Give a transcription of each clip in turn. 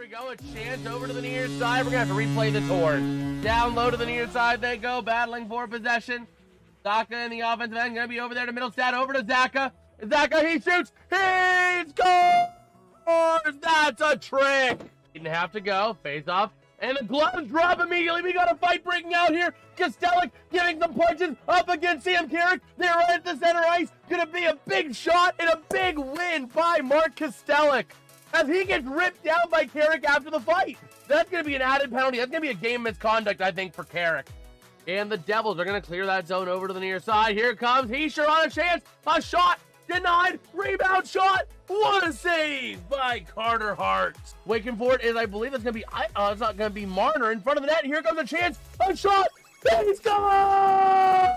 we go. A chance over to the near side. We're going to have to replay this horn. Down low to the near side they go, battling for possession. Zaka in the offensive end, going to be over there to Middlestad, over to Zaka. Zaka, he shoots. He scores! That's a trick. Didn't have to go. Face off. And the gloves drop immediately. We got a fight breaking out here. Kostelic giving some punches up against Sam Carrick. They're right at the center ice. Going to be a big shot and a big win by Mark Kostelic, as he gets ripped down by Carrick after the fight. That's going to be an added penalty. That's going to be a game misconduct, I think, for Carrick. And the Devils are going to clear that zone over to the near side. Here it comes. He's sure on a chance. A shot. Denied. Rebound shot. What a save by Carter Hart. Waiting for it is, I believe it's going to be, it's not going to be Marner in front of the net. Here comes a chance. A shot. He scores!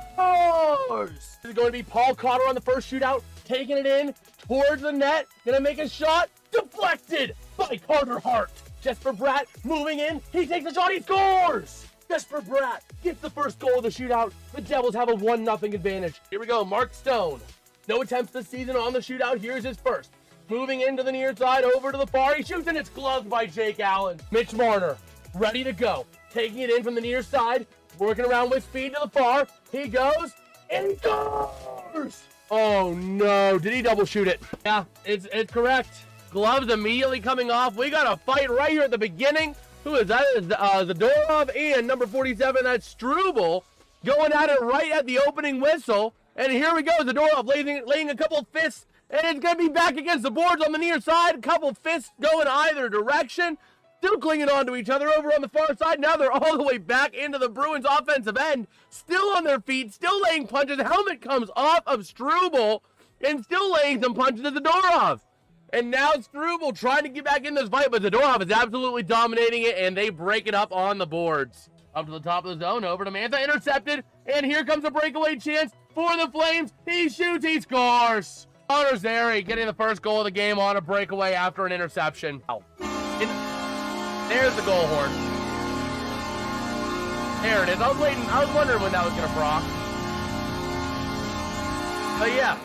This is going to be Paul Cotter on the first shootout. Taking it in towards the net. Going to make a shot. Deflected by Carter Hart. Jesper Bratt moving in. He takes a shot. He scores! Jesper Bratt gets the first goal of the shootout. The Devils have a 1-0 advantage. Here we go. Mark Stone. No attempts this season on the shootout. Here's his first. Moving into the near side, over to the far. He shoots and it's gloved by Jake Allen. Mitch Marner, ready to go. Taking it in from the near side. Working around with speed to the far. He goes and he scores! Oh no, did he double shoot it? Yeah, it's correct. Gloves immediately coming off. We got a fight right here at the beginning. Who is that? Zadorov and number 47, that's Struble, going at it right at the opening whistle. And here we go, Zadorov laying a couple of fists, and it's going to be back against the boards on the near side. A couple of fists going either direction. Still clinging on to each other over on the far side. Now they're all the way back into the Bruins offensive end. Still on their feet, still laying punches. Helmet comes off of Struble, and still laying some punches to Zadorov. And now Struble trying to get back in this fight, but Zadorov is absolutely dominating it, and they break it up on the boards. Up to the top of the zone, over to Mantha, intercepted, and here comes a breakaway chance for the Flames. He shoots, he scores. Connor Zary getting the first goal of the game on a breakaway after an interception. There's the goal horn. There it is. I was wondering when that was going to proc. But yeah.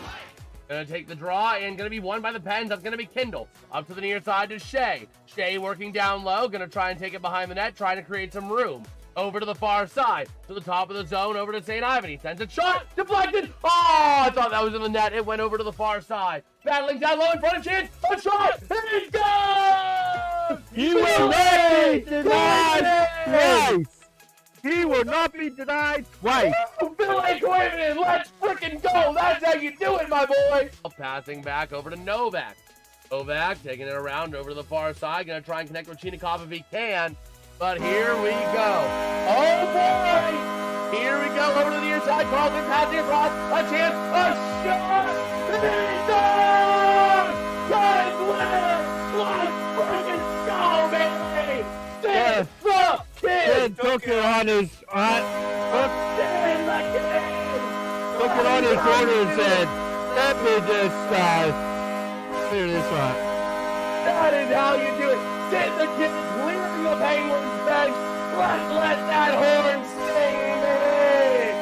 Gonna take the draw and gonna be won by the Pens. That's gonna be Kindle. Up to the near side to Shea. Shea working down low. Gonna try and take it behind the net. Trying to create some room. Over to the far side. To the top of the zone. Over to St. Ivan. He sends a shot. Deflected. Oh, I thought that was in the net. It went over to the far side. Battling down low in front of chance. A shot. And he goes! He will not be denied twice. He will not be denied twice. Billy Quinn, let's freaking go. That's how you do it, my boy. Passing back over to Novak. Novak taking it around over to the far side. Going to try and connect with Chinikov if he can. But here we go. Oh, boy. Here we go over to the near side. Carlton passing across. A chance. A shot. And he does. Let's freaking go, baby. Stand the kid. Took it on his Stand the kid. took it on his shoulder and said, "Let me just clear this one." That is how you do it. Stand the kid clearing the Penguins' bench. Let that horn sing, baby.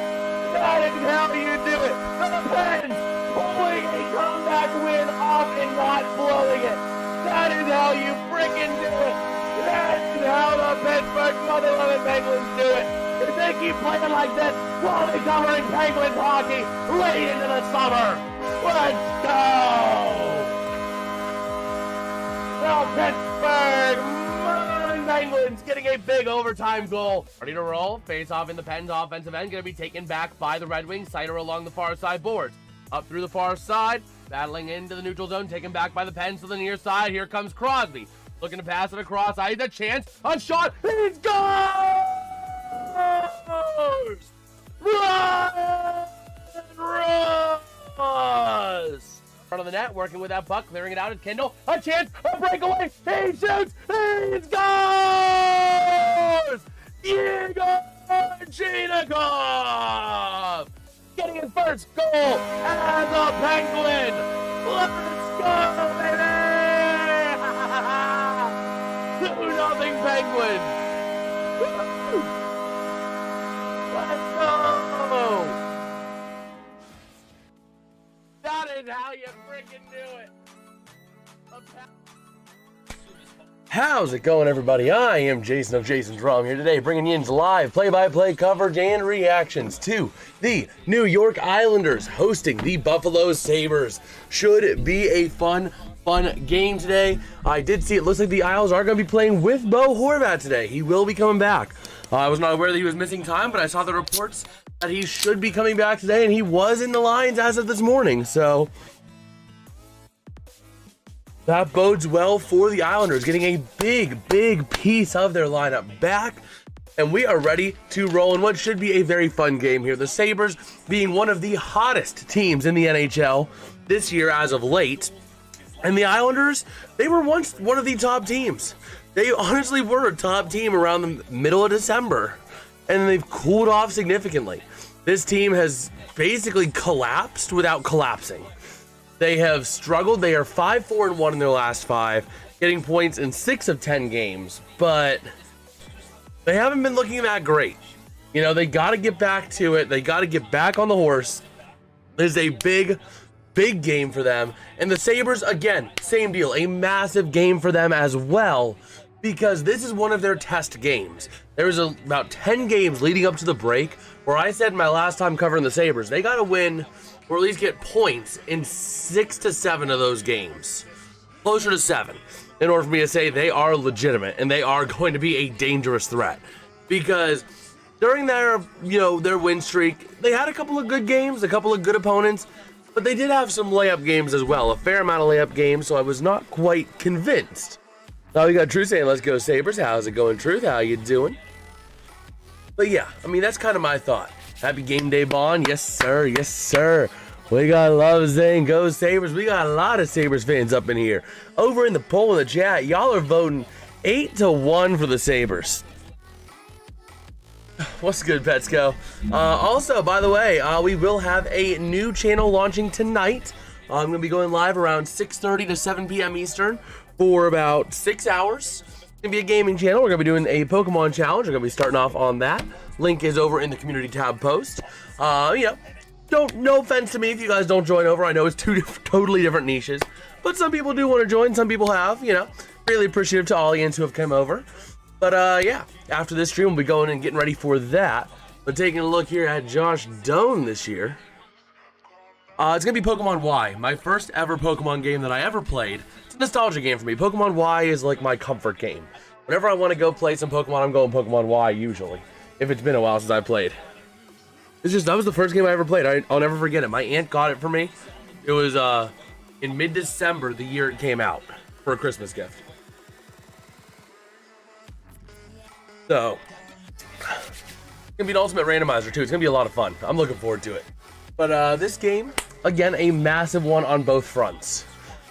That is how you do it. The Pens pulling a comeback win off and not blowing it. That is how you freaking do it. That's how the Pittsburgh Mother Loving Penguins do it. If they keep playing like this, we'll be covering Penguins hockey late into the summer. Let's go! The Pittsburgh Mother Loving Penguins getting a big overtime goal. Ready to roll. Face off in the Pens offensive end. Going to be taken back by the Red Wings. Sider along the far side boards. Up through the far side. Battling into the neutral zone. Taken back by the Pens to the near side. Here comes Crosby. Looking to pass it across. I had a chance. A shot. He scores! Ross! Front of the net. Working with that puck. Clearing it out at Kindle. A chance. A breakaway. He shoots. He scores! Igor Chinikov! Getting his first goal as a Penguin. Let's go, baby! 2-0 Penguins. Let's go! That is how you freaking do it. How's it going, everybody? I am Jason of JasonsRealm here today, bringing you live play-by-play coverage and reactions to the New York Islanders hosting the Buffalo Sabres. Should be a fun game today. I did see it looks like the Isles are going to be playing with Bo Horvat today. He will be coming back. I was not aware that he was missing time, but I saw the reports that he should be coming back today, and he was in the lines as of this morning, so that bodes well for the Islanders, getting a big piece of their lineup back, and we are ready to roll in what should be a very fun game here. The Sabres being one of the hottest teams in the NHL this year as of late, and the Islanders, they were once one of the top teams. They honestly were a top team around the middle of December, and they've cooled off significantly. This team has basically collapsed without collapsing. They have struggled. They are 5-4-1 in their last 5, getting points in 6 of 10 games, but they haven't been looking that great. You know, they got to get back to it. They got to get back on the horse. This is a big game for them. And the Sabres, again, same deal, a massive game for them as well, because this is one of their test games. There was about 10 games leading up to the break where I said in my last time covering the Sabres, they got to win or at least get points in 6 to 7 of those games. Closer to 7, in order for me to say they are legitimate and they are going to be a dangerous threat. Because during their win streak, they had a couple of good games, a couple of good opponents, but they did have some layup games as well, a fair amount of layup games, so I was not quite convinced. Now we got Truth saying, let's go Sabres. How's it going, Truth? How you doing? But yeah, I mean, that's kind of my thought. Happy game day, Bond. Yes, sir. Yes, sir. We got love saying go Sabres. We got a lot of Sabres fans up in here. Over in the poll in the chat, y'all are voting 8-1 for the Sabres. What's good, Petsco? Also, by the way, we will have a new channel launching tonight. I'm going to be going live around 6:30 to 7 p.m. Eastern for about 6 hours. It's going to be a gaming channel. We're going to be doing a Pokemon challenge. We're going to be starting off on that. Link is over in the community tab post. No offense to me if you guys don't join over. I know it's two totally different niches, but some people do want to join. Some people have, really appreciative to audience who have come over. But yeah, after this stream, we'll be going and getting ready for that. But taking a look here at Josh Doan this year. It's going to be Pokemon Y, my first ever Pokemon game that I ever played. It's a nostalgia game for me. Pokemon Y is like my comfort game. Whenever I want to go play some Pokemon, I'm going Pokemon Y usually. If it's been a while since I played. That was the first game I ever played. I'll never forget it. My aunt got it for me. It was in mid-December, the year it came out, for a Christmas gift. So, it's going to be an ultimate randomizer too. It's going to be a lot of fun. I'm looking forward to it. But this game, again, a massive one on both fronts.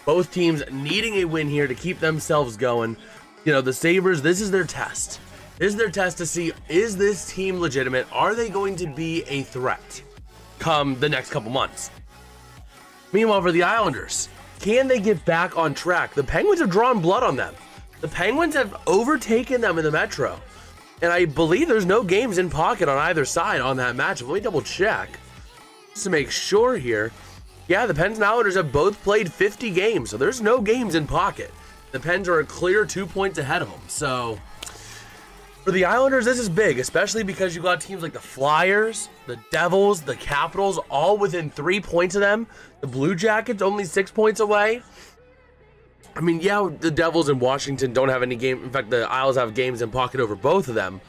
Both teams needing a win here to keep themselves going. The Sabres, this is their test. This is their test to see, is this team legitimate? Are they going to be a threat come the next couple months? Meanwhile, for the Islanders, can they get back on track? The Penguins have drawn blood on them. The Penguins have overtaken them in the Metro. And I believe there's no games in pocket on either side on that matchup. Let me double check just to make sure here. Yeah, the Pens and Islanders have both played 50 games, so there's no games in pocket. The Pens are a clear 2 points ahead of them. So for the Islanders, this is big, especially because you got teams like the Flyers, the Devils, the Capitals, all within 3 points of them. The Blue Jackets only 6 points away. I mean, yeah, the Devils and Washington don't have any game. In fact, the Isles have games in pocket over both of them.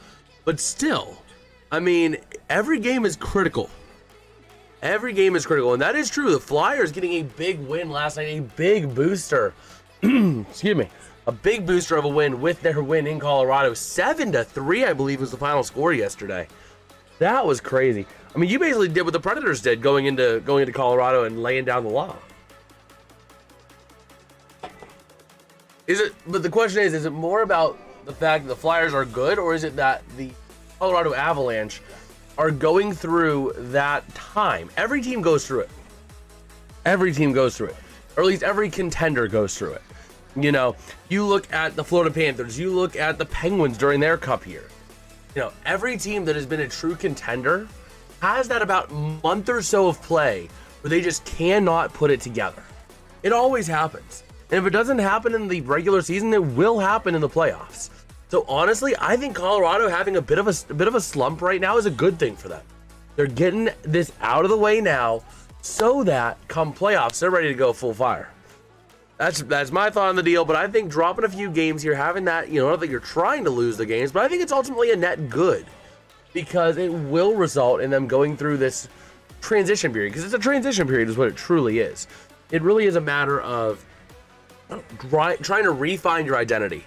But still, I mean, every game is critical. Every game is critical, and that is true. The Flyers getting a big win last night, a big booster. Excuse me. A big booster of a win with their win in Colorado. 7-3, I believe, was the final score yesterday. That was crazy. I mean, you basically did what the Predators did going into Colorado and laying down the law. But the question is it more about the fact that the Flyers are good, or is it that the Colorado Avalanche are going through that time? Every team goes through it. Every team goes through it. Or at least every contender goes through it. You look at the Florida Panthers, you look at the Penguins during their cup year. Every team that has been a true contender has that about month or so of play where they just cannot put it together. It always happens. And if it doesn't happen in the regular season, it will happen in the playoffs. So honestly, I think Colorado having a bit of a slump right now is a good thing for them. They're getting this out of the way now so that come playoffs, they're ready to go full fire. That's my thought on the deal, but I think dropping a few games here, having that, not that you're trying to lose the games, but I think it's ultimately a net good because it will result in them going through this transition period, because it's a transition period is what it truly is. It really is a matter of trying to refine your identity.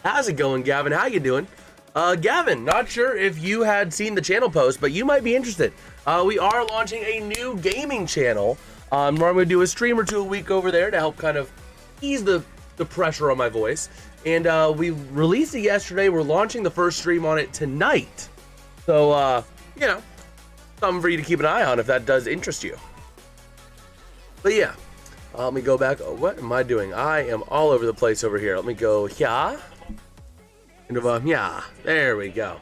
How's it going, Gavin? How you doing? Gavin, not sure if you had seen the channel post, but you might be interested. We are launching a new gaming channel. We're going to do a stream or two a week over there to help kind of ease the pressure on my voice. And we released it yesterday. We're launching the first stream on it tonight. So, something for you to keep an eye on if that does interest you. But yeah, let me go back. Oh, what am I doing? I am all over the place over here. Let me go, yeah. Yeah, there we go.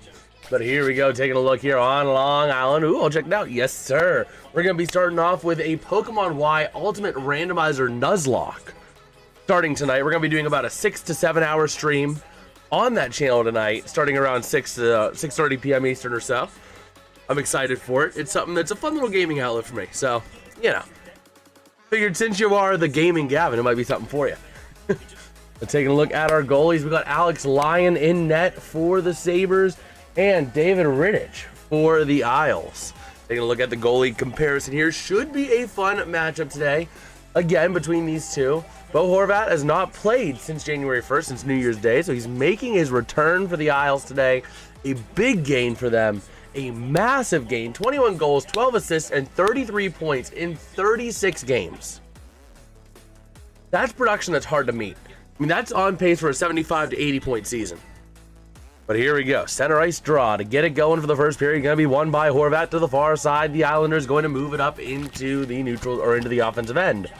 But here we go, taking a look here on Long Island. Ooh, I'll check it out. Yes, sir. We're going to be starting off with a Pokemon Y Ultimate Randomizer Nuzlocke. Starting tonight, we're going to be doing about a 6 to 7 hour stream on that channel tonight, starting around 6:30 p.m. Eastern or so. I'm excited for it. It's something that's a fun little gaming outlet for me. So, figured since you are the gaming Gavin, it might be something for you. Taking a look at our goalies, we got Alex Lyon in net for the Sabres and David Rittich for the Isles. Taking a look at the goalie comparison here, should be a fun matchup today. Again, between these two. Bo Horvat has not played since January 1st, since New Year's Day, so he's making his return for the Isles today. A big gain for them, a massive gain, 21 goals, 12 assists, and 33 points in 36 games. That's production that's hard to meet. I mean, that's on pace for a 75 to 80 point season. But here we go. Center ice draw to get it going for the first period. Going to be won by Horvat to the far side. The Islanders going to move it up into the neutral or into the offensive end.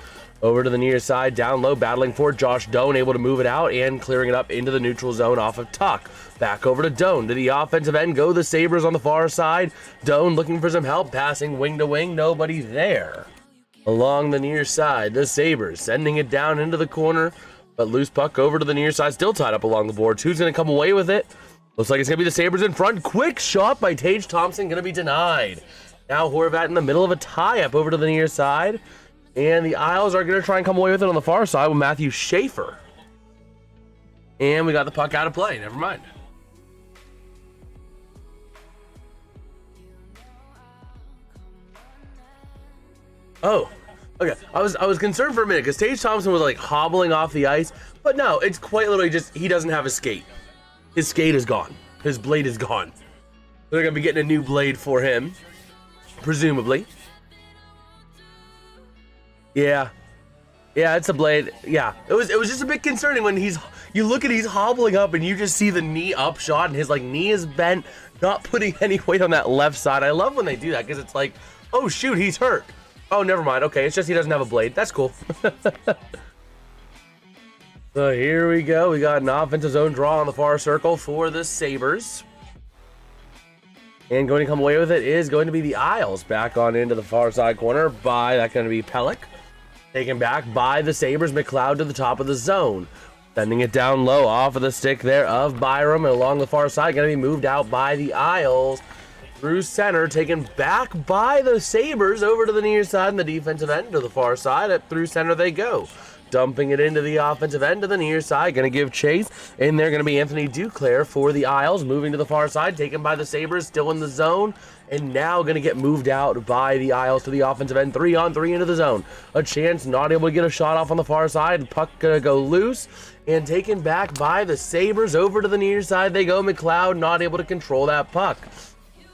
Over to the near side, down low, battling for Josh Doan, able to move it out and clearing it up into the neutral zone off of Tuck. Back over to Doan. To the offensive end go the Sabres on the far side. Doan looking for some help, passing wing to wing. Nobody there. Along the near side, the Sabres sending it down into the corner. But loose puck over to the near side, still tied up along the boards. Who's going to come away with it? Looks like it's going to be the Sabres in front. Quick shot by Tage Thompson, going to be denied. Now Horvat in the middle of a tie-up over to the near side. And the Isles are going to try and come away with it on the far side with Matthew Schaefer. And we got the puck out of play. Never mind. Oh, okay. I was concerned for a minute because Tage Thompson was like hobbling off the ice. But no, it's quite literally just he doesn't have a skate. His skate is gone. His blade is gone. They're going to be getting a new blade for him. Presumably. Yeah, it's a blade. Yeah, it was just a bit concerning when you look at he's hobbling up and you just see the knee up shot and his like knee is bent, not putting any weight on that left side. I love when they do that because it's like, oh shoot, he's hurt. Oh, never mind. Okay, it's just he doesn't have a blade. That's cool. So here we go. We got an offensive zone draw on the far circle for the Sabres. And going to come away with it is going to be the Isles back on into the far side corner by, that's going to be Pellick. Taken back by the Sabres, McLeod to the top of the zone. Sending it down low off of the stick there of Byram and along the far side. Going to be moved out by the Isles. Through center, taken back by the Sabres over to the near side and the defensive end to the far side. Up through center they go. Dumping it into the offensive end to the near side. Going to give chase. And they're going to be Anthony Duclair for the Isles. Moving to the far side. Taken by the Sabres. Still in the zone. And now going to get moved out by the Isles to the offensive end. 3-on-3 into the zone. A chance. Not able to get a shot off on the far side. Puck going to go loose. And taken back by the Sabres. Over to the near side they go. McLeod not able to control that puck.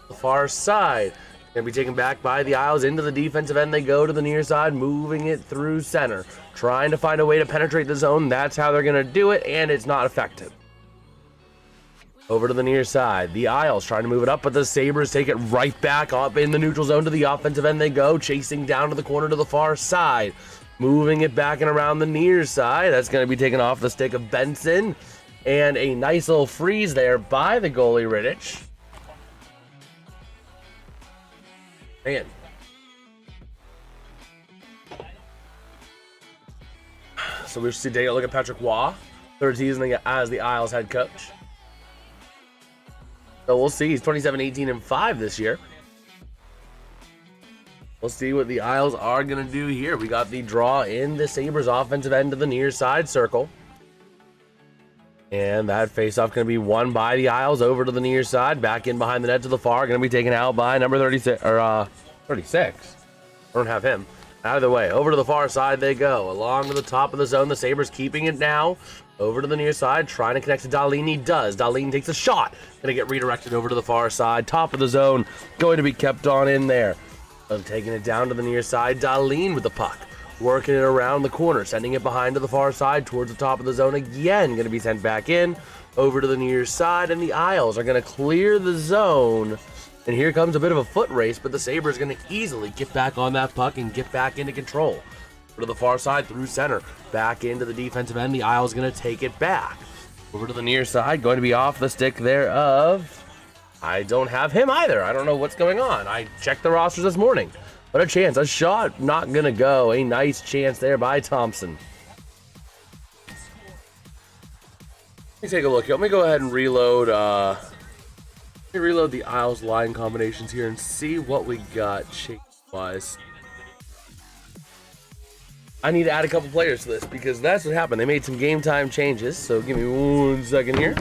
The far side. Going to be taken back by the Isles into the defensive end. They go to the near side, moving it through center. Trying to find a way to penetrate the zone. That's how they're going to do it, and it's not effective. Over to the near side. The Isles trying to move it up, but the Sabres take it right back up in the neutral zone to the offensive end. They go, chasing down to the corner to the far side. Moving it back and around the near side. That's going to be taken off the stick of Benson. And a nice little freeze there by the goalie, Rittich. Man. So we'll take a look at Patrick Waugh, third season as the Isles head coach. So we'll see. He's 27, 18, and 5 this year. We'll see what the Isles are going to do here. We got the draw in the Sabres offensive end of the near side circle. And that faceoff going to be won by the Isles over to the near side. Back in behind the net to the far. Going to be taken out by number 36. Or 36. I don't have him. Out of the way. Over to the far side they go. Along to the top of the zone. The Sabres keeping it now. Over to the near side. Trying to connect to Dahlin. He does. Dahlin takes a shot. Going to get redirected over to the far side. Top of the zone. Going to be kept on in there. Taking it down to the near side. Dahlin with the puck. Working it around the corner. Sending it behind to the far side towards the top of the zone again. Going to be sent back in. Over to the near side. And the Isles are going to clear the zone. And here comes a bit of a foot race. But the Sabres going to easily get back on that puck and get back into control. Over to the far side through center. Back into the defensive end. The Isles going to take it back. Over to the near side. Going to be off the stick there of... I don't have him either. I don't know what's going on. I checked the rosters this morning. But a chance. A shot. Not going to go. A nice chance there by Thompson. Let me take a look. Let me go ahead and reload. Reload the Isles line combinations here and see what we got shape-wise. I need to add a couple players to this because that's what happened. They made some game time changes. So give me 1 second here.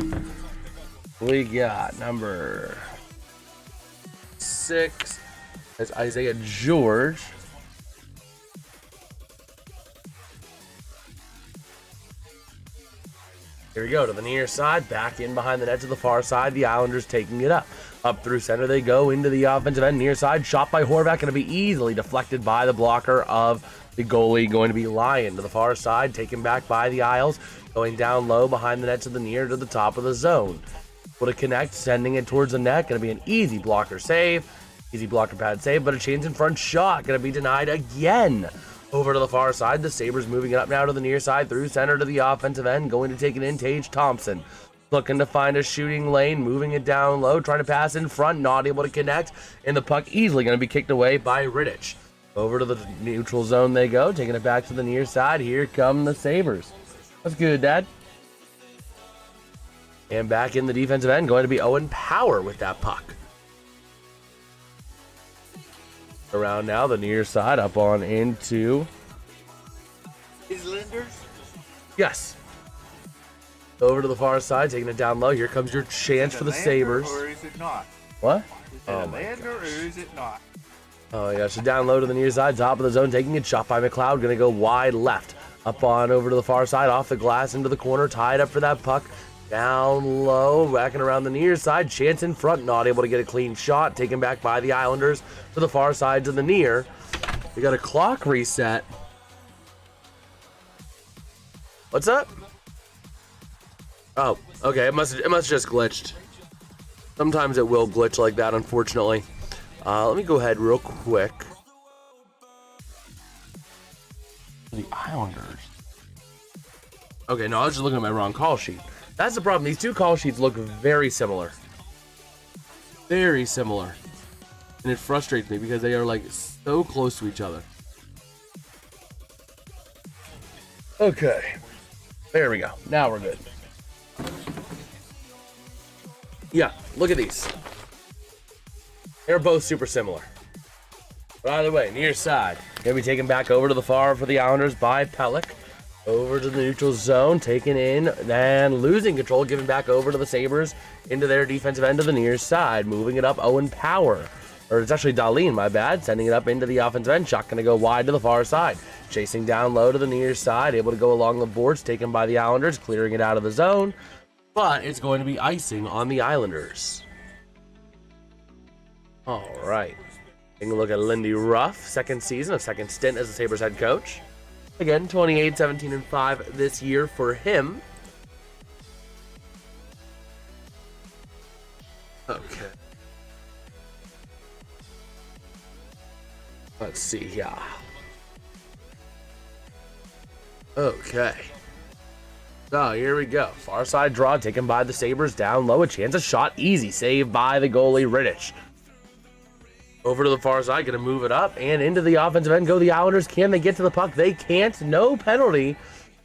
We got number 6. That's Isaiah George. Here we go to the near side. Back in behind the net to the far side. The Islanders taking it up. Up through center they go into the offensive end. Near side. Shot by Horvath. Going to be easily deflected by the blocker of the goalie. Going to be Lyon to the far side. Taken back by the Isles. Going down low behind the net to the near to the top of the zone. To connect, sending it towards the net. Going to be an easy blocker save. Easy blocker pad save, but a chance in front shot. Going to be denied again. Over to the far side. The Sabres moving it up now to the near side. Through center to the offensive end. Going to take it in. Tage Thompson. Looking to find a shooting lane. Moving it down low. Trying to pass in front. Not able to connect. And the puck easily going to be kicked away by Rittich. Over to the neutral zone they go. Taking it back to the near side. Here come the Sabres. That's good, Dad. And back in the defensive end, going to be Owen Power with that puck. Around now, the near side, up on into... Islanders? Yes. Over to the far side, taking it down low. Here comes your chance for the Sabres. Or is it not? What? Is it a lander or is it not? Oh, yeah, so down low to the near side, top of the zone, taking it. Shot by McLeod, going to go wide left. Up on over to the far side, off the glass, into the corner, tied up for that puck. Down low, racking around the near side. Chance in front, not able to get a clean shot. Taken back by the Islanders to the far side to the near. We got a clock reset. What's up? Oh, okay. It must just glitched. Sometimes it will glitch like that, unfortunately. Let me go ahead real quick. The Islanders. Okay, no, I was just looking at my wrong call sheet. That's the problem. These two call sheets look very similar. Very similar. And it frustrates me because they are like so close to each other. Okay. There we go. Now we're good. Yeah, look at these. They're both super similar. But either way, near side. Gonna be taken back over to the far for the Islanders by Pellick. Over to the neutral zone, taken in and losing control, given back over to the Sabres into their defensive end of the near side. Moving it up, Owen Power. Or it's actually Dahlin, my bad. Sending it up into the offensive end. Shot going to go wide to the far side. Chasing down low to the near side. Able to go along the boards, taken by the Islanders. Clearing it out of the zone. But it's going to be icing on the Islanders. All right. Taking a look at Lindy Ruff. Second season, a second stint as the Sabres head coach. Again, 28, 17, and 5 this year for him. Okay. Let's see here. Okay. So here we go. Far side draw taken by the Sabres. Down low, a chance, a shot. Easy save by the goalie, Rittich. Over to the far side, going to move it up and into the offensive end. Go the Islanders. Can they get to the puck? They can't. No penalty.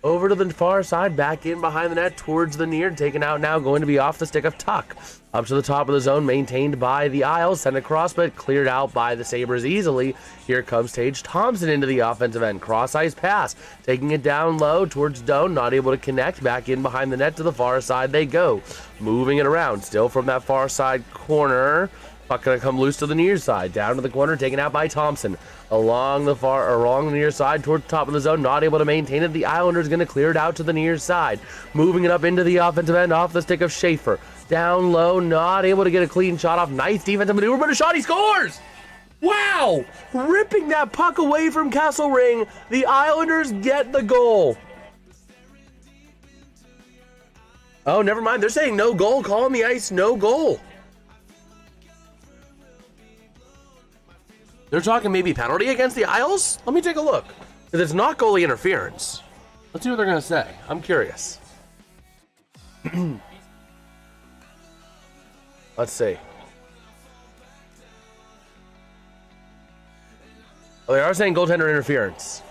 over to the far side, back in behind the net towards the near, taken out now, going to be off the stick of Tuck. Up to the top of the zone, maintained by the Isles, sent across, but cleared out by the Sabres easily. Here comes Tage Thompson into the offensive end. Cross-ice pass, taking it down low towards Doan, not able to connect. Back in behind the net to the far side they go. Moving it around, still from that far side corner. Puck gonna come loose to the near side, down to the corner, taken out by Thompson. Along the near side towards the top of the zone, not able to maintain it. The Islanders gonna clear it out to the near side. Moving it up into the offensive end, off the stick of Schaefer. Down low, not able to get a clean shot off. Nice defensive maneuver, but a shot, he scores! Wow! Ripping that puck away from Kesselring. The Islanders get the goal. Oh, never mind. They're saying no goal. Call on the ice, no goal. They're talking maybe penalty against the Isles? Let me take a look. Because it's not goalie interference. Let's see what they're going to say. I'm curious. Let's see. Oh, they are saying goaltender interference.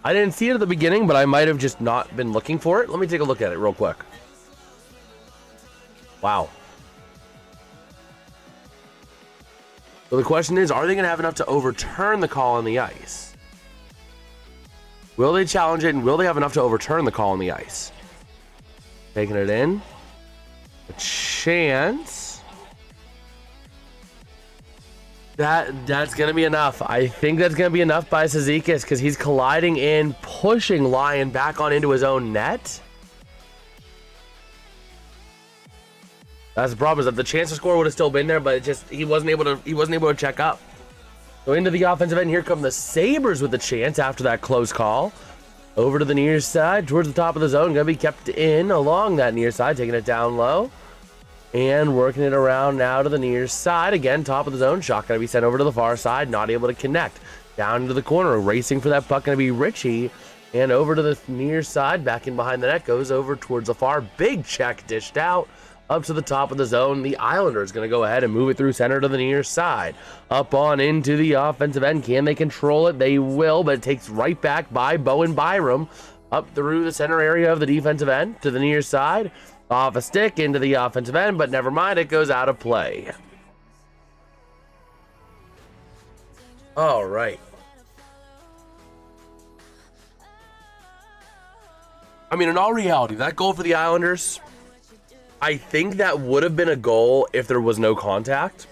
I didn't see it at the beginning, but I might have just not been looking for it. Let me take a look at it real quick. Wow. So the question is, are they going to have enough to overturn the call on the ice? Will they challenge it, and will they have enough to overturn the call on the ice? Taking it in. A chance. That's going to be enough. I think that's going to be enough by Cizikas because he's colliding in, pushing Lyon back on into his own net. That's the problem, is that the chance to score would have still been there, but it just he wasn't able to check up. So into the offensive end, here come the Sabres with the chance after that close call. Over to the near side, towards the top of the zone, gonna be kept in along that near side, taking it down low. And working it around now to the near side. Again, top of the zone, shot gonna be sent over to the far side, not able to connect. Down into the corner, racing for that puck, gonna be Ritchie. And over to the near side, back in behind the net, goes over towards the far. Big check dished out. Up to the top of the zone, the Islanders going to go ahead and move it through center to the near side. Up on into the offensive end. Can they control it? They will, but it takes right back by Bowen Byram. Up through the center area of the defensive end to the near side. Off a stick into the offensive end, but never mind, it goes out of play. All right. I mean, in all reality, that goal for the Islanders, I think that would have been a goal if there was no contact.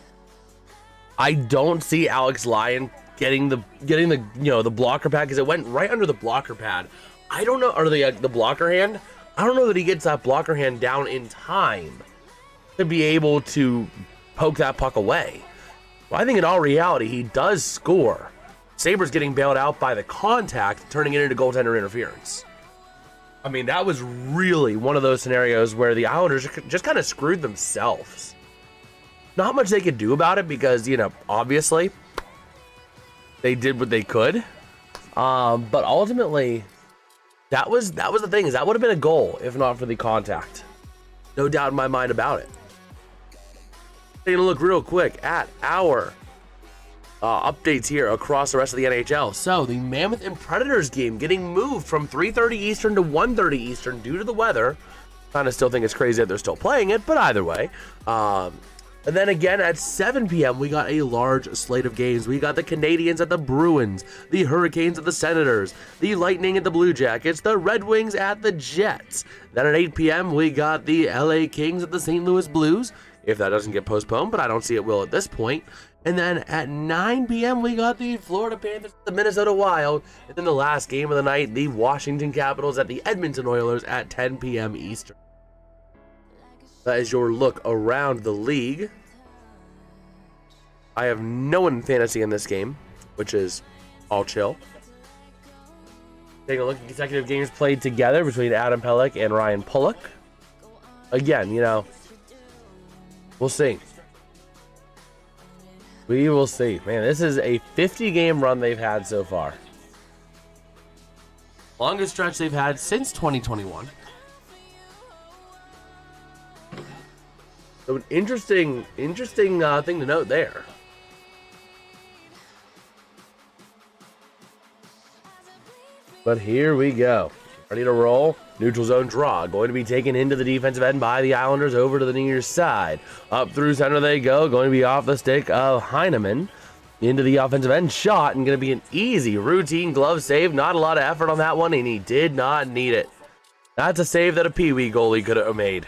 I don't see Alex Lyon getting the the blocker pad, because it went right under the blocker pad. I don't know, or the blocker hand. I don't know that he gets that blocker hand down in time to be able to poke that puck away. Well, I think in all reality, he does score. Sabres getting bailed out by the contact, turning it into goaltender interference. I mean, that was really one of those scenarios where the Islanders just kind of screwed themselves. Not much they could do about it because, obviously they did what they could. But ultimately, that was the thing, is that would have been a goal if not for the contact. No doubt in my mind about it. Taking a look real quick at our updates here across the rest of the NHL. So the Mammoth and Predators game getting moved from 3:30 Eastern to 1:30 Eastern due to the weather. Kind of still think it's crazy that they're still playing it, but either way. And then again at 7 p.m. we got a large slate of games. We got the Canadiens at the Bruins, the Hurricanes at the Senators, the Lightning at the Blue Jackets, the Red Wings at the Jets. Then at 8 p.m. we got the LA Kings at the St. Louis Blues, if that doesn't get postponed, but I don't see it will at this point. And then at 9 p.m. we got the Florida Panthers at the Minnesota Wild. And then the last game of the night, the Washington Capitals at the Edmonton Oilers at 10 p.m. Eastern. That is your look around the league. I have no one in fantasy in this game, which is all chill. Taking a look at consecutive games played together between Adam Pelech and Ryan Pulock. Again, we'll see. We will see. Man, this is a 50-game run they've had so far. Longest stretch they've had since 2021. So an interesting thing to note there. But here we go. Ready to roll. Neutral zone draw. Going to be taken into the defensive end by the Islanders over to the near side. Up through center they go. Going to be off the stick of Heineman. Into the offensive end shot, and going to be an easy routine glove save. Not a lot of effort on that one, and he did not need it. That's a save that a Pee-wee goalie could have made.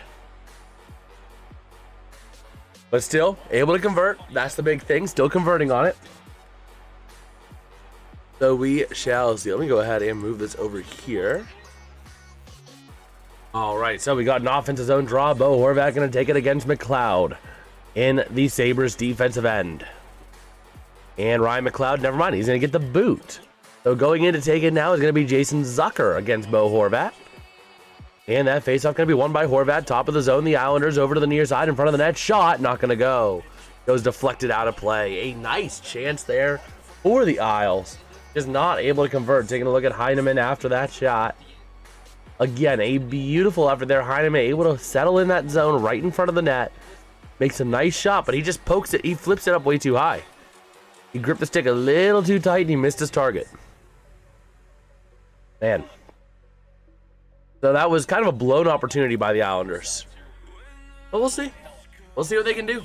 But still, able to convert. That's the big thing. Still converting on it. So we shall see. Let me go ahead and move this over here. All right, so we got an offensive zone draw. Bo Horvat going to take it against McLeod in the Sabres defensive end. And Ryan McLeod, never mind, he's going to get the boot. So going in to take it now is going to be Jason Zucker against Bo Horvat. And that faceoff going to be won by Horvat. Top of the zone, the Islanders over to the near side in front of the net. Shot, not going to go. Goes deflected out of play. A nice chance there for the Isles. Just not able to convert. Taking a look at Heineman after that shot. Again, a beautiful effort there. Heineman able to settle in that zone right in front of the net. Makes a nice shot, but he just pokes it. He flips it up way too high. He gripped the stick a little too tight and he missed his target. Man. So that was kind of a blown opportunity by the Islanders. But we'll see. We'll see what they can do.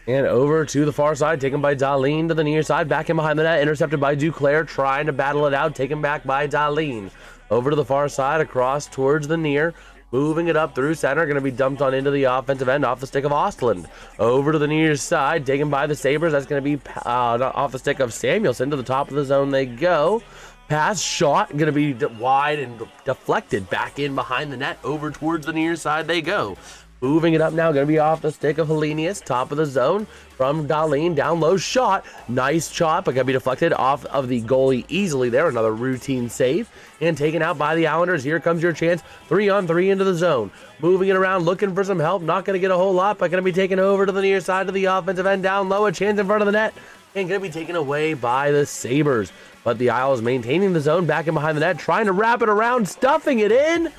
And over to the far side, taken by Dahlin to the near side, back in behind the net, intercepted by Duclair, trying to battle it out, taken back by Dahlin. Over to the far side, across towards the near, moving it up through center, going to be dumped on into the offensive end, off the stick of Ostland. Over to the near side, taken by the Sabres, that's going to be off the stick of Samuelson, to the top of the zone they go. Pass, shot, going to be wide and deflected, back in behind the net, over towards the near side they go. Moving it up now, going to be off the stick of Helenius, top of the zone from Dahlin, down low shot, nice chop, but going to be deflected off of the goalie easily there, another routine save, and taken out by the Islanders. Here comes your chance, 3-on-3 into the zone, moving it around, looking for some help, not going to get a whole lot, but going to be taken over to the near side of the offensive end, down low, a chance in front of the net, and going to be taken away by the Sabres, but the Isles maintaining the zone, back in behind the net, trying to wrap it around, stuffing it in.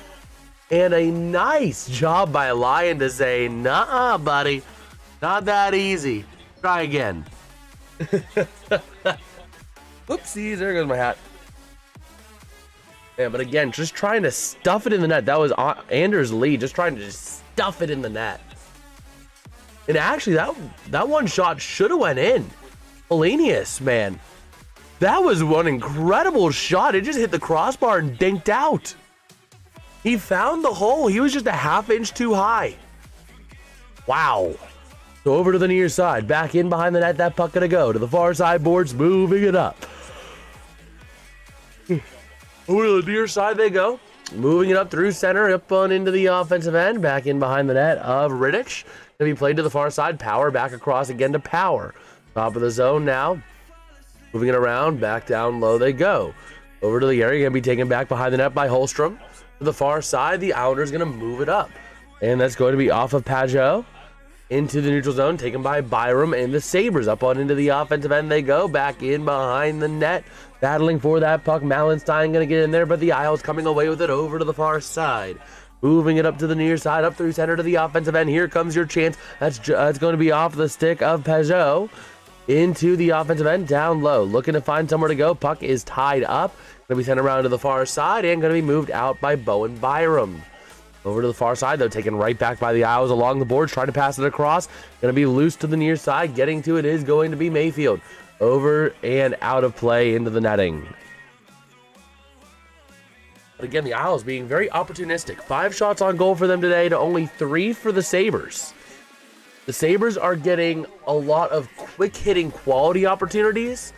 And a nice job by Lyon to say, nah, buddy, not that easy. Try again. Whoopsies, there goes my hat. Yeah, but again, just trying to stuff it in the net. That was Anders Lee, just trying to just stuff it in the net. And actually, that one shot should have went in. Helenius, man. That was one incredible shot. It just hit the crossbar and dinked out. He found the hole. He was just a half-inch too high. Wow. So over to the near side. Back in behind the net. That puck gonna go to the far side boards. Moving it up. Over to the near side they go. Moving it up through center. Up on into the offensive end. Back in behind the net of Rittich. Gonna be played to the far side. Power back across again to Power. Top of the zone now. Moving it around. Back down low they go. Over to the area. Gonna be taken back behind the net by Holstrom. To the far side, the Islanders going to move it up. And that's going to be off of Pajot into the neutral zone, taken by Byram, and the Sabres up on into the offensive end they go. Back in behind the net, battling for that puck. Malenstein going to get in there, but the Isles coming away with it over to the far side. Moving it up to the near side, up through center to the offensive end. Here comes your chance. That's going to be off the stick of Pajot. Into the offensive end, down low. Looking to find somewhere to go. Puck is tied up. Going to be sent around to the far side and going to be moved out by Bowen Byram. Over to the far side, though, taken right back by the Isles along the boards, trying to pass it across. Going to be loose to the near side. Getting to it is going to be Mayfield. Over and out of play into the netting. But again, the Isles being very opportunistic. 5 shots on goal for them today to only 3 for the Sabres. The Sabres are getting a lot of quick-hitting quality opportunities,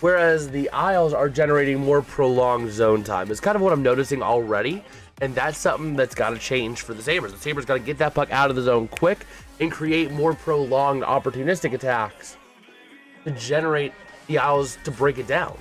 whereas the Isles are generating more prolonged zone time. It's kind of what I'm noticing already, and that's something that's got to change for the Sabres. The Sabres got to get that puck out of the zone quick and create more prolonged opportunistic attacks to generate the Isles to break it down.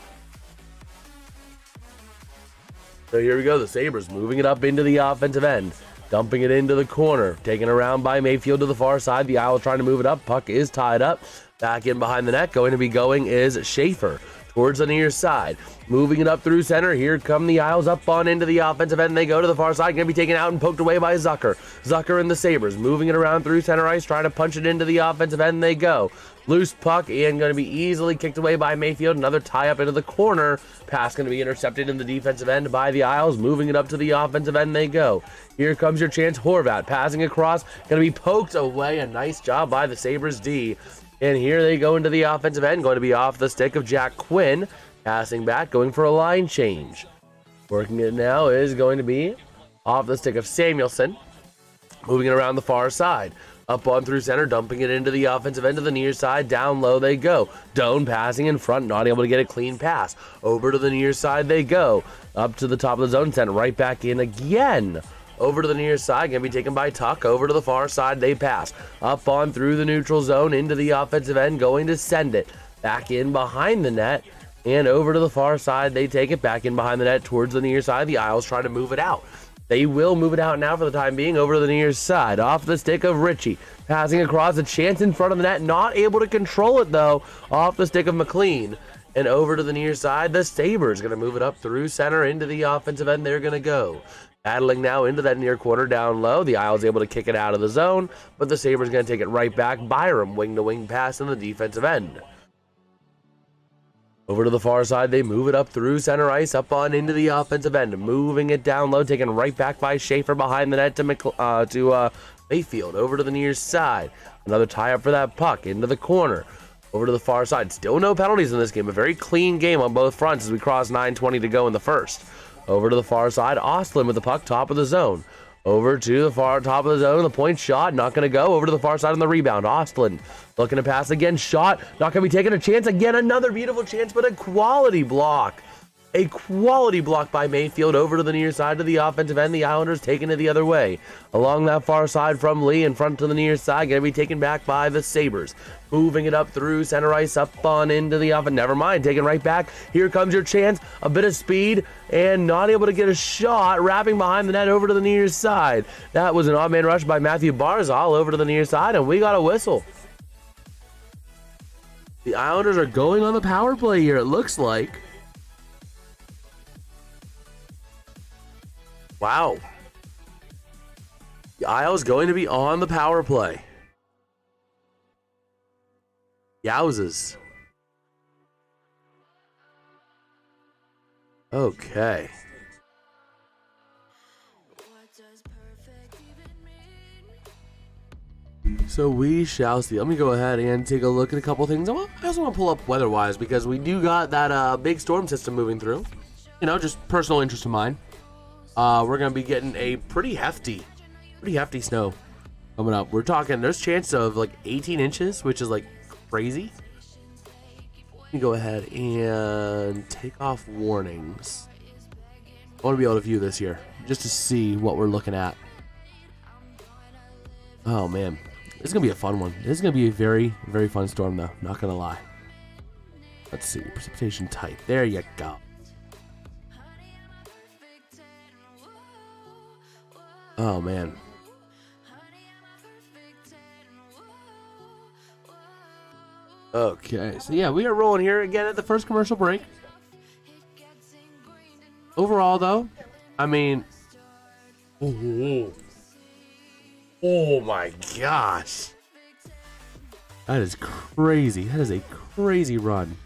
So here we go, the Sabres moving it up into the offensive end. Dumping it into the corner. Taken around by Mayfield to the far side. The Isles trying to move it up. Puck is tied up. Back in behind the net. Going to be going is Schaefer. towards the near side. Moving it up through center. Here come the Isles up on into the offensive end. They go to the far side. Going to be taken out and poked away by Zucker. Zucker and the Sabres moving it around through center ice, trying to punch it into the offensive end. They go. Loose puck and going to be easily kicked away by Mayfield. Another tie up into the corner. Pass going to be intercepted in the defensive end by the Isles. Moving it up to the offensive end. They go. Here comes your chance. Horvat passing across. Going to be poked away. A nice job by the Sabres D. And here they go into the offensive end. Going to be off the stick of Jack Quinn. Passing back, going for a line change. Working it now is going to be off the stick of Samuelson. Moving it around the far side. Up on through center, dumping it into the offensive end of the near side. Down low they go. Doan passing in front, not able to get a clean pass. Over to the near side they go. Up to the top of the zone, sent right back in again. Over to the near side, going to be taken by Tuck. Over to the far side, they pass. Up on through the neutral zone, into the offensive end, going to send it. Back in behind the net, and over to the far side, they take it back in behind the net towards the near side. The Isles try to move it out. They will move it out now for the time being. Over to the near side, off the stick of Ritchie. Passing across, a chance in front of the net, not able to control it though. Off the stick of McLean. And over to the near side, the Sabres going to move it up through center into the offensive end. They're going to go. Battling now into that near corner down low. The Isles able to kick it out of the zone, but the Sabres going to take it right back. Byram, wing-to-wing pass in the defensive end. Over to the far side, they move it up through center ice, up on into the offensive end. Moving it down low, taken right back by Schaefer behind the net to Mayfield. Over to the near side. Another tie-up for that puck into the corner. Over to the far side. Still no penalties in this game. A very clean game on both fronts as we cross 9:20 to go in the first. Over to the far side, Ostlin with the puck, top of the zone. Over to the far top of the zone, the point shot, not going to go. Over to the far side on the rebound, Ostlin looking to pass again, shot, not going to be taking a chance again, another beautiful chance, but a quality block. A quality block by Mayfield over to the near side of the offensive end. The Islanders taking it the other way. Along that far side from Lee in front to the near side. Going to be taken back by the Sabres. Moving it up through center ice, up on into the offense. Never mind, taken right back. Here comes your chance. A bit of speed and not able to get a shot. Wrapping behind the net over to the near side. That was an odd man rush by Matthew Barzal over to the near side, and we got a whistle. The Islanders are going on the power play here, it looks like. Wow. The Isles going to be on the power play. Yowzes. Okay. So we shall see. Let me go ahead and take a look at a couple things. I also want to pull up weather-wise because we do got that big storm system moving through. You know, just personal interest of mine. We're going to be getting a pretty hefty snow coming up. We're talking, there's chance of like 18 inches, which is like crazy. Let me go ahead and take off warnings. I want to be able to view this here just to see what we're looking at. Oh man, this is going to be a fun one. This is going to be a very, very fun storm though, not going to lie. Let's see, precipitation type. There you go. Oh man. Okay, so yeah, we are rolling here again at the first commercial break. Overall though, I mean, oh my gosh. That is crazy. That is a crazy run.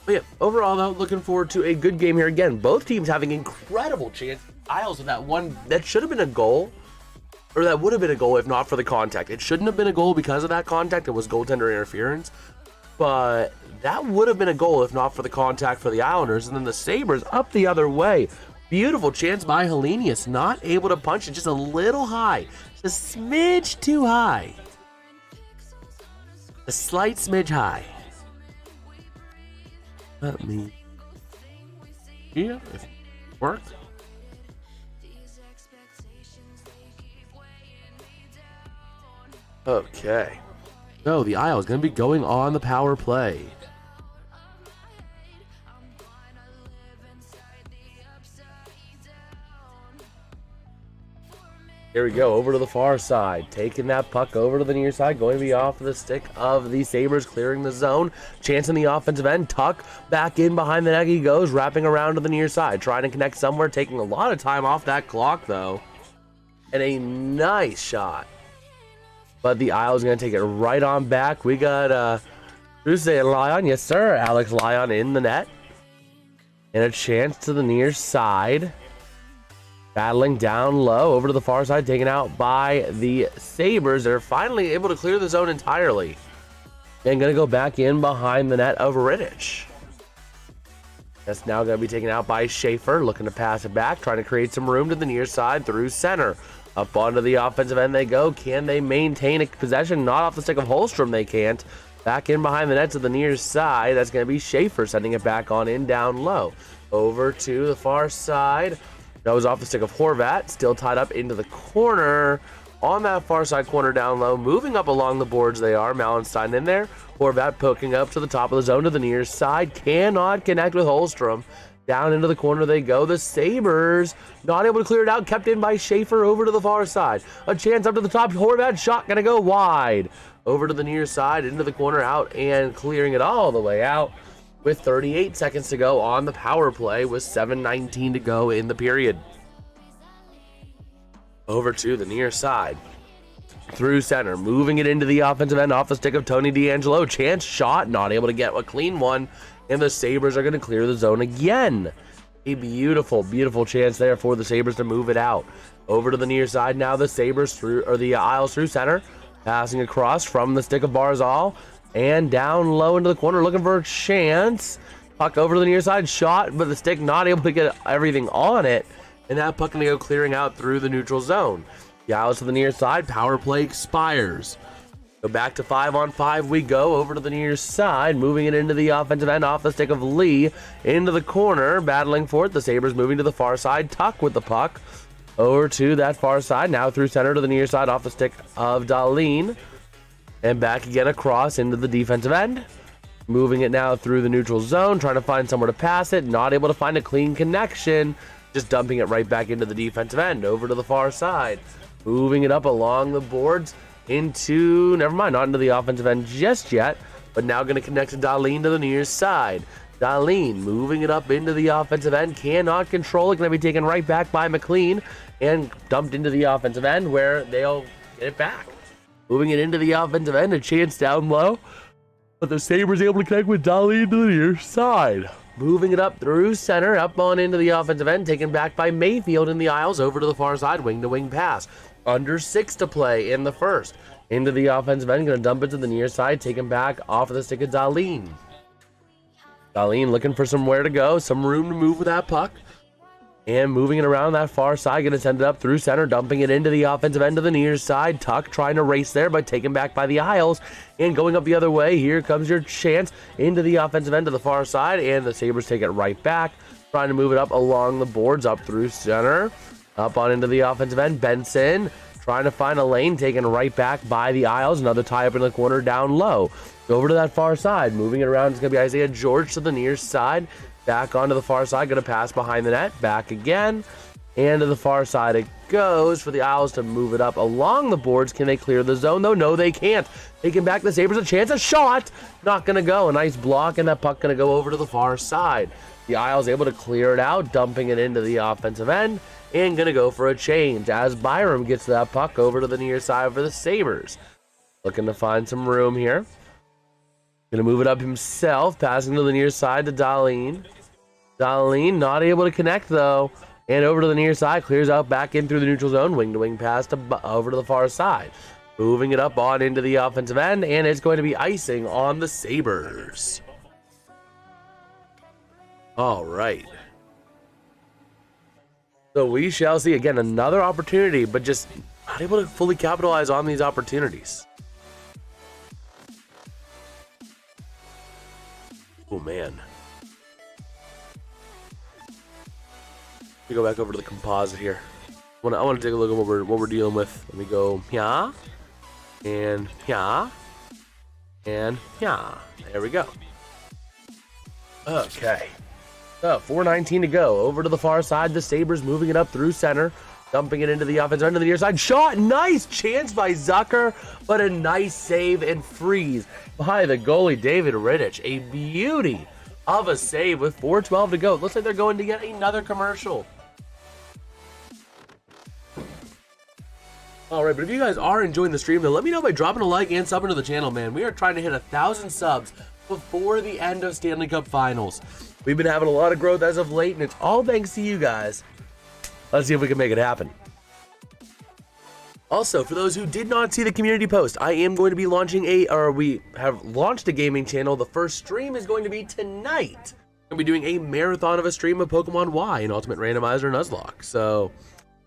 But yeah, overall though, looking forward to a good game here again. Both teams having incredible chance. Isles with that one that should have been a goal, or that would have been a goal if not for the contact. It shouldn't have been a goal because of that contact. It was goaltender interference, but that would have been a goal if not for the contact for the Islanders. And then the Sabres up the other way. Beautiful chance by Helenius, not able to punch it, just a little high, just a smidge too high, a slight smidge high. Let me, yeah, if it worked. Okay. So the Isle is going to be going on the power play. Here we go, over to the far side, taking that puck over to the near side, going to be off the stick of the Sabres, clearing the zone. Chance in the offensive end, Tuck back in behind the net he goes, wrapping around to the near side, trying to connect somewhere, taking a lot of time off that clock though. And a nice shot. But the Isles going to take it right on back. We got Tuesday and Lyon, yes sir, Alex Lyon in the net. And a chance to the near side. Battling down low over to the far side, taken out by the Sabres. They're finally able to clear the zone entirely. And going to go back in behind the net of Rittich. That's now going to be taken out by Schaefer, looking to pass it back, trying to create some room to the near side through center. Up onto the offensive end they go. Can they maintain a possession? Not off the stick of Holstrom, they can't. Back in behind the net to the near side. That's going to be Schaefer sending it back on in down low. Over to the far side. That was off the stick of Horvat, still tied up into the corner. On that far side corner down low, moving up along the boards they are. Mallenstein in there. Horvat poking up to the top of the zone to the near side. Cannot connect with Holstrom. Down into the corner they go. The Sabres not able to clear it out. Kept in by Schaefer over to the far side. A chance up to the top. Horvat shot going to go wide. Over to the near side, into the corner, out, and clearing it all the way out. With 38 seconds to go on the power play with 7:19 to go in the period. Over to the near side. Through center, moving it into the offensive end off the stick of Tony DeAngelo. Chance shot, not able to get a clean one. And the Sabres are going to clear the zone again. A beautiful, beautiful chance there for the Sabres to move it out. Over to the near side now, the Sabres through, or the Isles through center. Passing across from the stick of Barzal. And down low into the corner, looking for a chance. Puck over to the near side, shot, but the stick not able to get everything on it. And that puck going to go clearing out through the neutral zone. The Isles to the near side, power play expires. Go back to 5-on-5 we go, over to the near side, moving it into the offensive end off the stick of Lee. Into the corner, battling for it. The Sabres moving to the far side, Tuck with the puck. Over to that far side, now through center to the near side off the stick of Dahlin. And back again across into the defensive end. Moving it now through the neutral zone, trying to find somewhere to pass it. Not able to find a clean connection. Just dumping it right back into the defensive end, over to the far side. Moving it up along the boards into, never mind, not into the offensive end just yet. But now going to connect to Dahlin to the near side. Dahlin moving it up into the offensive end. Cannot control it. Going to be taken right back by McLean. And dumped into the offensive end where they'll get it back. Moving it into the offensive end, a chance down low. But the Sabres able to connect with Dahlin to the near side. Moving it up through center, up on into the offensive end, taken back by Mayfield in the Isles, over to the far side, wing-to-wing pass. Under 6 to play in the first. Into the offensive end, going to dump it to the near side, taken back off of the stick of Dahlin. Dahlin looking for somewhere to go, some room to move with that puck. And moving it around that far side, going to send it up through center, dumping it into the offensive end of the near side. Tuck trying to race there, but taken back by the Isles. And going up the other way, here comes your chance into the offensive end of the far side. And the Sabres take it right back, trying to move it up along the boards, up through center. Up on into the offensive end, Benson trying to find a lane, taken right back by the Isles. Another tie up in the corner down low. Over to that far side, moving it around, it's going to be Isaiah George to the near side. Back onto the far side, going to pass behind the net. Back again. And to the far side it goes for the Owls to move it up along the boards. Can they clear the zone, though? No, they can't. Taking back the Sabres, a chance, a shot. Not going to go. A nice block, and that puck going to go over to the far side. The Isles able to clear it out, dumping it into the offensive end. And going to go for a change as Byram gets that puck over to the near side for the Sabres. Looking to find some room here. Going to move it up himself, passing to the near side to Dahlin. Dahlin not able to connect, though. And over to the near side, clears out back in through the neutral zone. Wing-to-wing pass to over to the far side. Moving it up on into the offensive end, and it's going to be icing on the Sabres. All right. So we shall see, again, another opportunity, but just not able to fully capitalize on these opportunities. Oh, man. Let me go back over to the composite here. I want to take a look at what we're dealing with. Let me go, yeah, and yeah, and yeah. There we go. Okay. So 4:19 to go. Over to the far side, the Sabres moving it up through center. Dumping it into the offensive end of the near side. Shot. Nice chance by Zucker, but a nice save and freeze by the goalie, David Rittich. A beauty of a save with 4:12 to go. Looks like they're going to get another commercial. All right, but if you guys are enjoying the stream, then let me know by dropping a like and subbing to the channel, man. We are trying to hit 1,000 subs before the end of Stanley Cup Finals. We've been having a lot of growth as of late, and it's all thanks to you guys. Let's see if we can make it happen. Also, for those who did not see the community post, I am going to be launching we have launched a gaming channel. The first stream is going to be tonight. I'm going to be doing a marathon of a stream of Pokemon Y and Ultimate Randomizer Nuzlocke. So,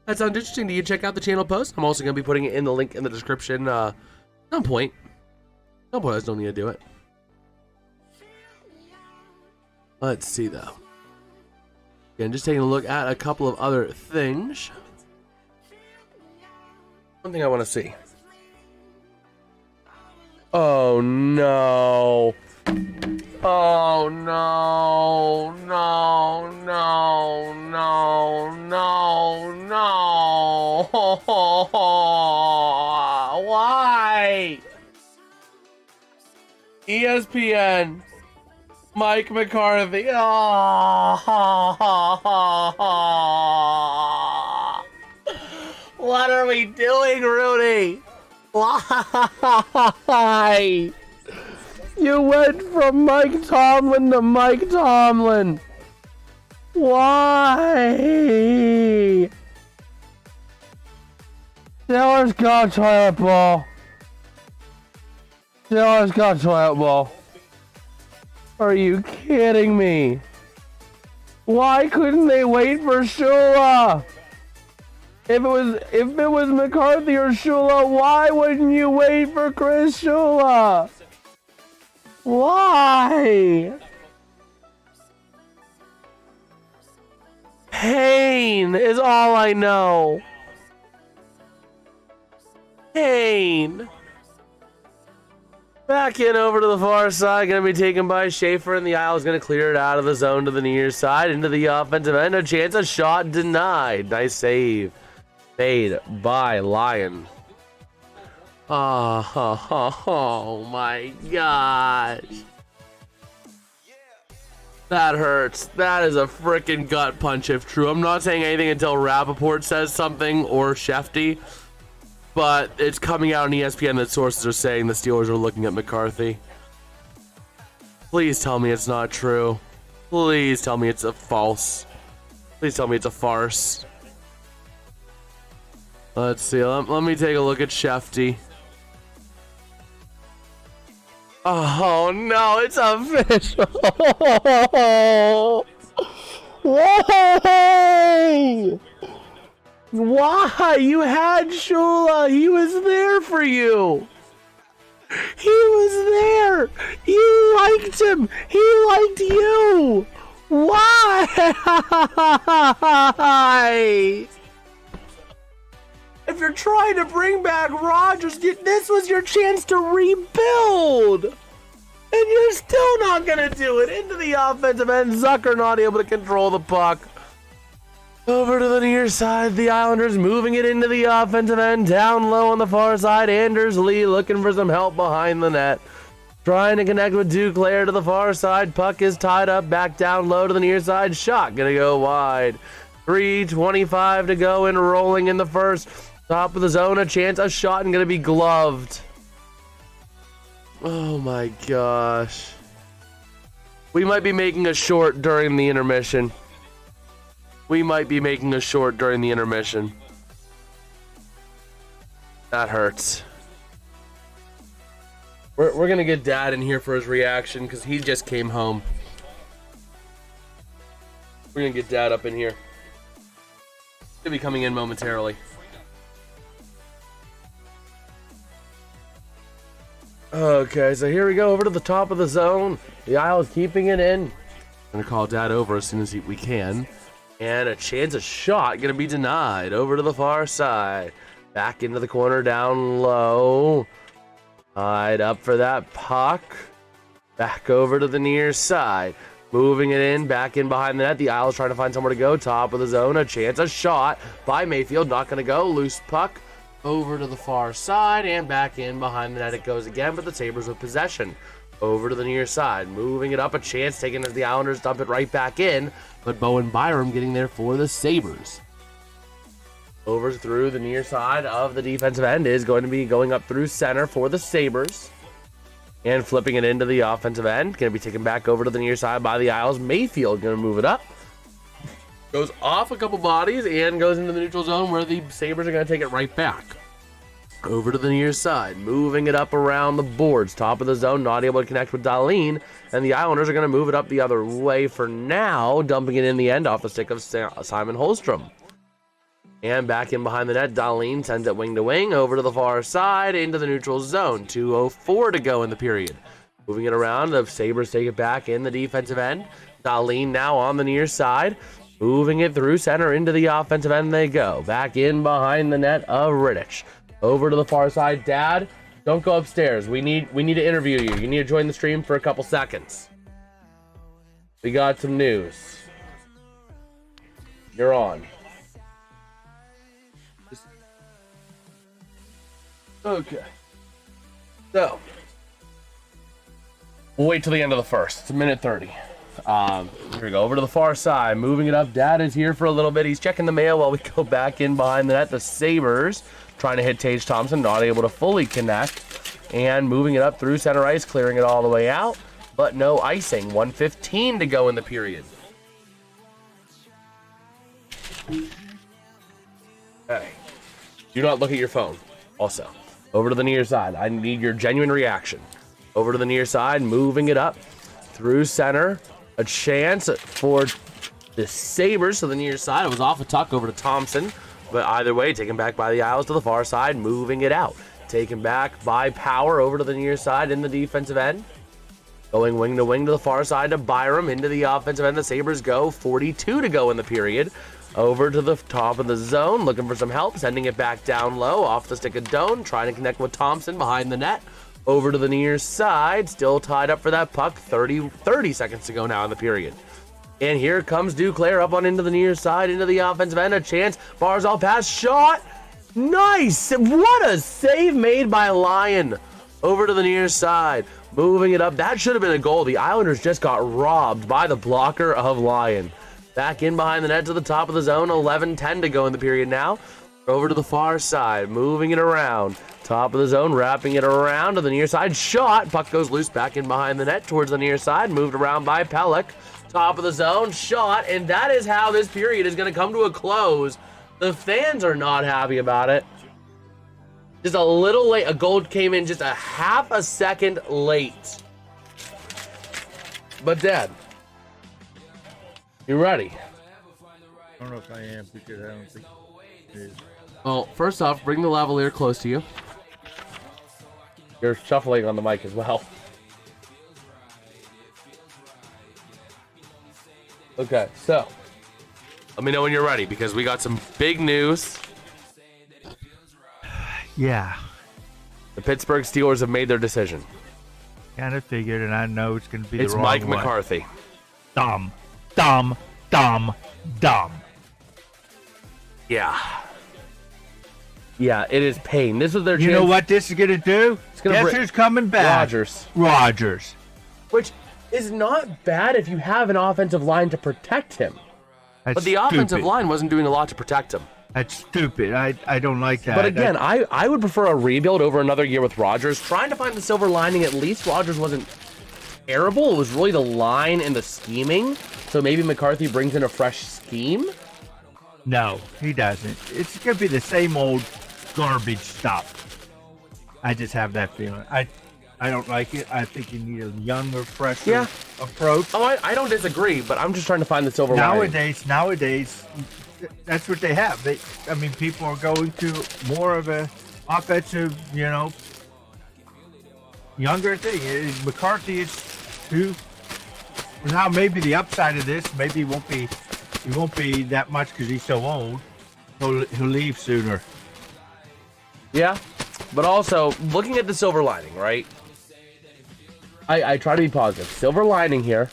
that sounds interesting to you. Check out the channel post. I'm also going to be putting it in the link in the description. Some point. I just don't need to do it. Let's see, though. Again, just taking a look at a couple of other things. One thing I want to see. Oh no. Oh no. No, no, no, no, no. Why? ESPN. Mike McCarthy. Oh. What are we doing, Rudy? Why? You went from Mike Tomlin to Mike Tomlin. Why? Taylor's got toilet bowl. Taylor's got toilet bowl. Are you kidding me? Why couldn't they wait for Shula? If it was McCarthy or Shula, why wouldn't you wait for Chris Shula? Why? Pain is all I know. Pain. Back in over to the far side, going to be taken by Schaefer, and the aisle is going to clear it out of the zone to the near side, into the offensive end. A chance, a shot denied. Nice save. Made by Lion. Oh my gosh. That hurts. That is a freaking gut punch if true. I'm not saying anything until Rappaport says something or Shefty. But it's coming out on ESPN that sources are saying the Steelers are looking at McCarthy. Please tell me it's not true. Please tell me it's a false. Please tell me it's a farce. Let's see. Let me take a look at Shefty. Oh no, it's official. Why? Why? You had Shula. He was there for you. He was there. You liked him. He liked you. Why? If you're trying to bring back Rodgers, this was your chance to rebuild. And you're still not going to do it. Into the offensive end. Zucker not able to control the puck. Over to the near side, the Islanders moving it into the offensive end. Down low on the far side, Anders Lee looking for some help behind the net. Trying to connect with Duclair to the far side. Puck is tied up, back down low to the near side. Shot gonna go wide. 3:25 to go and rolling in the first. Top of the zone, a chance, a shot, and gonna be gloved. Oh my gosh. We might be making a short during the intermission. We might be making a short during the intermission. That hurts. We're gonna get Dad in here for his reaction because he just came home. We're gonna get Dad up in here. He'll be coming in momentarily. Okay, so here we go over to the top of the zone. The Isle is keeping it in. I'm gonna call Dad over as soon as we can. And a chance, a shot, gonna be denied. Over to the far side. Back into the corner, down low. Tied up for that puck. Back over to the near side. Moving it in, back in behind the net. The Isles trying to find somewhere to go. Top of the zone, a chance, a shot by Mayfield. Not going to go. Loose puck over to the far side and back in behind the net it goes again, but the Sabres with possession. Over to the near side, moving it up, a chance taken as the Islanders dump it right back in, but Bowen Byram getting there for the Sabres. Over through the near side of the defensive end is going to be going up through center for the Sabres. And flipping it into the offensive end. Going to be taken back over to the near side by the Isles. Mayfield going to move it up. Goes off a couple bodies and goes into the neutral zone where the Sabres are going to take it right back. Over to the near side. Moving it up around the boards. Top of the zone. Not able to connect with Darlene. And the Islanders are going to move it up the other way for now. Dumping it in the end off the stick of Simon Holstrom. And back in behind the net, Darlene sends it wing to wing over to the far side into the neutral zone. 2:04 to go in the period. Moving it around, the Sabres take it back in the defensive end. Darlene now on the near side. Moving it through center into the offensive end they go. Back in behind the net of Rittich. Over to the far side. Dad, don't go upstairs. We need to interview you. You need to join the stream for a couple seconds. We got some news. You're on. Okay. So, we'll wait till the end of the first. It's a minute 30. Here we go. Over to the far side. Moving it up. Dad is here for a little bit. He's checking the mail while we go back in behind the net. The Sabres trying to hit Tage Thompson. Not able to fully connect. And moving it up through center ice. Clearing it all the way out. But no icing. 1:15 to go in the period. Okay. Do not look at your phone. Also. Over to the near side. I need your genuine reaction. Over to the near side. Moving it up. Through center. A chance for the Sabres to the near side. It was off a tuck over to Thompson. But either way, taken back by the Isles to the far side. Moving it out. Taken back by Power over to the near side in the defensive end. Going wing to the far side to Byram into the offensive end. The Sabres go. 42 to go in the period. Over to the top of the zone, looking for some help, sending it back down low, off the stick of Doan, trying to connect with Thompson behind the net. Over to the near side, still tied up for that puck, 30 seconds to go now in the period. And here comes Duclair up on into the near side, into the offensive end, a chance, Barzal pass, shot, nice! What a save made by Lyon. Over to the near side, moving it up, that should have been a goal. The Islanders just got robbed by the blocker of Lyon. Back in behind the net to the top of the zone. 11:10 to go in the period now. Over to the far side. Moving it around. Top of the zone. Wrapping it around to the near side. Shot. Puck goes loose back in behind the net towards the near side. Moved around by Pelech. Top of the zone. Shot. And that is how this period is going to come to a close. The fans are not happy about it. Just a little late. A goal came in just a half a second late. But Dad, you ready? I don't know if I am because I don't think it is. Well, first off, bring the lavalier close to you. You're shuffling on the mic as well. Okay, so let me know when you're ready because we got some big news. Yeah. The Pittsburgh Steelers have made their decision. Kind of figured, and I know it's going to be the It's wrong Mike one. McCarthy. Dumb. Yeah, it is pain. This was their chance. You know what this is going to do? Guess who's coming back? Rogers. Which is not bad if you have an offensive line to protect him. That's But the offensive stupid. line wasn't doing a lot to protect him. That's stupid. I don't like that. But again, I would prefer a rebuild over another year with Rodgers. Trying to find the silver lining, at least Rodgers wasn't terrible. It was really the line and the scheming. So maybe McCarthy brings in a fresh scheme. No, he doesn't. It's going to be the same old garbage stuff. I just have that feeling. I don't like it. I think you need a younger, fresher approach. Oh, I don't disagree, but I'm just trying to find the silver lining. Nowadays, that's what they have. People are going to more of a offensive, younger thing. McCarthy is who. Now maybe the upside of this, maybe he won't be that much because he's so old. He'll leave sooner. Yeah, but also looking at the silver lining, right? I try to be positive. Silver lining here.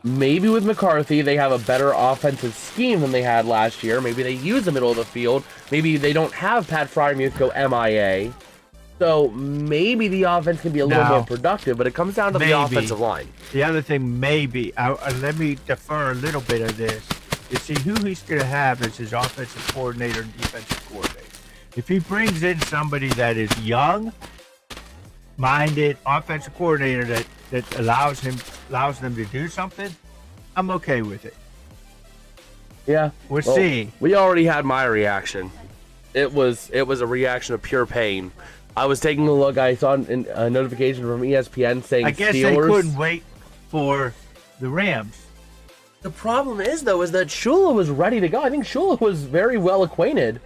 Maybe with McCarthy, they have a better offensive scheme than they had last year. Maybe they use the middle of the field. Maybe they don't have Pat Fryermuth go MIA. So maybe the offense can be a little more productive, but it comes down to the offensive line. The other thing, maybe, let me defer a little bit of this. You see who he's going to have as his offensive coordinator and defensive coordinator. If he brings in somebody that is young-minded offensive coordinator that allows them to do something, I'm okay with it. Yeah, we'll see. We already had my reaction. It was a reaction of pure pain. I was taking a look. I saw a notification from ESPN saying I guess Steelers. They couldn't wait for the Rams. The problem is that Shula was ready to go. I think Shula was very well acquainted.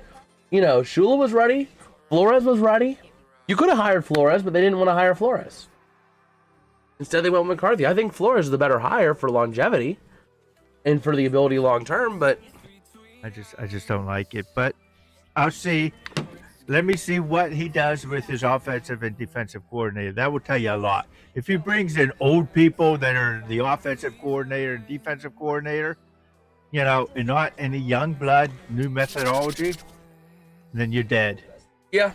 You know, Shula was ready. Flores was ready. You could have hired Flores, but they didn't want to hire Flores. Instead, they went with McCarthy. I think Flores is the better hire for longevity and for the ability long term, but I just don't like it. But I'll see. Let me see what he does with his offensive and defensive coordinator. That will tell you a lot. If he brings in old people that are the offensive coordinator and defensive coordinator, you know, and not any young blood, new methodology, then you're dead. Yeah.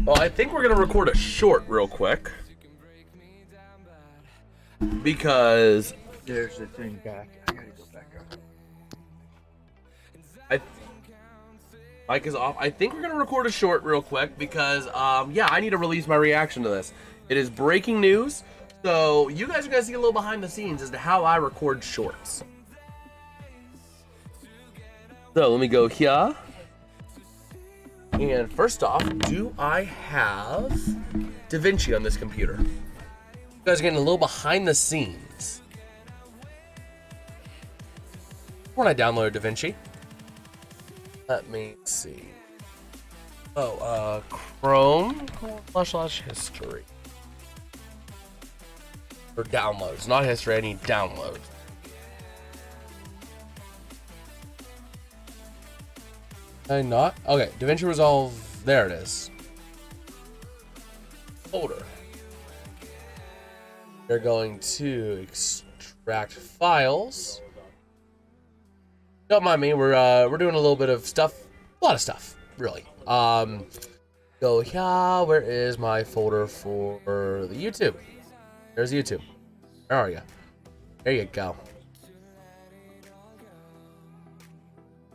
Well, I think we're going to record a short real quick. Because there's the thing back. I got to go back up. Mike is off. I think we're going to record a short real quick because, yeah, I need to release my reaction to this. It is breaking news, so you guys are going to see a little behind the scenes as to how I record shorts. So let me go here. And first off, do I have DaVinci on this computer? You guys are getting a little behind the scenes. When I downloaded DaVinci. Let me see. Oh, Chrome / history. Or downloads, not history, I need downloads. Not? Okay, DaVinci Resolve, there it is. Folder. They're going to extract files. Don't mind me, we're doing a little bit of stuff, a lot of stuff, really. Go here, where is my folder for the YouTube? There's YouTube. Where are you? There you go.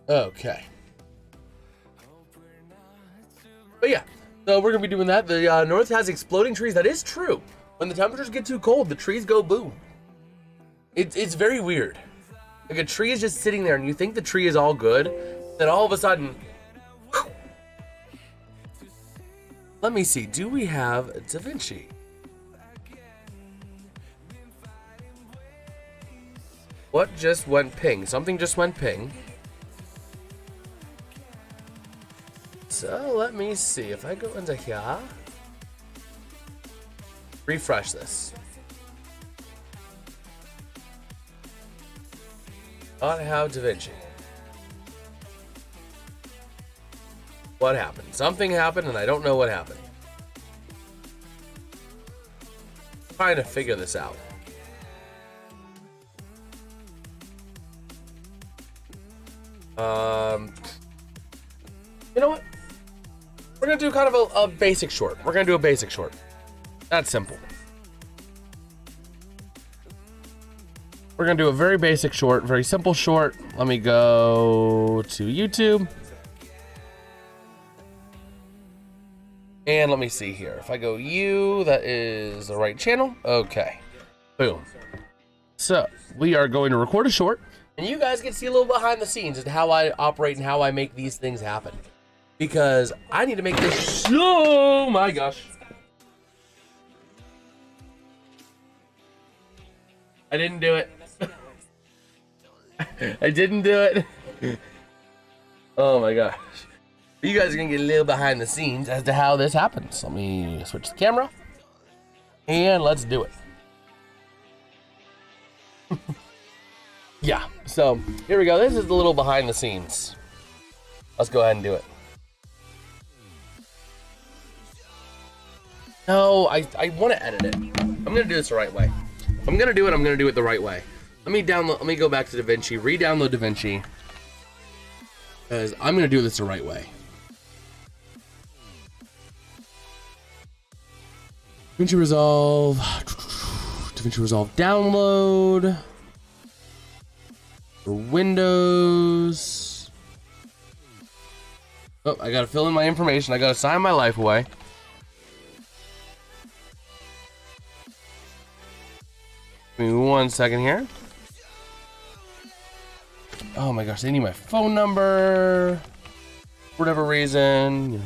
Okay. But yeah, so we're gonna be doing that. The north has exploding trees. That is true. When the temperatures get too cold, the trees go boom. It's very weird. Like a tree is just sitting there and you think the tree is all good, then all of a sudden, whew. Let me see, do we have DaVinci? What just went ping? Something just went ping. So let me see, if I go into here, refresh this. Not have DaVinci. What happened? Something happened and I don't know what happened. I'm trying to figure this out. You know what? We're gonna do kind of a basic short. We're gonna do a basic short. That's simple. We're gonna do a very basic short, very simple short. Let me go to YouTube. And let me see here. If I go that is the right channel. Okay. Boom. So we are going to record a short, and you guys get to see a little behind the scenes as to how I operate and how I make these things happen. Because I need to make this. Oh my gosh. I didn't do it. I didn't do it. Oh my gosh. You guys are gonna get a little behind the scenes as to how this happens. Let me switch the camera. And let's do it. Yeah, so here we go. This is the little behind the scenes. Let's go ahead and do it. No, I want to edit it. I'm gonna do this the right way. If I'm gonna do it, I'm gonna do it the right way. Let me go back to DaVinci, re-download DaVinci, because I'm gonna do this the right way. DaVinci Resolve download for Windows. Oh, I gotta fill in my information. I gotta sign my life away. Give me 1 second here. Oh my gosh, they need my phone number for whatever reason.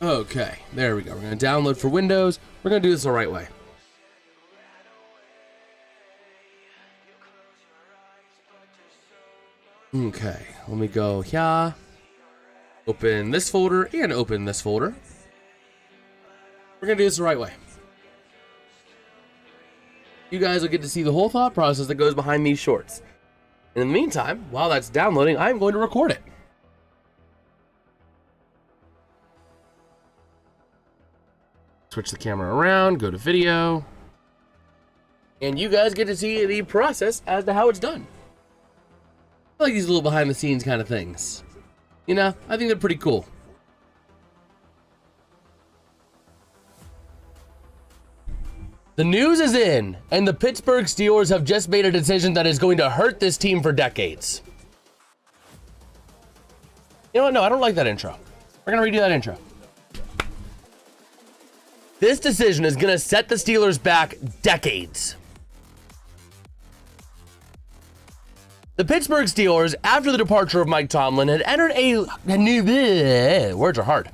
Okay, there we go. We're gonna download for Windows. We're gonna do this the right way. Okay, let me go here. Open this folder and open this folder. We're gonna do this the right way. You guys will get to see the whole thought process that goes behind these shorts. And in the meantime, while that's downloading, I'm going to record it. Switch the camera around, go to video. And you guys get to see the process as to how it's done. I like these little behind the scenes kind of things. You know, I think they're pretty cool. The news is in, and the Pittsburgh Steelers have just made a decision that is going to hurt this team for decades. You know what? No, I don't like that intro. We're going to redo that intro. This decision is going to set the Steelers back decades. The Pittsburgh Steelers, after the departure of Mike Tomlin, had entered a new... words are hard.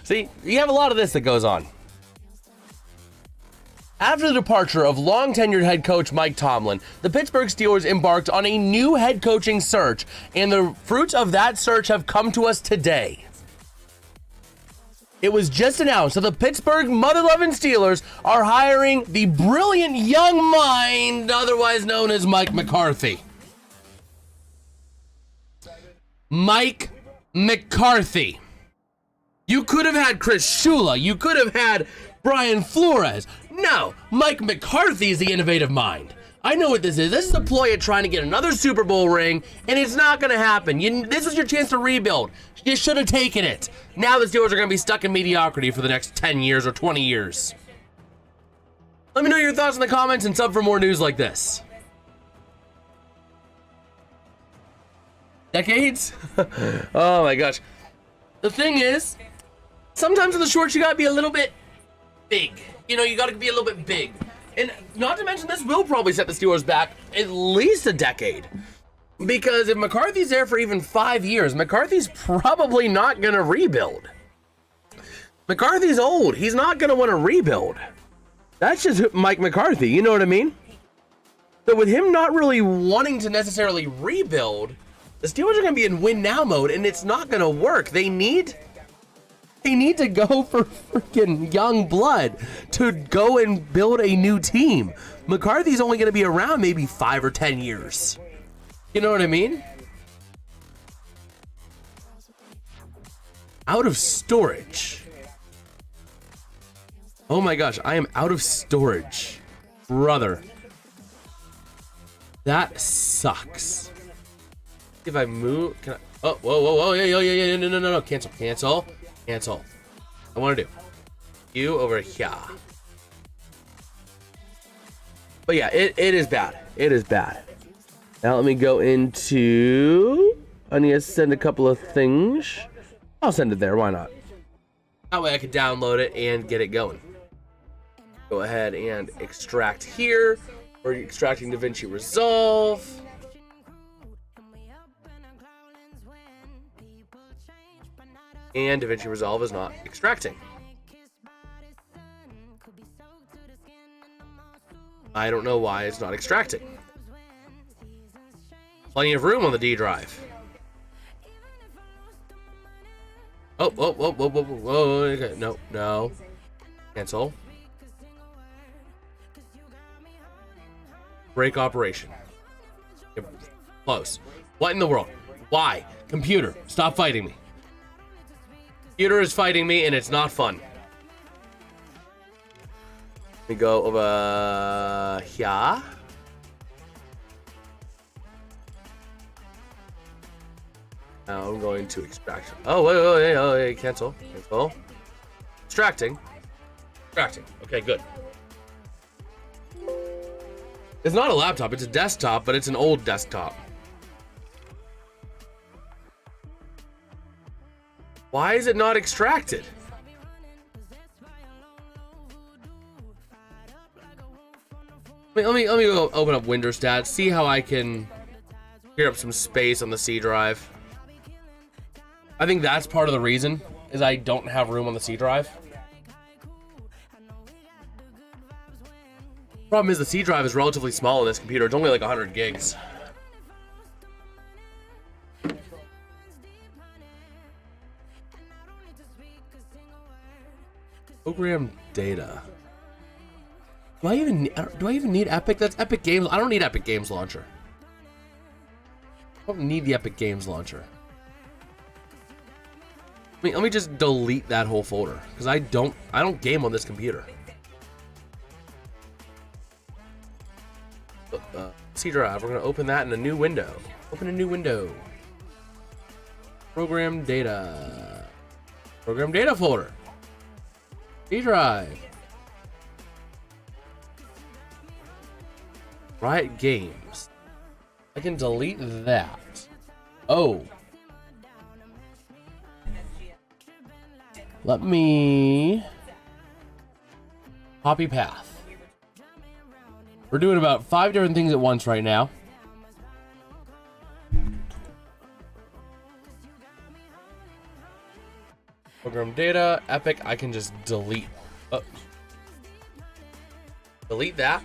See, you have a lot of this that goes on. After the departure of long-tenured head coach Mike Tomlin, the Pittsburgh Steelers embarked on a new head coaching search, and the fruits of that search have come to us today. It was just announced that the Pittsburgh mother-loving Steelers are hiring the brilliant young mind, otherwise known as Mike McCarthy. Mike McCarthy. You could have had Chris Shula. You could have had Brian Flores. No, Mike McCarthy is the innovative mind. I know what this is. This is a ploy of trying to get another Super Bowl ring, and it's not going to happen. This was your chance to rebuild. You should have taken it. Now the Steelers are going to be stuck in mediocrity for the next 10 years or 20 years. Let me know your thoughts in the comments and sub for more news like this. Decades? Oh my gosh. The thing is, sometimes in the shorts you gotta be a little bit big. You know, you gotta be a little bit big. And not to mention, this will probably set the Steelers back at least a decade. Because if McCarthy's there for even 5 years, McCarthy's probably not gonna rebuild. McCarthy's old. He's not gonna want to rebuild. That's just Mike McCarthy, you know what I mean? So with him not really wanting to necessarily rebuild, the Steelers are going to be in win now mode, and it's not going to work. They need to go for freaking young blood to go and build a new team. McCarthy's only going to be around maybe 5 or 10 years. You know what I mean? Out of storage. Oh my gosh, I am out of storage. Brother. That sucks. If I move, can I? Oh, whoa, yeah, no, cancel. I want to do you over here. But yeah, it is bad. It is bad. Now let me go into. I need to send a couple of things. I'll send it there. Why not? That way I can download it and get it going. Go ahead and extract here. We're extracting DaVinci Resolve. And DaVinci Resolve is not extracting. I don't know why it's not extracting. Plenty of room on the D drive. Oh, okay. No. Cancel. Break operation. Close. What in the world? Why? Computer, stop fighting me. Computer is fighting me, and it's not fun. Let me go over here. Now I'm going to extract. Oh, wait, cancel. Extracting. Okay, good. It's not a laptop, it's a desktop, but it's an old desktop. Why is it not extracted? Let me go open up Windows Stats, see how I can clear up some space on the C drive. I think that's part of the reason, is I don't have room on the C drive. Problem is the C drive is relatively small on this computer. It's only like 100 gigs. Program data. Do I even need Epic? That's Epic Games. I don't need Epic Games Launcher. I don't need the Epic Games Launcher. Let me just delete that whole folder, because I don't game on this computer. C drive. We're gonna open that in a new window. Open a new window. Program data. Program data folder. C drive. Riot Games. I can delete that. Oh. Let me copy path. We're doing about 5 different things at once right now. Program data, Epic, I can just delete. Delete that.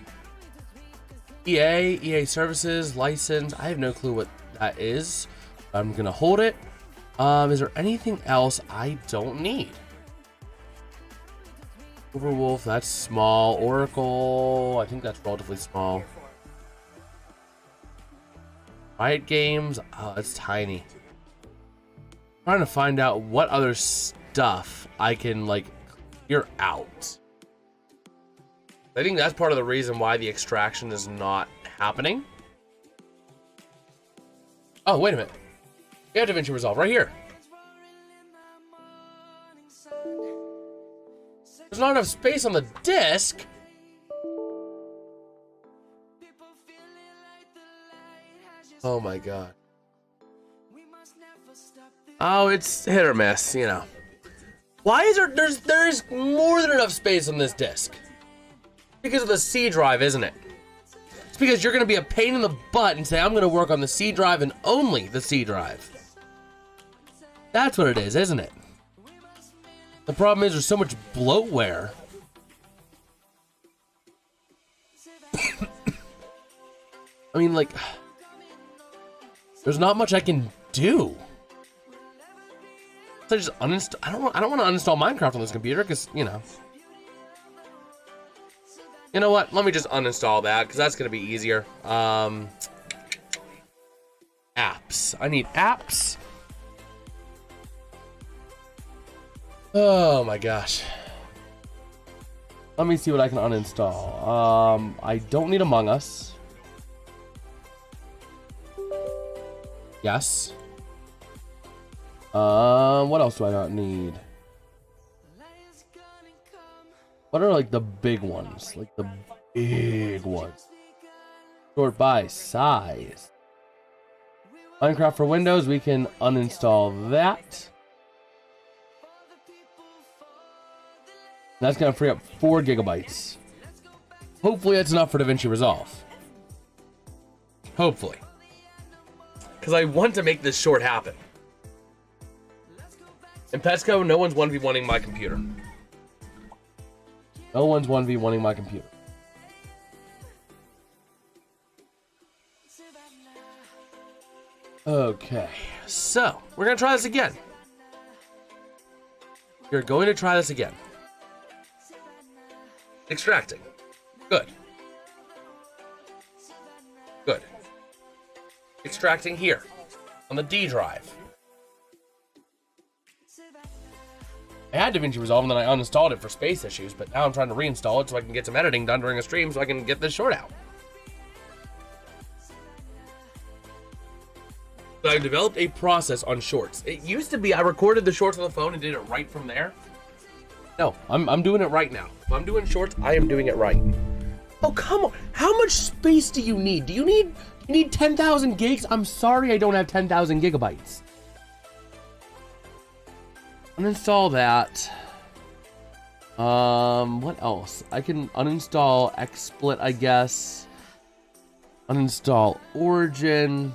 EA services, license, I have no clue what that is. I'm gonna hold it. Is there anything else I don't need? Overwolf, that's small. Oracle, I think that's relatively small. Riot Games, oh, that's tiny. I'm trying to find out what other stuff I can like clear out. I think that's part of the reason why the extraction is not happening. Oh, wait a minute. We have DaVinci Resolve right here. There's not enough space on the disk. Oh my god. Oh, it's hit or miss, you know. Why is there's more than enough space on this disk? Because of the C drive, isn't it? It's because you're gonna be a pain in the butt and say, I'm gonna work on the C drive and only the C drive. That's what it is, isn't it? The problem is there's so much bloatware. I mean, like, there's not much I can do. So I just uninstall. I don't want to uninstall Minecraft on this computer because, you know. You know what? Let me just uninstall that because that's gonna be easier. Apps. I need apps. Oh my gosh. Let me see what I can uninstall. I don't need Among Us. Yes. What else do I not need? What are like the big ones? Like the big ones. Sort by size. Minecraft for Windows, we can uninstall that. That's gonna free up 4 gigabytes. Hopefully that's enough for DaVinci Resolve. Hopefully. Because I want to make this short happen. In Pesco, no one's 1v1ing my computer. No one's 1v1ing my computer. Okay, so we're gonna try this again. You're going to try this again. Extracting. Good. Good. Extracting here on the D drive. I had DaVinci Resolve and then I uninstalled it for space issues, but now I'm trying to reinstall it so I can get some editing done during a stream so I can get this short out. So I've developed a process on shorts. It used to be I recorded the shorts on the phone and did it right from there. No, I'm doing it right now. If I'm doing shorts, I am doing it right. Oh, come on. How much space do you need? Do you need 10,000 gigs? I'm sorry I don't have 10,000 gigabytes. Uninstall that. What else? I can uninstall XSplit, I guess. Uninstall Origin.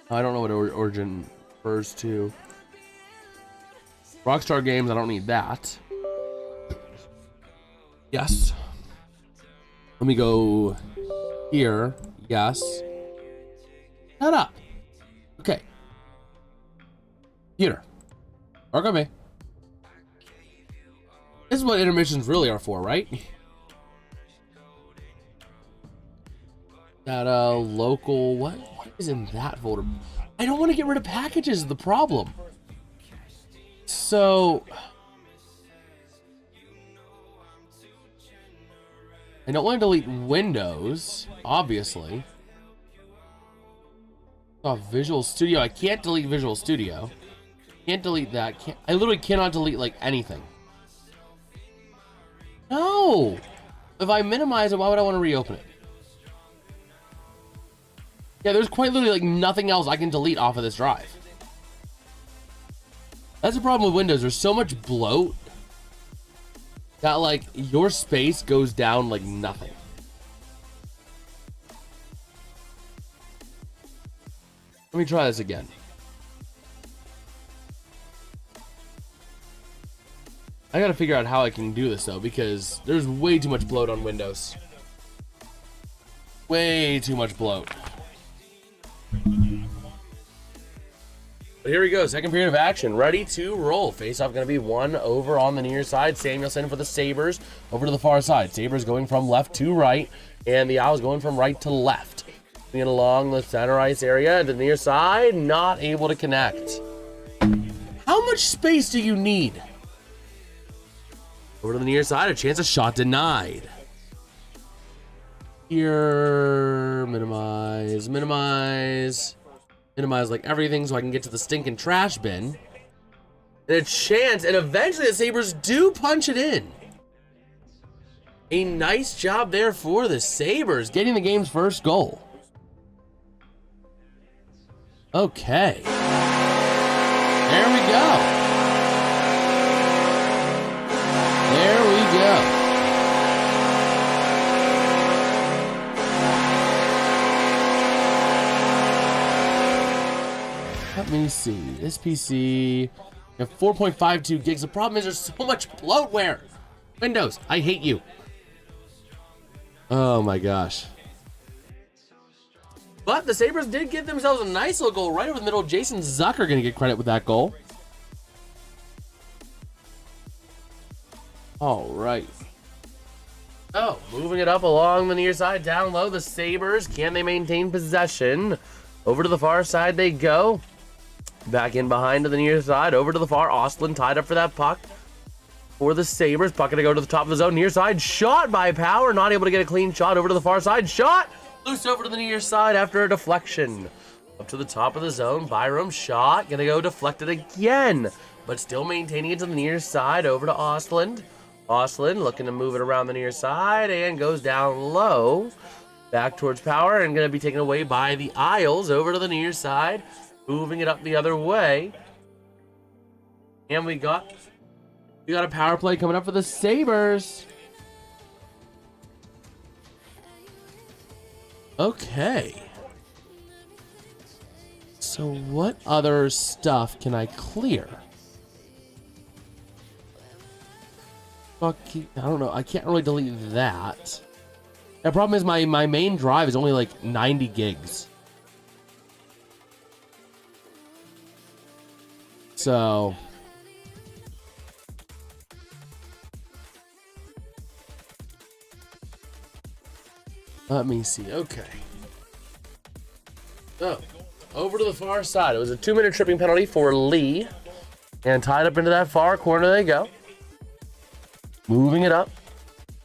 I don't know what Origin refers to. Rockstar Games, I don't need that. Yes. Let me go here. Yes. Shut up. Okay. Computer. Work on me. This is what intermissions really are for, right? That local, what is in that folder? I don't want to get rid of packages, is the problem. So I don't want to delete Windows, obviously. Oh, Visual Studio. I can't delete Visual Studio. Can't delete that. I literally cannot delete like anything. No! If I minimize it, why would I want to reopen it? Yeah, there's quite literally like nothing else I can delete off of this drive. That's the problem with Windows. There's so much bloat that like your space goes down like nothing. Let me try this again. I gotta figure out how I can do this though, because there's way too much bloat on Windows. Way too much bloat. But here we go, second period of action, ready to roll. Face-off gonna be 1-over on the near side. Samuelson for the Sabres, over to the far side. Sabres going from left to right, and the Owls going from right to left. Being along the center ice area to the near side, not able to connect. How much space do you need? Over to the near side, a chance, a shot denied. Here, minimize like everything so I can get to the stinking trash bin. And a chance, and eventually the Sabres do punch it in. A nice job there for the Sabres, getting the game's first goal. Okay. There we go. There we go. Let me see. This PC, you have 4.52 gigs. The problem is there's so much bloatware. Windows, I hate you. Oh my gosh. But the Sabres did give themselves a nice little goal right over the middle. Jason Zucker going to get credit with that goal. All right. Oh, moving it up along the near side, down low, the Sabres. Can they maintain possession? Over to the far side they go. Back in behind to the near side, over to the far. Ostlund tied up for that puck for the Sabres. Puck going to go to the top of the zone. Near side, shot by Power. Not able to get a clean shot. Over to the far side, shot. Loose over to the near side after a deflection. Up to the top of the zone. Byram shot. Going to go deflected again. But still maintaining it to the near side. Over to Ostlund. Ostlund looking to move it around the near side. And goes down low. Back towards Power. And going to be taken away by the Isles. Over to the near side. Moving it up the other way. And we got a power play coming up for the Sabres. Okay. So what other stuff can I clear? Fuck, I don't know. I can't really delete that. The problem is my main drive is only like 90 gigs. So let me see. Okay. So over to the far side. It was a 2-minute tripping penalty for Lee. And tied up into that far corner they go. Moving it up.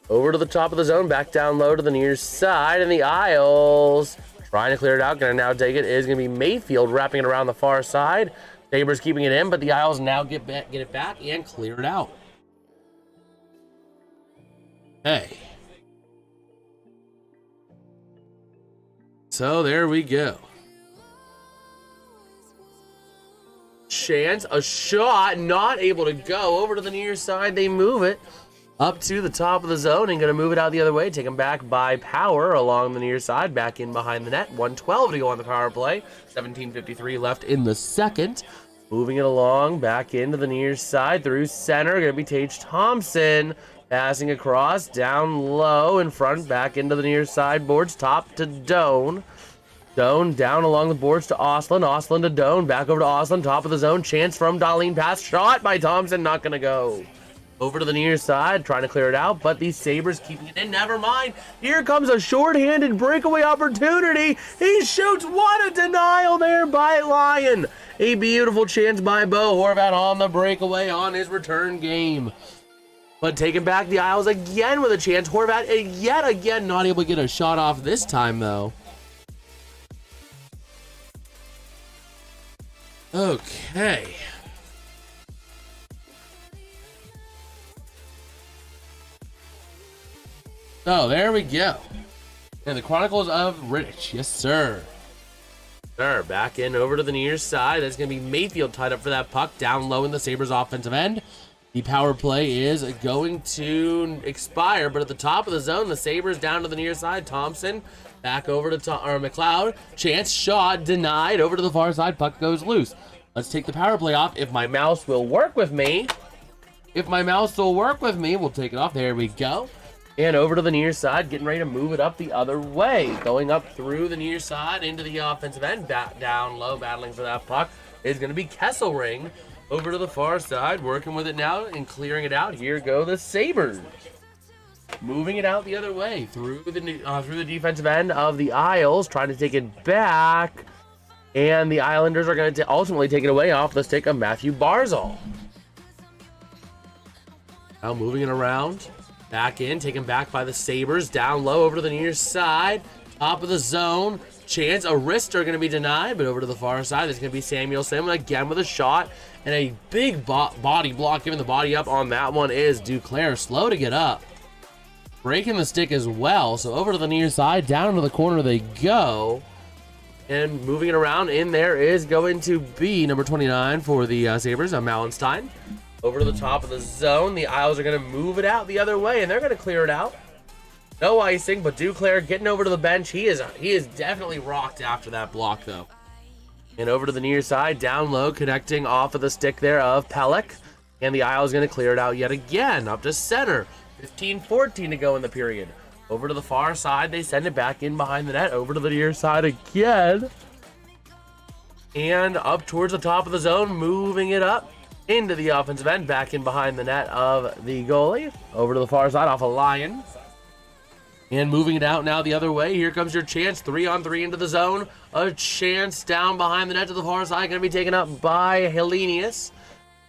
Over to the top of the zone. Back down low to the near side. And the Isles trying to clear it out. Going to now take it. Is going to be Mayfield wrapping it around the far side. Sabres keeping it in, but the Isles now get it back and clear it out. Hey. So there we go. Chance, a shot, not able to go over to the near side. They move it up to the top of the zone and going to move it out the other way. Taken back by Power along the near side, back in behind the net. 1:12 to go on the power play. 17:53 left in the second. Moving it along, back into the near side, through center. Going to be Tage Thompson. Passing across, down low, in front, back into the near side boards, top to Doan. Doan down along the boards to Oslin. Oslin to Doan, back over to Oslin, top of the zone. Chance from Darlene, pass, shot by Thompson, not going to go. Over to the near side, trying to clear it out, but the Sabres keeping it in. Never mind. Here comes a shorthanded breakaway opportunity. He shoots. What a denial there by Lyon. A beautiful chance by Bo Horvat on the breakaway on his return game. But taking back the Isles again with a chance. Horvat yet again not able to get a shot off this time, though. Okay. So there we go. And the Chronicles of Rittich. Yes, sir. Sir, back in over to the near side. That's going to be Mayfield tied up for that puck down low in the Sabres offensive end. The power play is going to expire, but at the top of the zone, the Sabres down to the near side. Thompson back over to McLeod. Chance shot denied over to the far side. Puck goes loose. Let's take the power play off. If my mouse will work with me. We'll take it off. There we go. And over to the near side, getting ready to move it up the other way. Going up through the near side into the offensive end. Back down low, battling for that puck is going to be Kesselring. Over to the far side, working with it now and clearing it out. Here go the Sabres. Moving it out the other way through the defensive end of the Isles, trying to take it back. And the Islanders are going to ultimately take it away off the stick of Matthew Barzal. Now moving it around. Back in, taken back by the Sabres. Down low over to the near side. Top of the zone. Chance, a wrist are going to be denied, but over to the far side, there's going to be Samuelson again with a shot. And a big body block, giving the body up on that one is Duclair. Slow to get up. Breaking the stick as well. So over to the near side, down to the corner they go. And moving it around in there is going to be number 29 for the Sabres, Malenstein. Over to the top of the zone. The Isles are going to move it out the other way, and they're going to clear it out. No icing, but Duclair getting over to the bench. He is definitely rocked after that block, though. And over to the near side, down low, connecting off of the stick there of Pelech. And the Isles going to clear it out yet again, up to center. 15-14 to go in the period. Over to the far side, they send it back in behind the net. Over to the near side again. And up towards the top of the zone, moving it up into the offensive end, back in behind the net of the goalie. Over to the far side, off a Lion. And moving it out now the other way. Here comes your chance. 3-on-3 into the zone. A chance down behind the net to the far side. Going to be taken up by Helenius.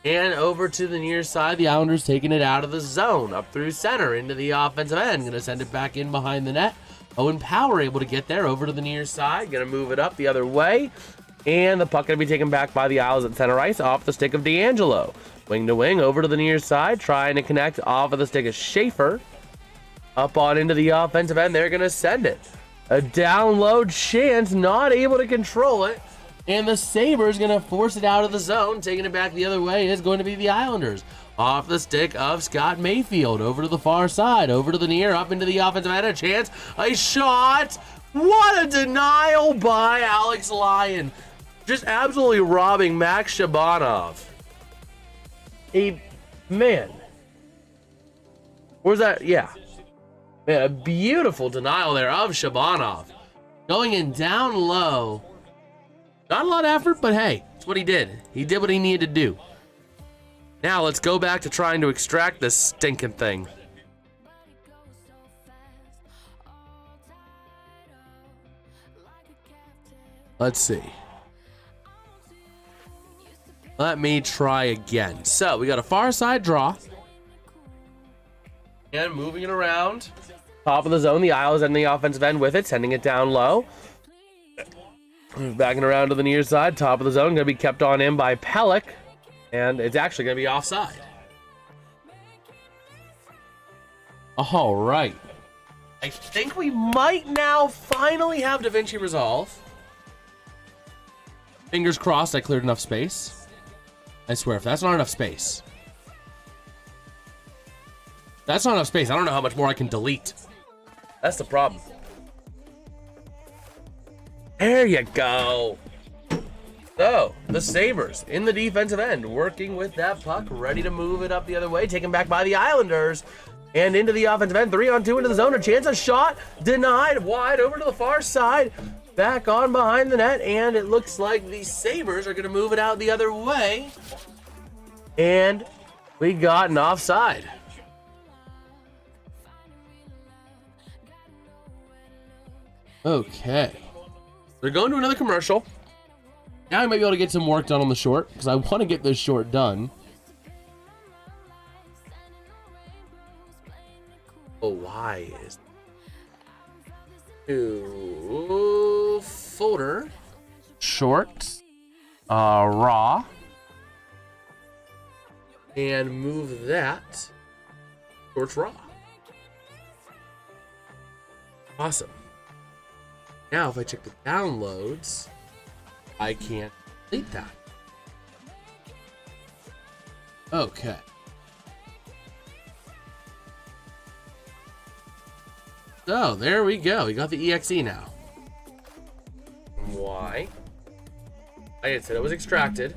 And over to the near side. The Islanders taking it out of the zone. Up through center into the offensive end. Going to send it back in behind the net. Owen Power able to get there. Over to the near side. Going to move it up the other way. And the puck going to be taken back by the Isles at center ice. Off the stick of D'Angelo. Wing to wing. Over to the near side. Trying to connect off of the stick of Schaefer. Up on into the offensive end, they're going to send it. A download chance, not able to control it. And the Sabres going to force it out of the zone. Taking it back the other way is going to be the Islanders. Off the stick of Scott Mayfield. Over to the far side. Over to the near. Up into the offensive end. A chance. A shot. What a denial by Alex Lyon. Just absolutely robbing Max Shabanov. Man. Where's that? Yeah. Man, a beautiful denial there of Shabanov. Going in down low. Not a lot of effort, but hey, that's what he did. He did what he needed to do. Now let's go back to trying to extract this stinking thing. Let's see. Let me try again. So we got a far side draw. And moving it around. Top of the zone. The Isles and the offensive end with it. Sending it down low. Backing around to the near side. Top of the zone. Going to be kept on in by Pellick. And it's actually going to be offside. All right. I think we might now finally have DaVinci resolve. Fingers crossed I cleared enough space. I swear, if that's not enough space. That's not enough space. I don't know how much more I can delete. That's the problem. There you go. So, the Sabres in the defensive end, working with that puck, ready to move it up the other way, taken back by the Islanders. And into the offensive end, 3-on-2 into the zone, a chance, a shot, denied, wide over to the far side, back on behind the net, and it looks like the Sabres are going to move it out the other way. And we got an offside. Okay. They're going to another commercial. Now I might be able to get some work done on the short, because I want to get this short done. Oh, why is to folder short raw and move that short raw. Awesome. Now if I check the downloads, I can't delete that. Okay. So, there we go. We got the EXE now. Why? I had said it was extracted.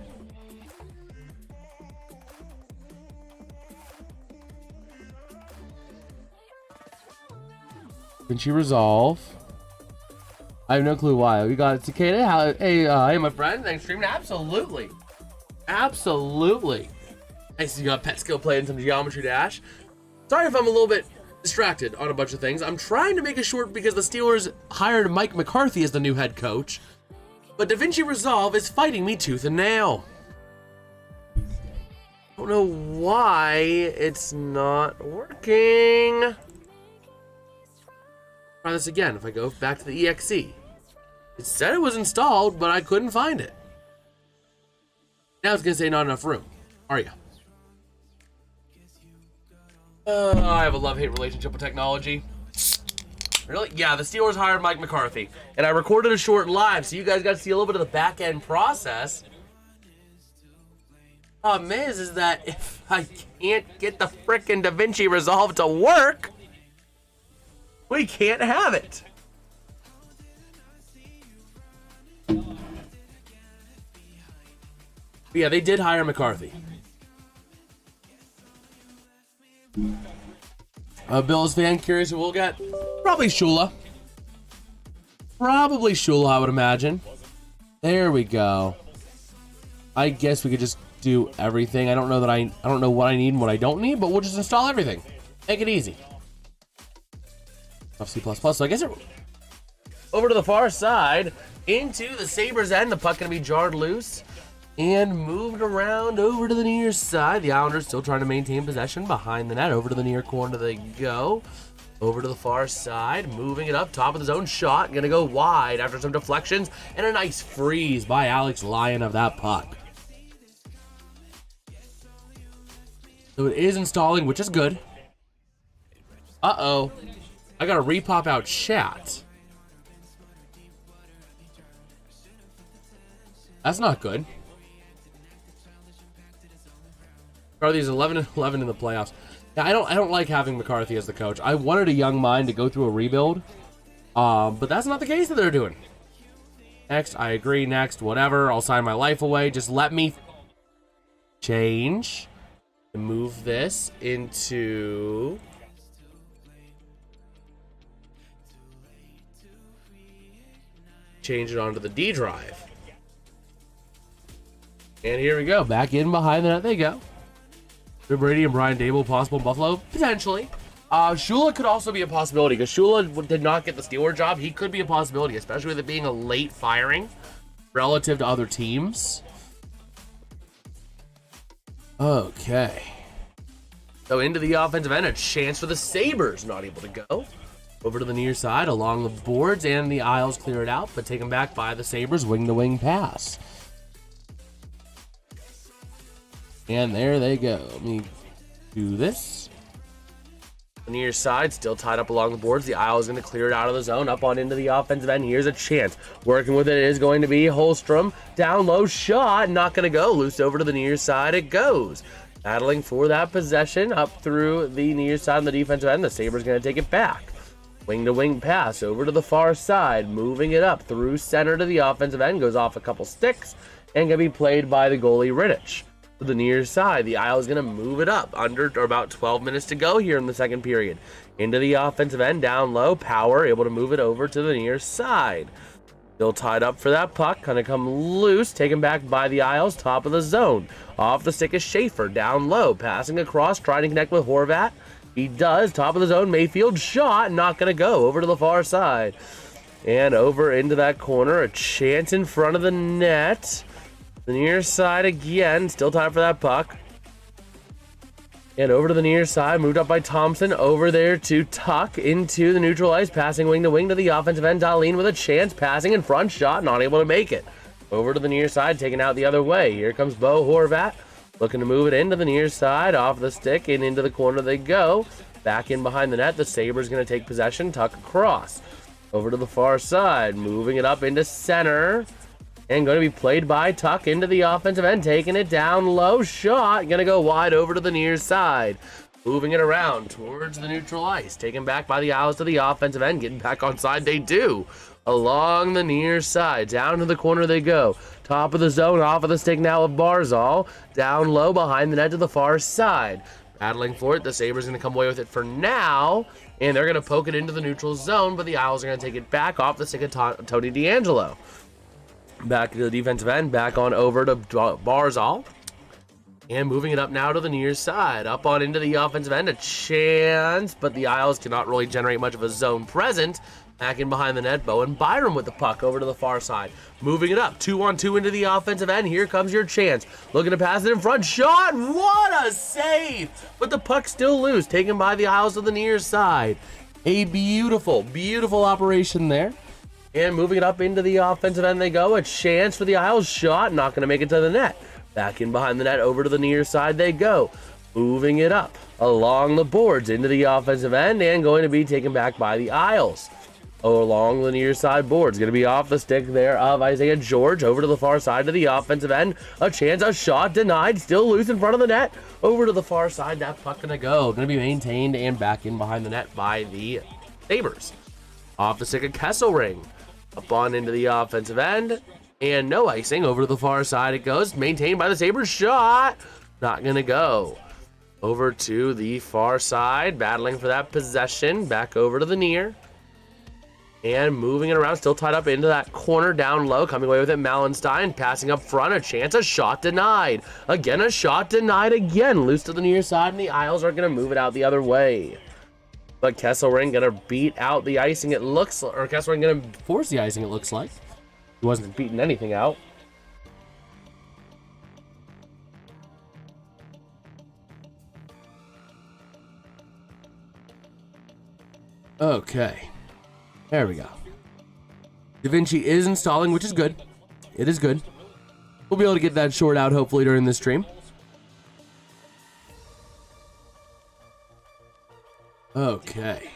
DaVinci resolve. I have no clue why. We got it. Cicada. Hey, my friend. Thanks for streaming. Absolutely. Absolutely. Nice. You got pet skill play and some geometry dash. Sorry if I'm a little bit distracted on a bunch of things. I'm trying to make it short because the Steelers hired Mike McCarthy as the new head coach, but DaVinci Resolve is fighting me tooth and nail. I don't know why it's not working. Try this again. If I go back to the EXE, it said it was installed, but I couldn't find it. Now it's gonna say not enough room. Are you? I have a love-hate relationship with technology. Really? Yeah, the Steelers hired Mike McCarthy. And I recorded a short live, so you guys got to see a little bit of the back-end process. Problem is that if I can't get the frickin' DaVinci Resolve to work, we can't have it. But yeah, they did hire McCarthy. Bills fan curious who we'll get? Probably Shula. Probably Shula, I would imagine. There we go. I guess we could just do everything. I don't know what I need and what I don't need, but we'll just install everything. Make it easy. C++. So I guess it over to the far side into the Sabres end. The puck gonna be jarred loose and moved around over to the near side. The Islanders still trying to maintain possession behind the net. Over to the near corner they go. Over to the far side, moving it up, top of the zone, shot, gonna go wide after some deflections, and a nice freeze by Alex Lyon of that puck. So it is installing, which is good. Uh-oh. I gotta repop out chat. That's not good. Are these 11-11 in the playoffs? Yeah, I don't like having McCarthy as the coach. I wanted a young mind to go through a rebuild, but that's not the case that they're doing. Next, I agree. Next, whatever. I'll sign my life away. Just let me change and move this into change it onto the D drive. And here we go. Back in behind the net they go. Brady and Brian Dable possible in Buffalo? Potentially. Shula could also be a possibility because Shula did not get the Steeler job. He could be a possibility, especially with it being a late firing relative to other teams. Okay. So into the offensive end, a chance for the Sabres, not able to go. Over to the near side, along the boards, and the aisles clear it out, but taken back by the Sabres, wing-to-wing pass. And there they go. Let me do this. The near side, still tied up along the boards. The aisle is going to clear it out of the zone, up on into the offensive end. Here's a chance. Working with it is going to be Holstrom. Down low shot, not going to go. Loose over to the near side, it goes. Battling for that possession, up through the near side on the defensive end. The Sabres going to take it back. Wing-to-wing pass over to the far side, moving it up through center to the offensive end. Goes off a couple sticks and going to be played by the goalie Rittich. To the near side, the aisle is going to move it up under or about 12 minutes to go here in the second period. Into the offensive end, down low, Power able to move it over to the near side. Still tied up for that puck, kind of come loose, taken back by the aisles, top of the zone. Off the stick is Schaefer, down low, passing across, trying to connect with Horvat. He does, top of the zone, Mayfield shot, not going to go, over to the far side. And over into that corner, a chance in front of the net. The near side again, still time for that puck. And over to the near side, moved up by Thompson, over there to Tuck into the neutral ice, passing wing to wing to the offensive end. Dahlin with a chance, passing in front, shot, not able to make it. Over to the near side, taken out the other way. Here comes Bo Horvat, looking to move it into the near side, off the stick, and into the corner they go. Back in behind the net, the Sabres going to take possession, Tuck across. Over to the far side, moving it up into center. And going to be played by Tuck into the offensive end, taking it down low, shot, going to go wide over to the near side. Moving it around towards the neutral ice, taken back by the Owls to the offensive end, getting back on side they do. Along the near side, down to the corner they go. Top of the zone, off of the stick now of Barzal. Down low behind the net to the far side. Battling for it, the Sabres going to come away with it for now. And they're going to poke it into the neutral zone, but the Owls are going to take it back off the stick of Tony DeAngelo. Back to the defensive end, back on over to Barzal. And moving it up now to the near side. Up on into the offensive end, a chance, but the Isles cannot really generate much of a zone present. Back in behind the net, Bowen Byram with the puck over to the far side. Moving it up, 2-on-2 into the offensive end. Here comes your chance. Looking to pass it in front, shot, what a save! But the puck still loose, taken by the Isles to the near side. A beautiful, beautiful operation there. And moving it up into the offensive end they go. A chance for the Isles, shot, not going to make it to the net. Back in behind the net, over to the near side they go. Moving it up along the boards into the offensive end and going to be taken back by the Isles. Along the near side boards, going to be off the stick there of Isaiah George, over to the far side to the offensive end. A chance, a shot, denied, still loose in front of the net. Over to the far side, that puck going to go. Going to be maintained and back in behind the net by the Sabres. Off the stick of Kesselring. Up on into the offensive end. And no icing. Over to the far side it goes. Maintained by the Sabres. Shot. Not going to go. Over to the far side. Battling for that possession. Back over to the near. And moving it around. Still tied up into that corner down low. Coming away with it. Malenstein. Passing up front. A chance. A shot denied. Again a shot denied again. Loose to the near side. And the Isles are going to move it out the other way. But Kesselring gonna beat out the icing, it looks like, or Kesselring gonna force the icing, it looks like. He wasn't beating anything out. Okay. There we go. Da Vinci is installing, which is good. It is good. We'll be able to get that short out hopefully during this stream. Okay.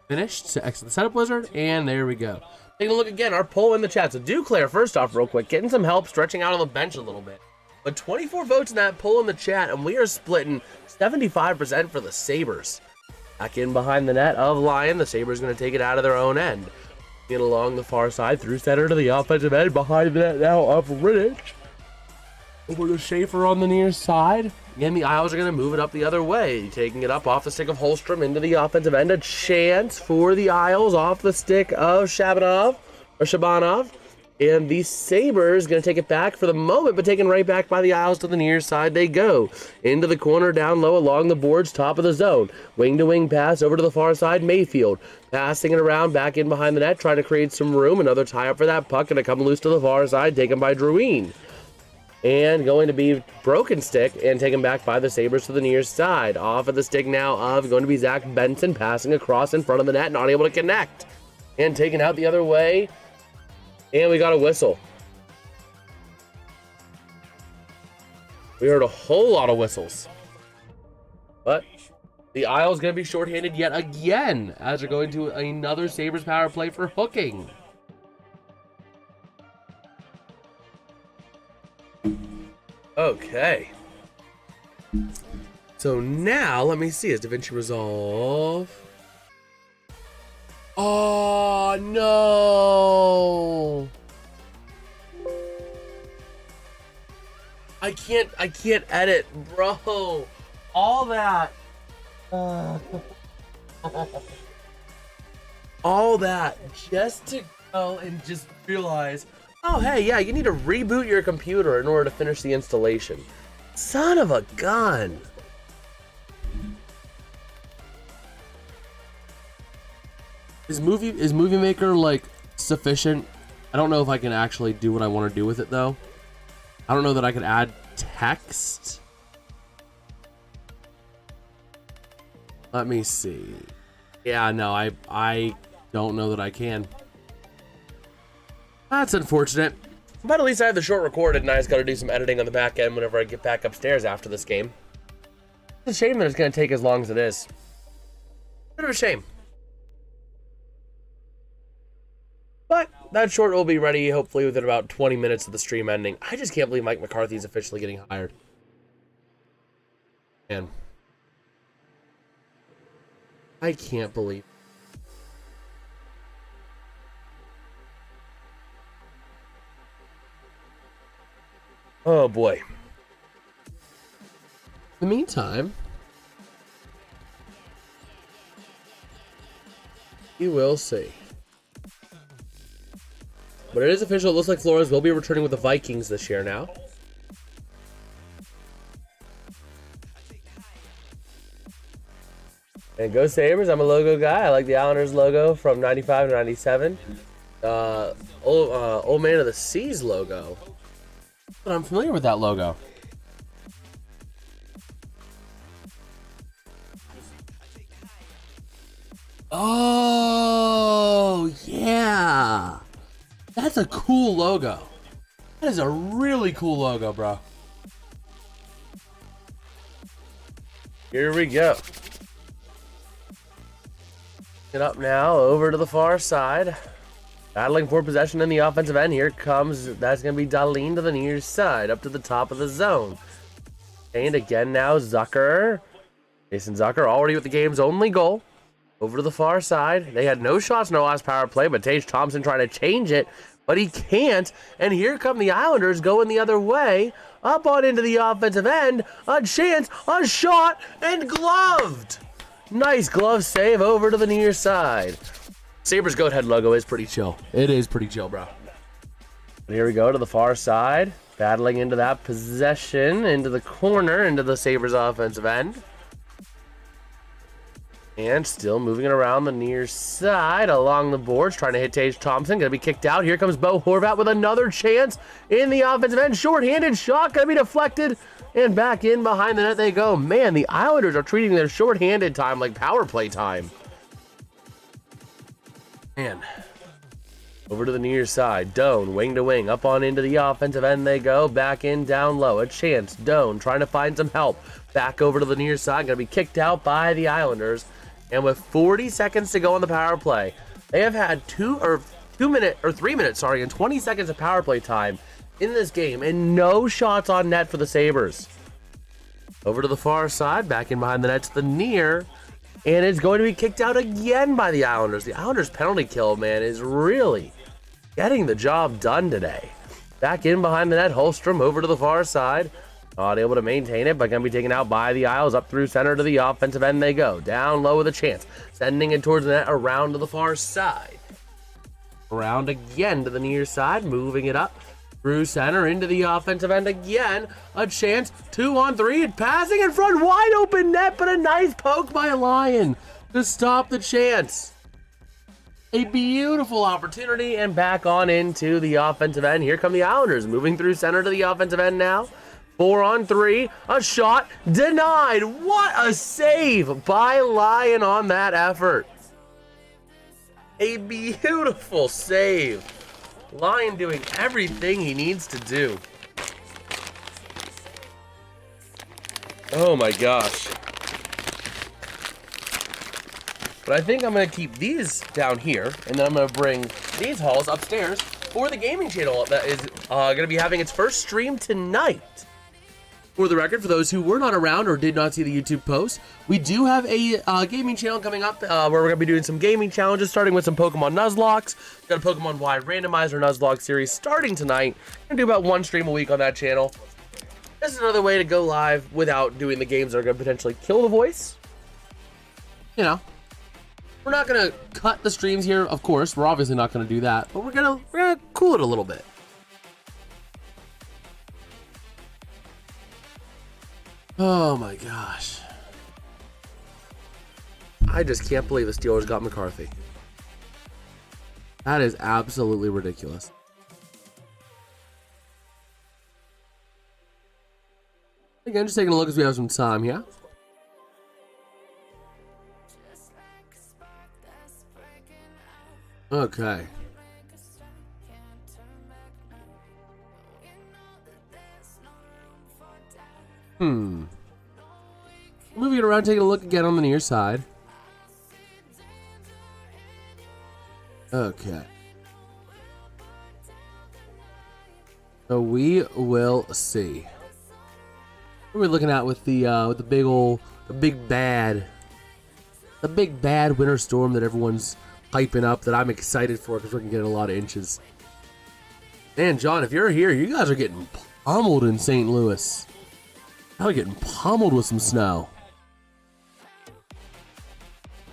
Finished. So exit the setup wizard, and there we go. Taking a look again, our poll in the chat. So Duclair, first off, real quick, getting some help, stretching out on the bench a little bit. But 24 votes in that poll in the chat, and we are splitting 75% for the Sabres. Back in behind the net of Lyon, the Sabres going to take it out of their own end. Get along the far side, through center to the offensive end, behind the net now of Rittich. Over to Schaefer on the near side. Again, the Isles are going to move it up the other way. Taking it up off the stick of Holstrom into the offensive end. A chance for the Isles off the stick of Shabanov. And the Sabres going to take it back for the moment, but taken right back by the Isles to the near side they go. Into the corner, down low, along the boards, top of the zone. Wing-to-wing pass over to the far side, Mayfield. Passing it around, back in behind the net, trying to create some room. Another tie-up for that puck, going to come loose to the far side, taken by Drouin. And going to be broken stick and taken back by the Sabres to the near side. Off of the stick now of going to be Zach Benson passing across in front of the net, not able to connect. And taken out the other way. And we got a whistle. We heard a whole lot of whistles. But the Isle's going to be shorthanded yet again as they're going to another Sabres power play for hooking. Okay. So now, let me see. Is Da Vinci resolve? Oh, no. I can't edit, bro. All that. All that just to go and just realize, oh, hey, yeah, you need to reboot your computer in order to finish the installation. Son of a gun. Is Movie Maker, like, sufficient? I don't know if I can actually do what I want to do with it, though. I don't know that I could add text. Let me see. Yeah, no, I don't know that I can. That's unfortunate. But at least I have the short recorded, and I just got to do some editing on the back end whenever I get back upstairs after this game. It's a shame that it's going to take as long as it is. Bit of a shame. But that short will be ready, hopefully, within about 20 minutes of the stream ending. I just can't believe Mike McCarthy's officially getting hired. Man. I can't believe. Oh boy. In the meantime, you will see. But it is official. It looks like Flores will be returning with the Vikings this year now. And go Sabres. I'm a logo guy. I like the Islanders logo from 95 to 97. Old Man of the Seas logo. But I'm familiar with that logo. Oh, yeah. That's a cool logo. That is a really cool logo, bro. Here we go. Get up now, over to the far side. Battling for possession in the offensive end. Here comes, that's going to be Dahlin to the near side, up to the top of the zone. And again now, Zucker. Jason Zucker already with the game's only goal. Over to the far side. They had no shots in their last power play, but Tage Thompson trying to change it, but he can't. And here come the Islanders going the other way. Up on into the offensive end. A chance, a shot, and gloved. Nice glove save over to the near side. Sabres goat head logo is pretty chill. It is pretty chill, bro. And here we go to the far side. Battling into that possession, into the corner, into the Sabres offensive end. And still moving it around the near side along the boards, trying to hit Tage Thompson. Going to be kicked out. Here comes Bo Horvat with another chance in the offensive end. Short-handed shot, going to be deflected. And back in behind the net they go. Man, the Islanders are treating their short-handed time like power play time. Man. Over to the near side. Doan, wing to wing. Up on into the offensive end they go. Back in, down low. A chance. Doan trying to find some help. Back over to the near side. Going to be kicked out by the Islanders. And with 40 seconds to go on the power play, they have had 3 minutes, and 20 seconds of power play time in this game, and no shots on net for the Sabres. Over to the far side, back in behind the net to the near, and it's going to be kicked out again by the Islanders. The Islanders penalty kill, man, is really getting the job done today. Back in behind the net, Holstrom over to the far side. Not able to maintain it, but going to be taken out by the Isles. Up through center to the offensive end they go. Down low with a chance. Sending it towards the net, around to the far side. Around again to the near side. Moving it up through center into the offensive end again. A chance. 2-on-3. And passing in front. Wide open net, but a nice poke by a Lion to stop the chance. A beautiful opportunity, and back on into the offensive end. Here come the Islanders, moving through center to the offensive end now. 4-on-3, a shot denied. What a save by Lyon on that effort. A beautiful save. Lyon doing everything he needs to do. Oh my gosh. But I think I'm going to keep these down here, and then I'm going to bring these hauls upstairs for the gaming channel that is going to be having its first stream tonight. For the record, for those who were not around or did not see the YouTube post, we do have a gaming channel coming up where we're going to be doing some gaming challenges, starting with some Pokemon Nuzlocke. Got a Pokemon Y Randomizer Nuzlocke series starting tonight. We're going to do about one stream a week on that channel. This is another way to go live without doing the games that are going to potentially kill the voice. You know. We're not gonna cut the streams here, of course. We're obviously not gonna do that, but we're gonna cool it a little bit. Oh my gosh. I just can't believe the Steelers got McCarthy. That is absolutely ridiculous. Again, just taking a look as we have some time here. Okay. Moving it around, taking a look again on the near side. Okay. So we will see. What are we looking at with the big bad winter storm that everyone's hyping up, that I'm excited for because we're gonna get a lot of inches. Man, John, if you're here, you guys are getting pummeled in St. Louis. Y'all are getting pummeled with some snow.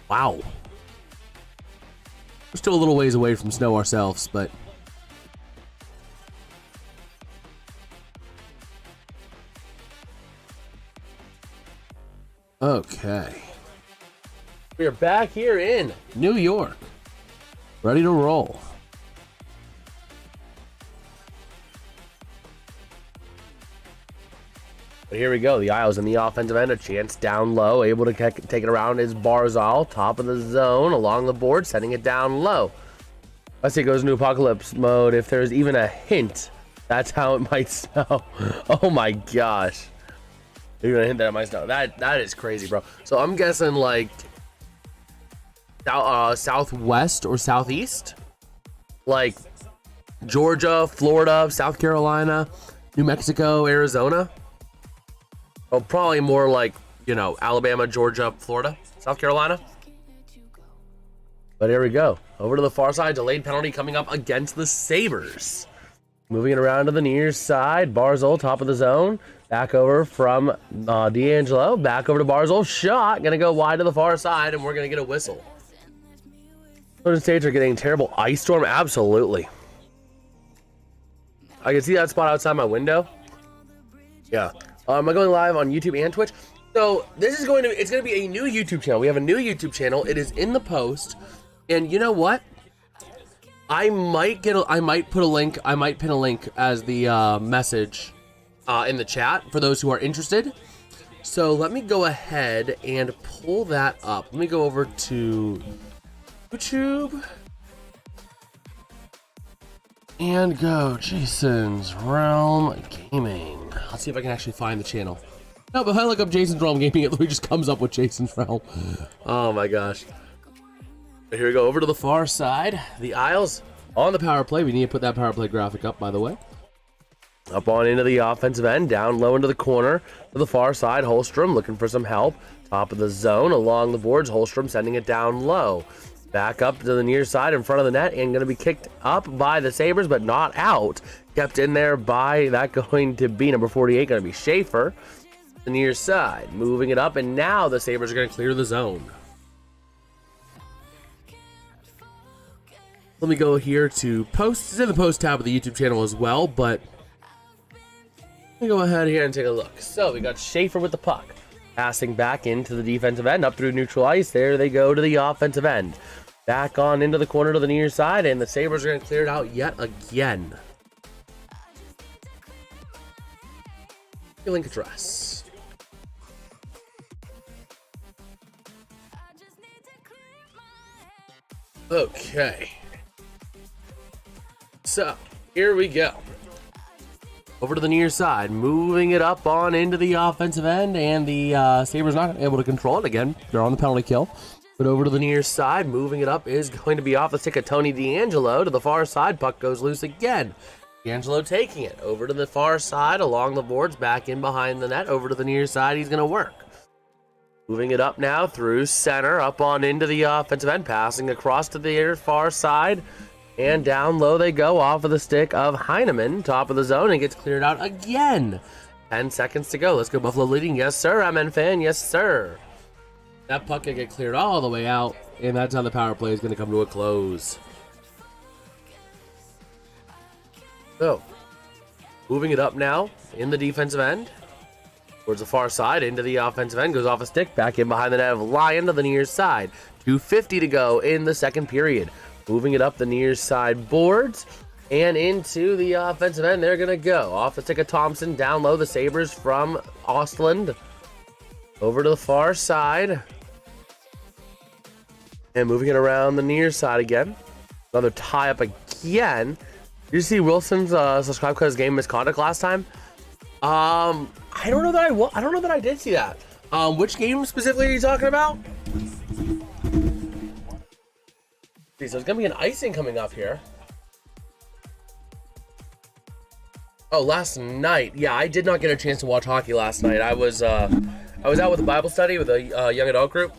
Wow. We're still a little ways away from snow ourselves, but okay. We are back here in New York, ready to roll. But here we go. The Isles in the offensive end, a chance down low, able to take it around is Barzal, top of the zone, along the board, setting it down low. Let's say it goes into apocalypse mode. If there's even a hint, that's how it might smell. Oh my gosh. You're gonna hint that it might smell. That is crazy, bro. So I'm guessing like southwest or southeast, like Georgia, Florida, South Carolina, New Mexico, Arizona. Oh, probably more like, you know, Alabama, Georgia, Florida, South Carolina. But here we go. Over to the far side, delayed penalty coming up against the Sabres. Moving it around to the near side, Barzal, top of the zone. Back over from D'Angelo. Back over to Barzal. Shot. Going to go wide to the far side, and we're going to get a whistle. Golden States are getting terrible ice storm. Absolutely. I can see that spot outside my window. Yeah. I'm going live on YouTube and Twitch. So this is it's going to be a new YouTube channel. We have a new YouTube channel. It is in the post. And you know what? I might pin a link as the message in the chat for those who are interested. So let me go ahead and pull that up. Let me go over to YouTube and go Jason's Realm Gaming. Let's see if I can actually find the channel. No, but if I look up Jason's Realm Gaming, it literally just comes up with Jason's Realm. Oh my gosh. But here we go over to the far side. The Isles on the power play. We need to put that power play graphic up, by the way. Up on into the offensive end, down low into the corner to the far side. Holstrom looking for some help. Top of the zone along the boards. Holstrom sending it down low. Back up to the near side in front of the net and going to be kicked up by the Sabres, but not out. Kept in there by that going to be number 48, going to be Schaefer. The near side, moving it up, and now the Sabres are going to clear the zone. Let me go here to post. It's in the post tab of the YouTube channel as well, but let me go ahead here and take a look. So we got Schaefer with the puck. Passing back into the defensive end, up through neutral ice. There they go to the offensive end. Back on into the corner to the near side, and the Sabres are going to clear it out yet again. Link address. Okay. So, here we go. Over to the near side, moving it up on into the offensive end, and the Sabres not able to control it again. They're on the penalty kill. But over to the near side, moving it up is going to be off the stick of Tony DeAngelo to the far side. Puck goes loose again. DeAngelo taking it over to the far side, along the boards, back in behind the net. Over to the near side, he's going to work. Moving it up now through center, up on into the offensive end, passing across to the far side. And down low they go off of the stick of Heineman, top of the zone, and gets cleared out again. 10 seconds to go. Let's go Buffalo leading. Yes, sir. MN fan. Yes, sir. That puck can get cleared all the way out, and that's how the power play is going to come to a close. So, moving it up now in the defensive end. Towards the far side, into the offensive end, goes off a stick, back in behind the net of Lyon to the near side. 2:50 to go in the second period. Moving it up the near side boards and into the offensive end. They're going to go off the stick of Thompson. Down low, the Sabres from Ostland. Over to the far side. And moving it around the near side again. Another tie up again. Did you see Wilson's subscribe because game misconduct last time? I don't know that I did see that. Which game specifically are you talking about? So there's gonna be an icing coming up here. Oh, last night. Yeah, I did not get a chance to watch hockey last night. I was out with a Bible study with a young adult group.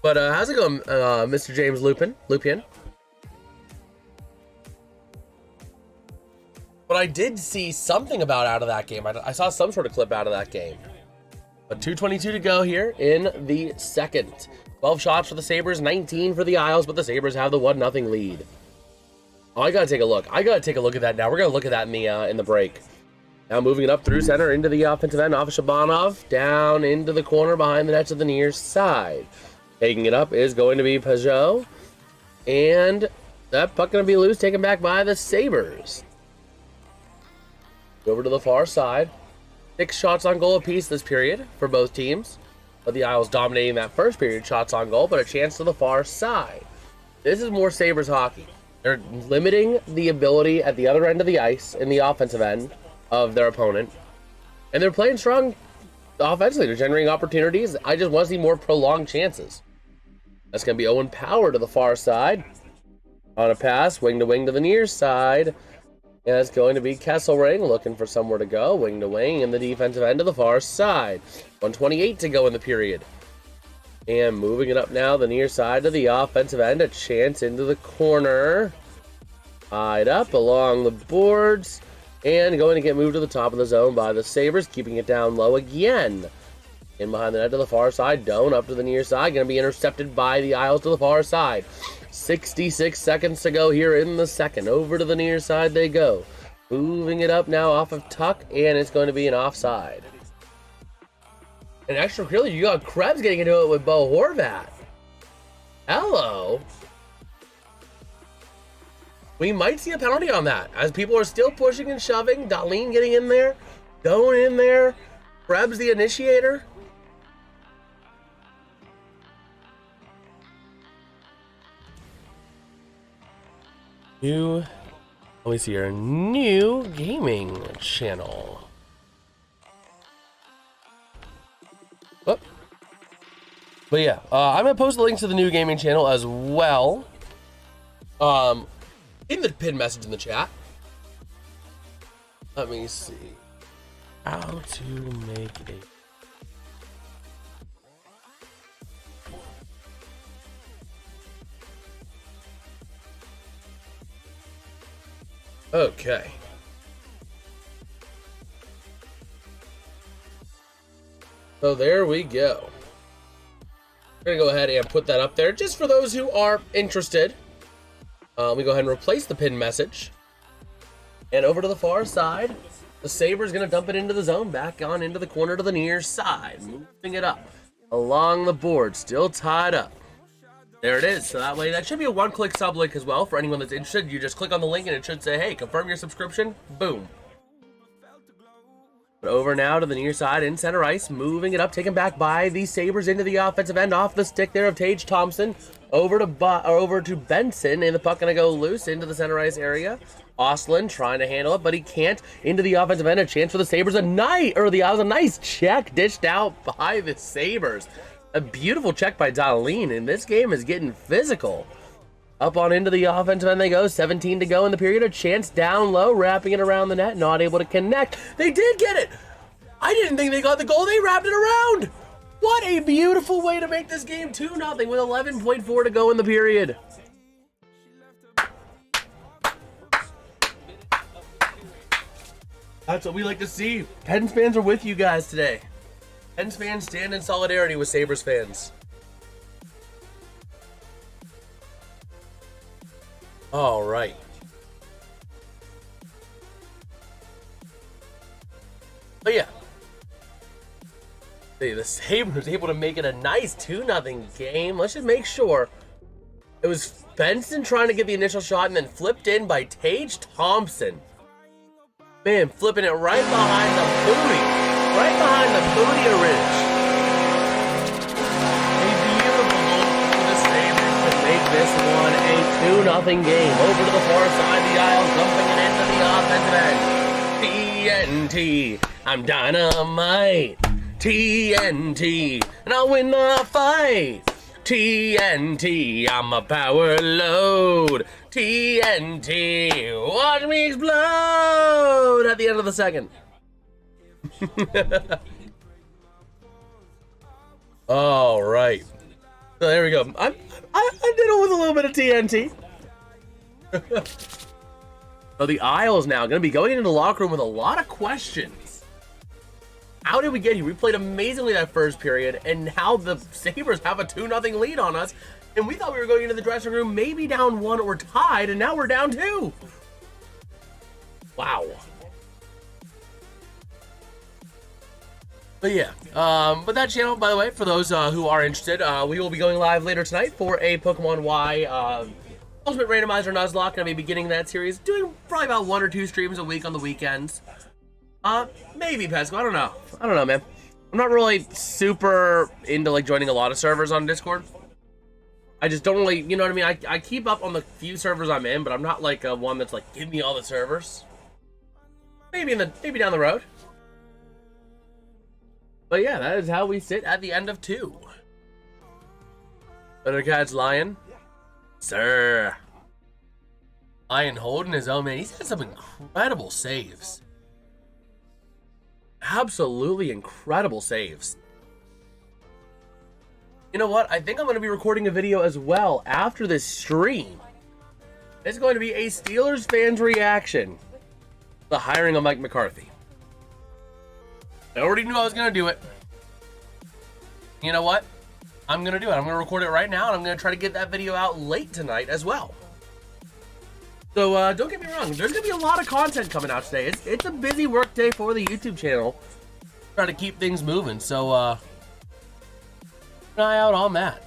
But how's it going, Mr. James Lupin? But I did see something out of that game. I saw some sort of clip out of that game. But 2:22 to go here in the second. 12 shots for the Sabres, 19 for the Isles, but the Sabres have the 1-0 lead. Oh, I gotta take a look. At that now. We're gonna look at that in the break. Now moving it up through center into the offensive end, off Shabanov, down into the corner behind the net to the near side. Taking it up is going to be Pajot, and that puck gonna be loose, taken back by the Sabres. Over to the far side. 6 shots on goal apiece this period for both teams. But the Isles dominating that first period, shots on goal, but a chance to the far side. This is more Sabres hockey. They're limiting the ability at the other end of the ice in the offensive end of their opponent. And they're playing strong offensively. They're generating opportunities. I just want to see more prolonged chances. That's going to be Owen Power to the far side. On a pass, wing to the near side. And it's going to be Kesselring looking for somewhere to go. Wing to wing in the defensive end of the far side. 1:28 to go in the period. And moving it up now the near side to the offensive end. A chance into the corner. Tied up along the boards. And going to get moved to the top of the zone by the Sabres. Keeping it down low again. In behind the net to the far side. Doan up to the near side. Going to be intercepted by the Isles to the far side. 66 seconds to go here in the second. Over to the near side they go. Moving it up now off of Tuck, and it's going to be an offside. And extra clearly, you got Krebs getting into it with Bo Horvat. Hello. We might see a penalty on that, as people are still pushing and shoving. Dahlin getting in there. Going in there. Krebs the initiator. Let me see here, new gaming channel. Oh. But yeah, I'm gonna post the links to the new gaming channel as well. In the pinned message in the chat. Let me see how to make a. Okay. So there we go. We're gonna go ahead and put that up there just for those who are interested. We go ahead and replace the pinned message. And over to the far side, the Sabres gonna dump it into the zone, back on into the corner to the near side, moving it up along the board, still tied up. There it is. So that way, that should be a one-click sub link as well for anyone that's interested. You just click on the link and it should say, hey, confirm your subscription. Boom. But over now to the near side in center ice, moving it up, taken back by the Sabres into the offensive end, off the stick there of Tage Thompson, over to Benson, and the puck gonna go loose into the center ice area. Ostlund trying to handle it, but he can't. Into the offensive end, a chance for the Sabres. A nice check dished out by the Sabres. A beautiful check by Darlene, and this game is getting physical. Up on into the offensive end they go, 17 to go in the period. A chance down low, wrapping it around the net, not able to connect. They did get it! I didn't think they got the goal, they wrapped it around! What a beautiful way to make this game 2-0 with 11.4 to go in the period. That's what we like to see. Pens fans are with you guys today. Pens fans stand in solidarity with Sabres fans. All right. But yeah. See, the Sabres able to make it a nice 2-0 game. Let's just make sure. It was Benson trying to get the initial shot and then flipped in by Tage Thompson. Man, flipping it right behind the booty. Right behind the booty of Ridge. A beautiful goal for the Sabres to make this one a 2-0 game. Over to the far side of the aisle, dumping it into the offensive end. TNT, I'm dynamite. TNT, and I'll win the fight. TNT, I'm a power load. TNT, watch me explode at the end of the second. All right. So there we go. I did it with a little bit of TNT. So the Isles now going to be going into the locker room with a lot of questions. How did we get here? We played amazingly that first period, and now the Sabres have a 2-0 lead on us, and we thought we were going into the dressing room maybe down 1 or tied, and now we're down 2. Wow. But yeah, but that channel, by the way, for those who are interested, we will be going live later tonight for a Pokemon Y Ultimate Randomizer Nuzlocke. Gonna be beginning that series, doing probably about 1 or 2 streams a week on the weekends. Maybe Pesco, I don't know, man. I'm not really super into like joining a lot of servers on Discord. I just don't really, you know what I mean? I keep up on the few servers I'm in, but I'm not like one that's like, give me all the servers. Maybe down the road. But yeah, that is how we sit at the end of 2. Thundercat's Lion. Sir. Lion holding his own, man. He's had some incredible saves. Absolutely incredible saves. You know what? I think I'm going to be recording a video as well after this stream. It's going to be a Steelers fans reaction to the hiring of Mike McCarthy. I already knew I was going to do it. You know what? I'm going to do it. I'm going to record it right now, and I'm going to try to get that video out late tonight as well. So don't get me wrong. There's going to be a lot of content coming out today. It's a busy work day for the YouTube channel. Trying to keep things moving. So keep an eye out on that.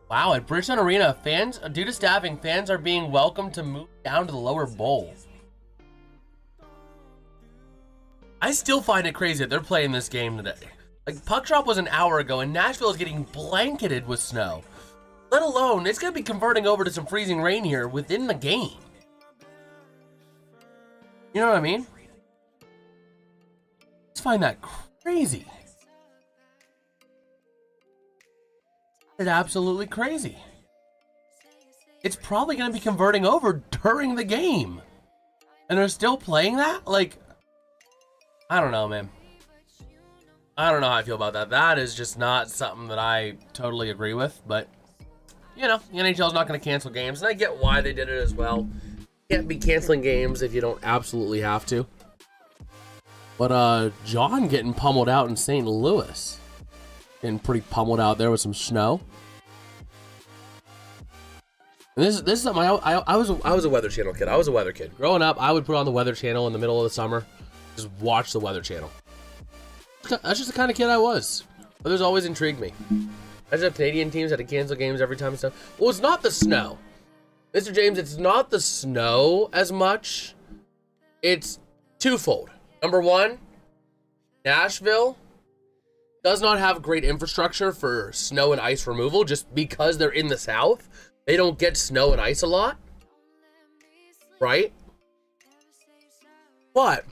Wow, at Bridgestone Arena, fans, due to staffing, fans are being welcomed to move down to the lower bowl. I still find it crazy that they're playing this game today. Like, puck drop was an hour ago, and Nashville is getting blanketed with snow. Let alone, it's going to be converting over to some freezing rain here within the game. You know what I mean? I just find that crazy. It's absolutely crazy. It's probably going to be converting over during the game. And they're still playing that? Like, I don't know, man. I don't know how I feel about that. That is just not something that I totally agree with. But, you know, the NHL's not going to cancel games. And I get why they did it as well. You can't be canceling games if you don't absolutely have to. But, John getting pummeled out in St. Louis. Getting pretty pummeled out there with some snow. And this is something I was a Weather Channel kid. I was a weather kid. Growing up, I would put on the Weather Channel in the middle of the summer. Just watch the Weather Channel. That's just the kind of kid I was. Others always intrigued me. I just have Canadian teams had to cancel games every time and stuff. Well, it's not the snow. Mr. James, it's not the snow as much. It's twofold. Number one, Nashville does not have great infrastructure for snow and ice removal just because they're in the South. They don't get snow and ice a lot. Right? But,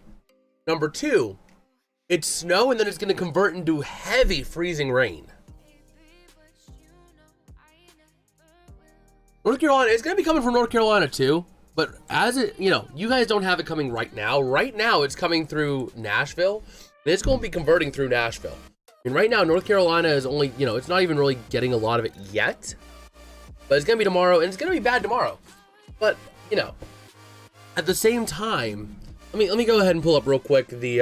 number two, it's snow and then it's going to convert into heavy freezing rain. North Carolina, it's going to be coming from North Carolina too. But as it, you know, you guys don't have it coming right now. Right now, it's coming through Nashville. And it's going to be converting through Nashville. And right now, North Carolina is only, you know, it's not even really getting a lot of it yet. But it's going to be tomorrow, and it's going to be bad tomorrow. But, you know, at the same time, let me go ahead and pull up real quick the,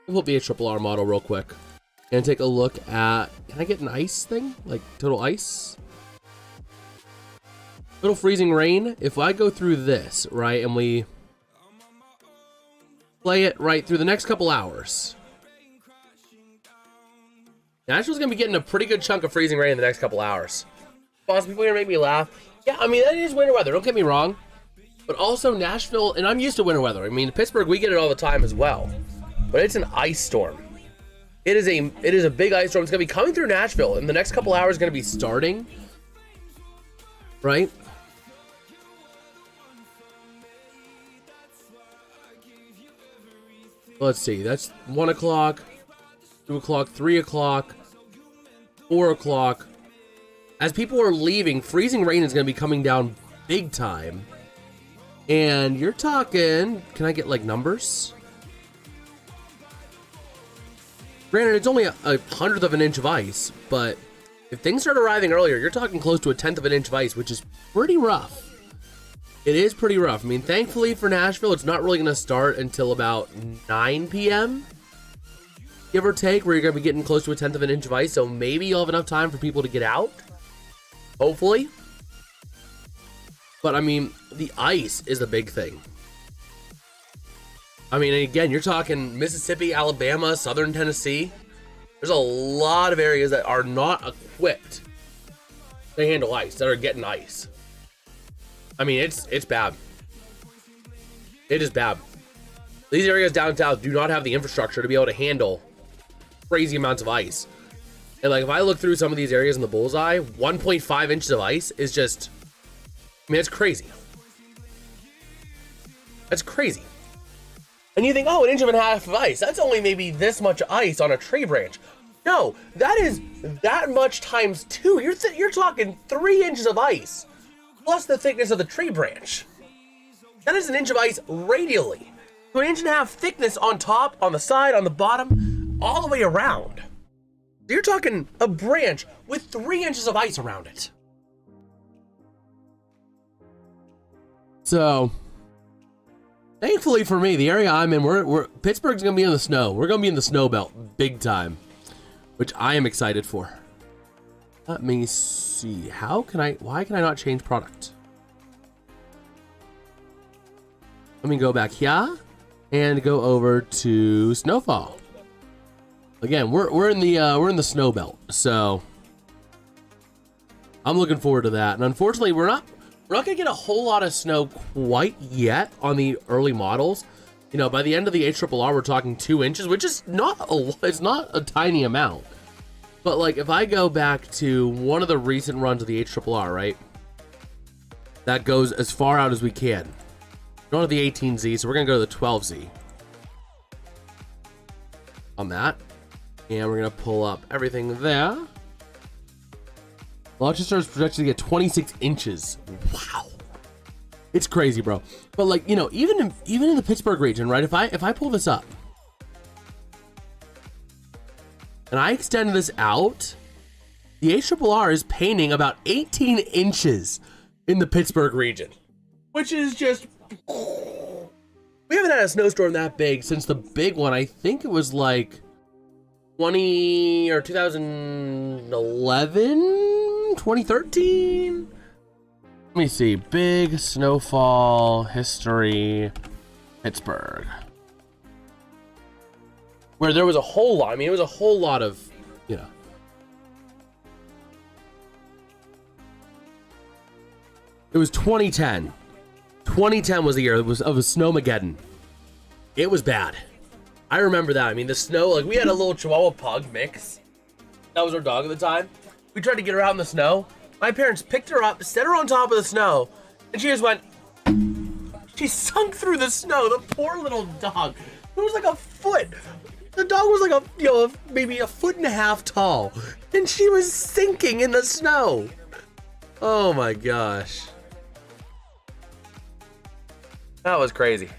pull up the HRRR model real quick. And take a look at, can I get an ice thing? Like, total ice? Total freezing rain. If I go through this, right, and we play it right through the next couple hours. Nashville's gonna be getting a pretty good chunk of freezing rain in the next couple hours. Boss, people are gonna make me laugh. Yeah, I mean, that is winter weather, don't get me wrong. But also Nashville, and I'm used to winter weather. I mean, Pittsburgh, we get it all the time as well. But it's an ice storm. It is a big ice storm. It's gonna be coming through Nashville, and the next couple hours gonna be starting. Right? Let's see, that's 1 o'clock, 2 o'clock, 3 o'clock, 4 o'clock. As people are leaving, freezing rain is going to be coming down big time. And you're talking, can I get like numbers? Granted, it's only a 100th of an inch of ice, but if things start arriving earlier, you're talking close to a 1/10 of an inch of ice, which is pretty rough. It is pretty rough. I mean, thankfully for Nashville, it's not really going to start until about 9 p.m. Give or take, where you're going to be getting close to a 1/10 of an inch of ice. So maybe you'll have enough time for people to get out. Hopefully. But I mean, the ice is the big thing. I mean, again, you're talking Mississippi, Alabama, Southern Tennessee. There's a lot of areas that are not equipped to handle ice, that are getting ice. I mean, it's bad. It is bad. These areas down south do not have the infrastructure to be able to handle crazy amounts of ice. And like, if I look through some of these areas in the bullseye, 1.5 inches of ice is just, I mean, it's crazy. That's crazy. And you think, oh, 1.5 inches of ice, that's only maybe this much ice on a tree branch. No, that is that much times 2. You're talking 3 inches of ice. Plus the thickness of the tree branch. That is 1 inch of ice radially. So 1.5 inch thickness on top, on the side, on the bottom, all the way around. You're talking a branch with 3 inches of ice around it. So, thankfully for me, the area I'm in, Pittsburgh's gonna be in the snow. We're gonna be in the snow belt, big time, which I am excited for. Let me see. Why can I not change product? Let me go back here and go over to snowfall. Again, we're in the snow belt, so I'm looking forward to that. And unfortunately, we're not gonna get a whole lot of snow quite yet on the early models. You know, by the end of the HRRR, we're talking 2 inches, which is it's not a tiny amount. But like, if I go back to one of the recent runs of the HRRR, right? That goes as far out as we can. We're going to the 18Z, so we're going to go to the 12Z. On that. And we're going to pull up everything there. Rochester is projected to get 26 inches. Wow. It's crazy, bro. But like, you know, even in the Pittsburgh region, right? If I pull this up, and I extend this out, the HRRR is painting about 18 inches in the Pittsburgh region, which is just, we haven't had a snowstorm that big since the big one. I think it was like 2011, 2013. Let me see. Big snowfall history, Pittsburgh. where there was a whole lot. I mean, it was a whole lot of, you know. It was 2010. 2010 was the year of a snowmageddon. It was bad. I remember that. I mean, the snow, like, we had a little Chihuahua pug mix. That was our dog at the time. We tried to get her out in the snow. My parents picked her up, set her on top of the snow, and she just went, she sunk through the snow. The poor little dog. It was like a foot. The dog was like maybe a foot and a half tall, and she was sinking in the snow. Oh my gosh. That was crazy.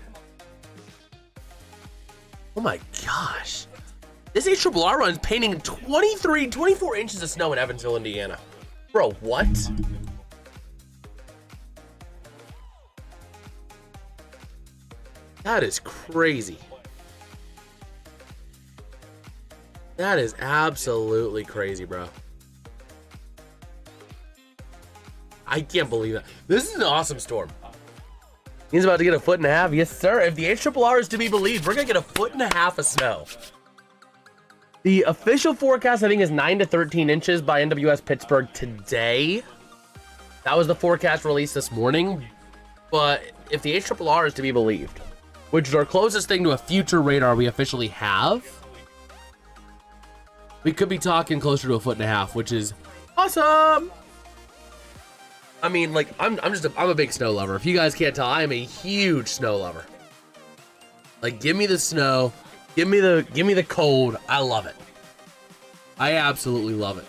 Oh my gosh. This HRRR run's painting 24 inches of snow in Evansville, Indiana. Bro, what? That is crazy. That is absolutely crazy, bro. I can't believe that. This is an awesome storm. He's about to get a foot and a half. Yes, sir. If the HRRR is to be believed, we're going to get a foot and a half of snow. The official forecast, I think, is 9 to 13 inches by NWS Pittsburgh today. That was the forecast released this morning. But if the HRRR is to be believed, which is our closest thing to a future radar we officially have, we could be talking closer to a foot and a half, which is awesome. I mean, like, I'm a big snow lover. If you guys can't tell, I am a huge snow lover. Like, give me the snow, give me the cold. I love it. I absolutely love it.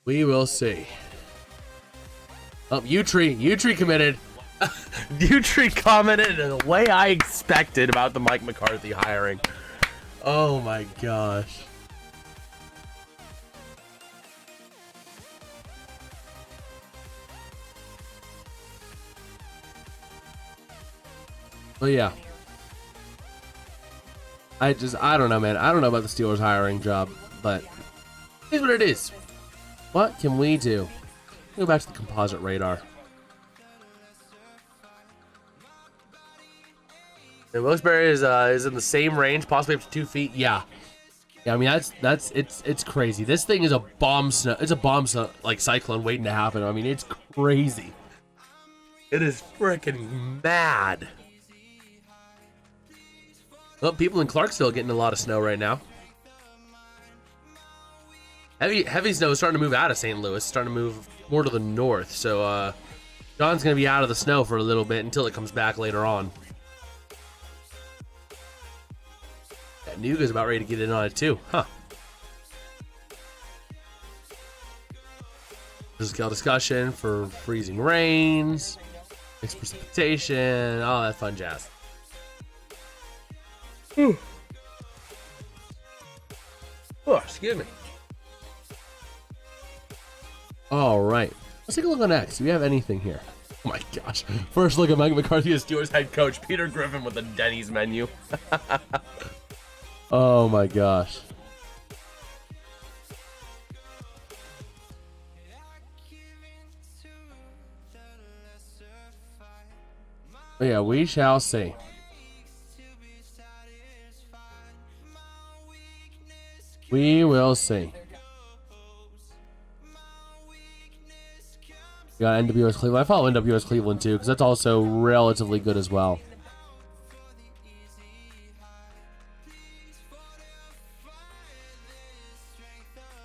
We will see. Oh, U-Tree committed. U-Tree commented in the way I expected about the Mike McCarthy hiring. Oh my gosh. Well, yeah. I don't know, man. I don't know about the Steelers hiring job, but here's what it is. What can we do? Go back to the composite radar. And Wilkes-Barre is in the same range, possibly up to 2 feet. Yeah. Yeah, I mean it's crazy. This thing is a bomb snow. It's a bomb snow, like cyclone waiting to happen. I mean, it's crazy. It is freaking mad. Well, people in Clarksville getting a lot of snow right now. Heavy snow is starting to move out of St. Louis, starting to move more to the north. So John's gonna be out of the snow for a little bit until it comes back later on. Yeah, Nuga's about ready to get in on it too, huh? There's a discussion for freezing rains, mixed precipitation, all that fun jazz. Oh, excuse me. All right, let's take a look on X. Do we have anything here? Oh my gosh. First look at Mike McCarthy as Steelers head coach. Peter Griffin with the Denny's menu. Oh my gosh. But yeah, we shall see. We will see. We got NWS Cleveland. I follow NWS Cleveland too, because that's also relatively good as well.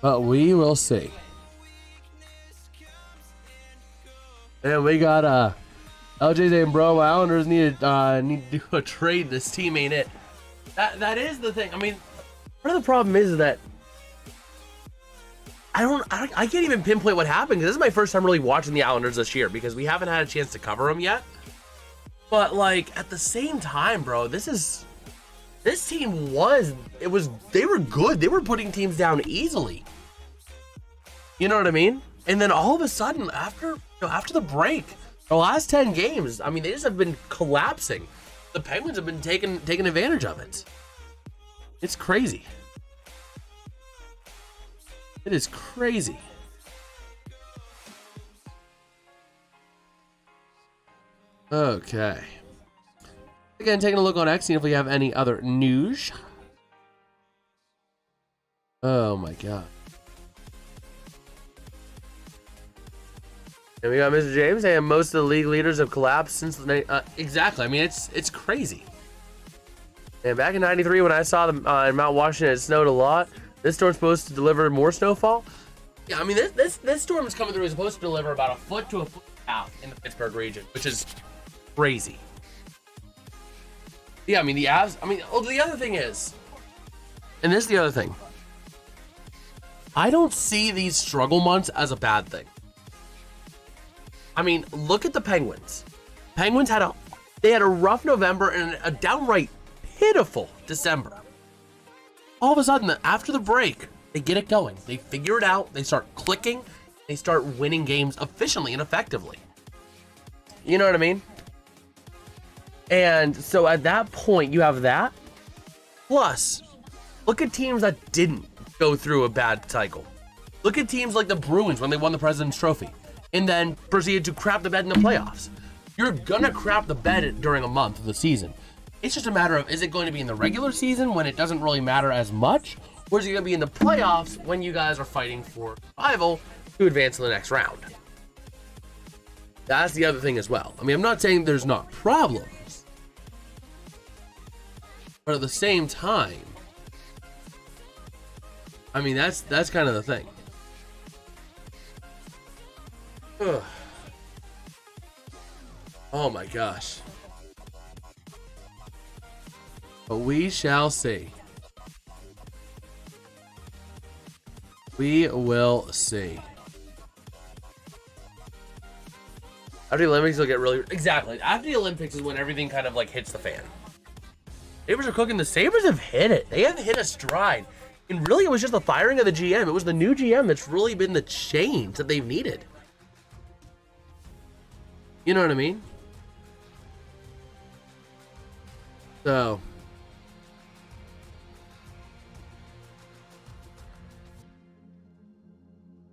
But we will see. And we got LJ saying, bro, my Islanders need to do a trade. This team ain't it. That is the thing. I mean, part of the problem is that I can't even pinpoint what happened, because this is my first time really watching the Islanders this year, because we haven't had a chance to cover them yet. But like at the same time, bro, this team they were good. They were putting teams down easily. You know what I mean? And then all of a sudden, after the break, the last 10 games, I mean, they just have been collapsing. The Penguins have been taking advantage of it. It's crazy. It is crazy. Okay. Again, taking a look on X, seeing if we have any other news. Oh my god. And we got Mr. James saying most of the league leaders have collapsed since the exactly. I mean, it's crazy. And back in '93, when I saw them in Mount Washington, it snowed a lot. This storm's supposed to deliver more snowfall. Yeah, I mean, this storm is coming through. It's supposed to deliver about a foot to a foot and a half in the Pittsburgh region, which is crazy. Yeah, I mean, the Avs. I mean, the other thing is, and this is the other thing. I don't see these struggle months as a bad thing. I mean, look at the Penguins. Penguins had a rough November and a downright pitiful December. All of a sudden, after the break, they get it going. They figure it out. They start clicking. They start winning games efficiently and effectively. You know what I mean? And so at that point, you have that. Plus, look at teams that didn't go through a bad cycle. Look at teams like the Bruins when they won the President's Trophy and then proceeded to crap the bed in the playoffs. You're gonna crap the bed during a month of the season. It's just a matter of, is it going to be in the regular season when it doesn't really matter as much, or is it gonna be in the playoffs when you guys are fighting for survival to advance to the next round? That's the other thing as well. I mean, I'm not saying there's not problems, but at the same time, I mean, that's kind of the thing. Ugh. Oh my gosh. But we shall see. We will see. After the Olympics, you'll get really... Exactly. After the Olympics is when everything kind of like hits the fan. Sabres are cooking. The Sabres have hit it. They have hit a stride. And really, it was just the firing of the GM. It was the new GM that's really been the change that they've needed. You know what I mean? So...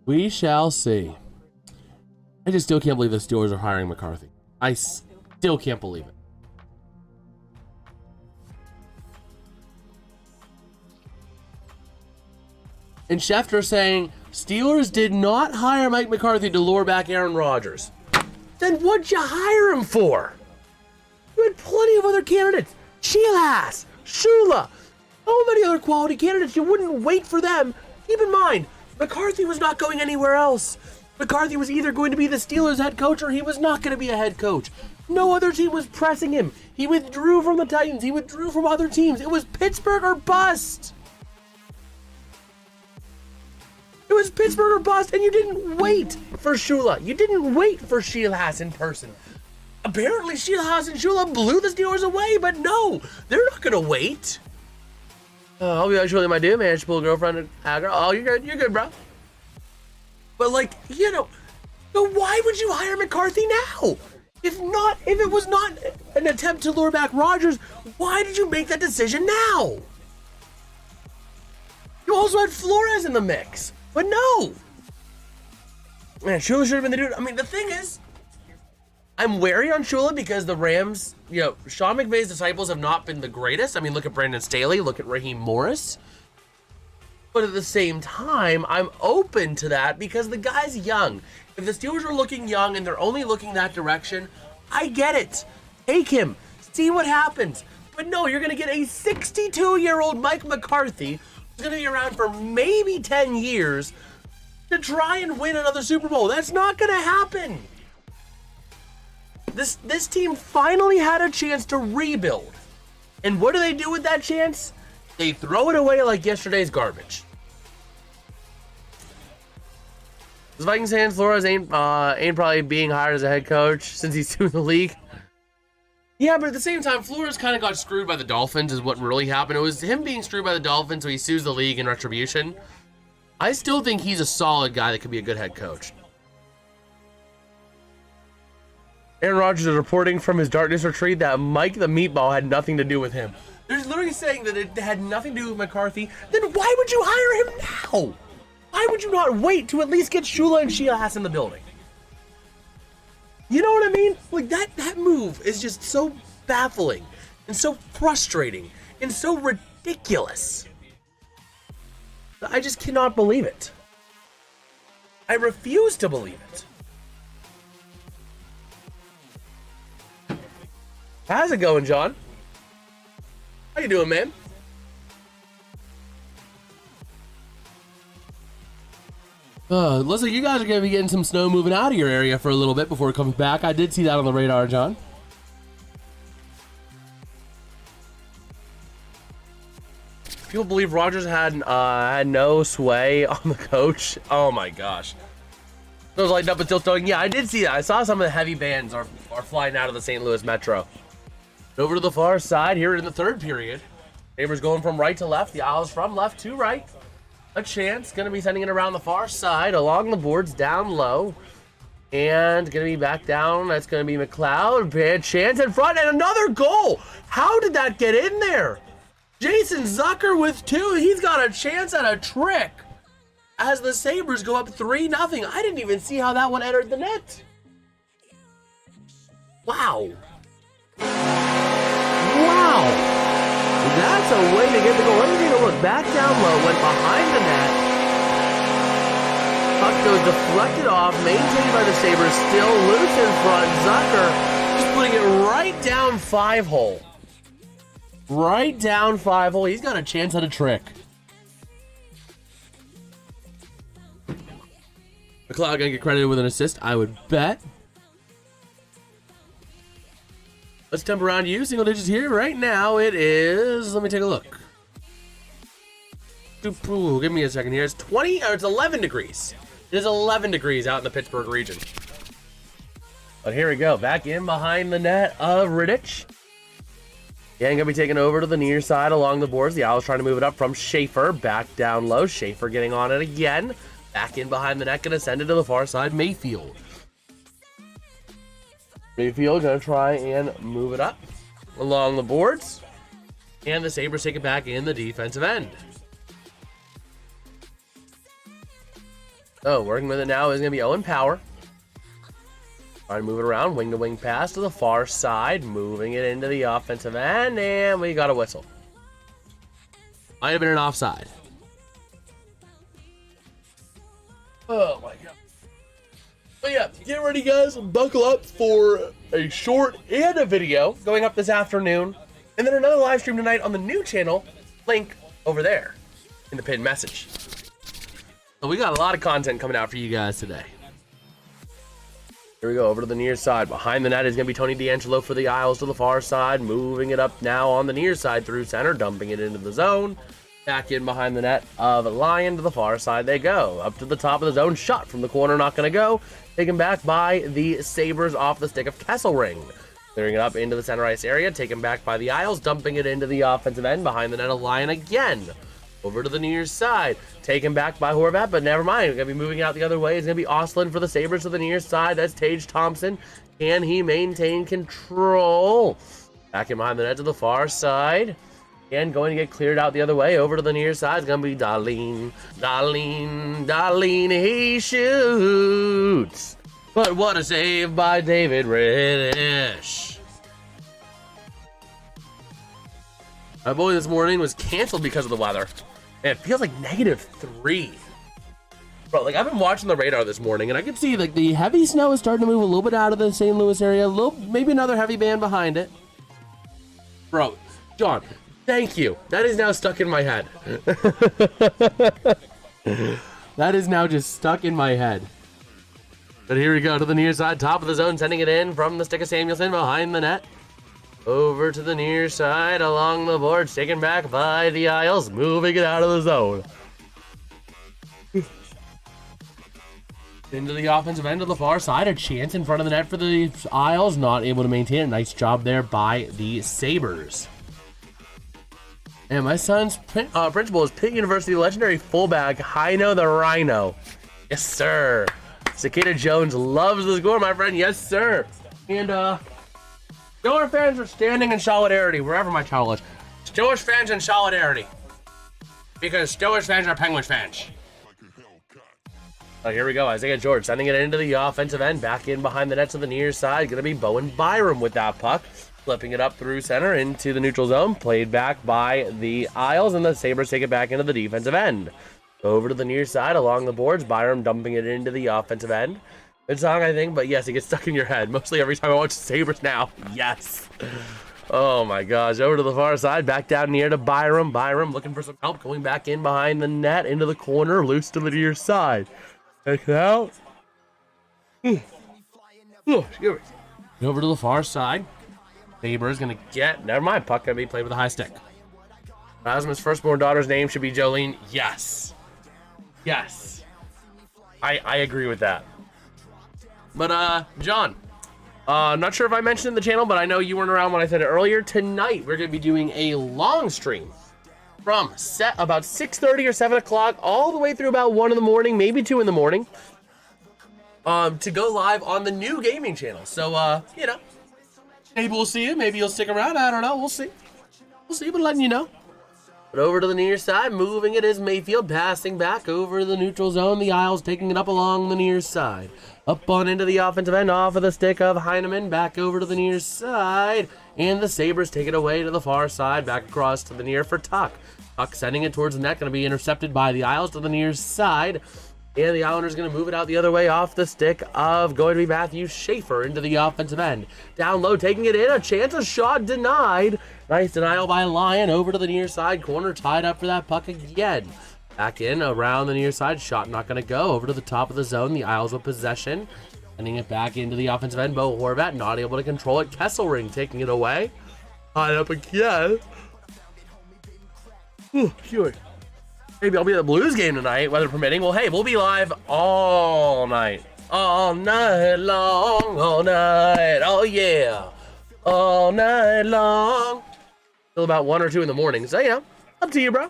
we shall see. I just still can't believe the Steelers are hiring McCarthy. I still can't believe it. And Schefter saying, Steelers did not hire Mike McCarthy to lure back Aaron Rodgers. Then what'd you hire him for? You had plenty of other candidates. Sheelhass, Shula, so many other quality candidates. You wouldn't wait for them. Keep in mind, McCarthy was not going anywhere else. McCarthy was either going to be the Steelers head coach or he was not going to be a head coach. No other team was pressing him. He withdrew from the Titans. He withdrew from other teams. It was Pittsburgh or bust. It was Pittsburgh or bust, and you didn't wait for Shula. You didn't wait for Sheelhass in person. Apparently, Sheelhass and Shula blew the Steelers away, but no, they're not going to wait. I'll be honest with you, my dude, man. Just pull a girlfriend and girl. Oh, you're good, bro. But like, you know, so why would you hire McCarthy now? If it was not an attempt to lure back Rodgers, why did you make that decision now? You also had Flores in the mix, but no. Man, Shula should have been the dude. I mean, the thing is, I'm wary on Shula because the Rams, you know, Sean McVay's disciples have not been the greatest. I mean, look at Brandon Staley, look at Raheem Morris. But at the same time, I'm open to that because the guy's young. If the Steelers are looking young and they're only looking that direction, I get it. Take him. See what happens. But no, you're going to get a 62-year-old Mike McCarthy who's going to be around for maybe 10 years to try and win another Super Bowl. That's not going to happen. This team finally had a chance to rebuild. And what do they do with that chance? They throw it away like yesterday's garbage. Does Vikings fans Flores ain't probably being hired as a head coach since he's new in the league? Yeah, but at the same time, Flores kind of got screwed by the Dolphins is what really happened. It was him being screwed by the Dolphins, so he sues the league in retribution. I still think he's a solid guy that could be a good head coach. Aaron Rodgers is reporting from his darkness retreat that Mike the Meatball had nothing to do with him. They're literally saying that it had nothing to do with McCarthy. Then why would you hire him now? Why would you not wait to at least get Shula and Sheelhass in the building? You know what I mean? Like that move is just so baffling. and so frustrating and so ridiculous. I just cannot believe it. I refuse to believe it. How's it going, John? How you doing, man? Looks like you guys are going to be getting some snow moving out of your area for a little bit before it comes back. I did see that on the radar, John. People believe Rogers had no sway on the coach. Oh my gosh. It was lighting up and still throwing. Yeah, I did see that. I saw some of the heavy bands are flying out of the St. Louis Metro. Over to the far side here in the third period. Sabres going from right to left. The Isles from left to right. A chance. Going to be sending it around the far side. Along the boards. Down low. And going to be back down. That's going to be McLeod. Bad chance in front. And another goal. How did that get in there? Jason Zucker with 2. He's got a chance at a trick. As the Sabres go up 3-0. I didn't even see how that one entered the net. Wow. Wow. That's a way to get the goal. Let me take a look. Back down low, went behind the net. Puck goes deflected off, maintained by the Sabres, still loose in front. Zucker just putting it right down 5-hole. Right down 5-hole. He's got a chance at a trick. McLeod gonna get credited with an assist, I would bet. Let's temp around you. Single digits here. Right now it is, let me take a look. Ooh, give me a second here. It's 20, or it's 11 degrees. It is 11 degrees out in the Pittsburgh region. But here we go. Back in behind the net of Riddich. Again, gonna be taken over to the near side along the boards. The Owls trying to move it up from Schaefer. Back down low. Schaefer getting on it again. Back in behind the net. Gonna send it to the far side. Mayfield. Mayfield gonna try and move it up along the boards. And the Sabres take it back in the defensive end. So working with it now is gonna be Owen Power. Trying to move it around, wing to wing pass to the far side, moving it into the offensive end, and we got a whistle. Might have been an offside. Oh my god. But yeah, get ready guys, buckle up for a short and a video going up this afternoon, and then another live stream tonight on the new channel, link over there in the pinned message. So we got a lot of content coming out for you guys today. Here we go, over to the near side. Behind the net is going to be Tony D'Angelo for the Isles to the far side, moving it up now on the near side through center, dumping it into the zone. Back in behind the net of Lyon to the far side they go. Up to the top of the zone, shot from the corner, not going to go. Taken back by the Sabres off the stick of Kesselring. Clearing it up into the center ice area, taken back by the Isles, dumping it into the offensive end behind the net of Lyon again. Over to the near side, taken back by Horvat, but never mind. We're going to be moving out the other way. It's going to be Ostlund for the Sabres to the near side. That's Tage Thompson. Can he maintain control? Back in behind the net to the far side. And going to get cleared out the other way. Over to the near side. It's going to be Darlene. He shoots. But what a save by David Riddish. My bowling this morning was canceled because of the weather. And it feels like -3. Bro, like I've been watching the radar this morning and I can see like the heavy snow is starting to move a little bit out of the St. Louis area. A little, maybe another heavy band behind it. Bro, John, thank you. That is now stuck in my head. That is now just stuck in my head. But here we go to the near side, top of the zone, sending it in from the stick of Samuelson behind the net. Over to the near side along the boards, taken back by the Isles, moving it out of the zone. Into the offensive end of the far side, a chance in front of the net for the Isles, not able to maintain it. Nice job there by the Sabres. And my son's principal is Pitt University legendary fullback Heino the Rhino. Yes, sir. Cicada Jones loves the score, my friend. Yes, sir. And, Steelers fans are standing in solidarity wherever my child is. Steelers fans in solidarity. Because Steelers fans are Penguins fans. Oh, here we go. Isaiah George sending it into the offensive end. Back in behind the nets of the near side. Going to be Bowen Byram with that puck. Flipping it up through center into the neutral zone. Played back by the Isles, and the Sabres take it back into the defensive end. Over to the near side along the boards. Byram dumping it into the offensive end. Good song, I think, but yes, it gets stuck in your head. Mostly every time I watch Sabres now. Yes. Oh my gosh. Over to the far side. Back down near to Byram. Byram looking for some help. Going back in behind the net. Into the corner. Loose to the near side. Check it out. Over to the far side. Sabres gonna get. Never mind. Puck gonna be played with a high stick. Rasmus' firstborn daughter's name should be Jolene. Yes. Yes. I agree with that. But, John, I'm not sure if I mentioned in the channel, but I know you weren't around when I said it earlier. Tonight, we're going to be doing a long stream from about 6:30 or 7 o'clock all the way through about 1 in the morning, maybe 2 in the morning, to go live on the new gaming channel. So, you know, maybe we'll see you. Maybe you'll stick around. I don't know. We'll see. We'll see, but letting you know. But over to the near side, moving it is Mayfield, passing back over the neutral zone. The Isles taking it up along the near side. Up on into the offensive end, off of the stick of Heineman, back over to the near side. And the Sabres take it away to the far side, back across to the near for Tuck. Tuck sending it towards the net, going to be intercepted by the Isles to the near side. And the Islanders going to move it out the other way off the stick of going to be Matthew Schaefer into the offensive end. Down low, taking it in, a chance, a shot denied. Nice denial by Lyon over to the near side corner, tied up for that puck again. Back in, around the near side, shot not going to go. Over to the top of the zone, the Isles with possession. Sending it back into the offensive end, Bo Horvat not able to control it. Kesselring taking it away. Tied up again. Sure. Maybe I'll be at the Blues game tonight, weather permitting. Well, hey, we'll be live all night. All night long, all night. Oh, yeah. All night long. Till about 1 or 2 in the morning. So, you know, up to you, bro.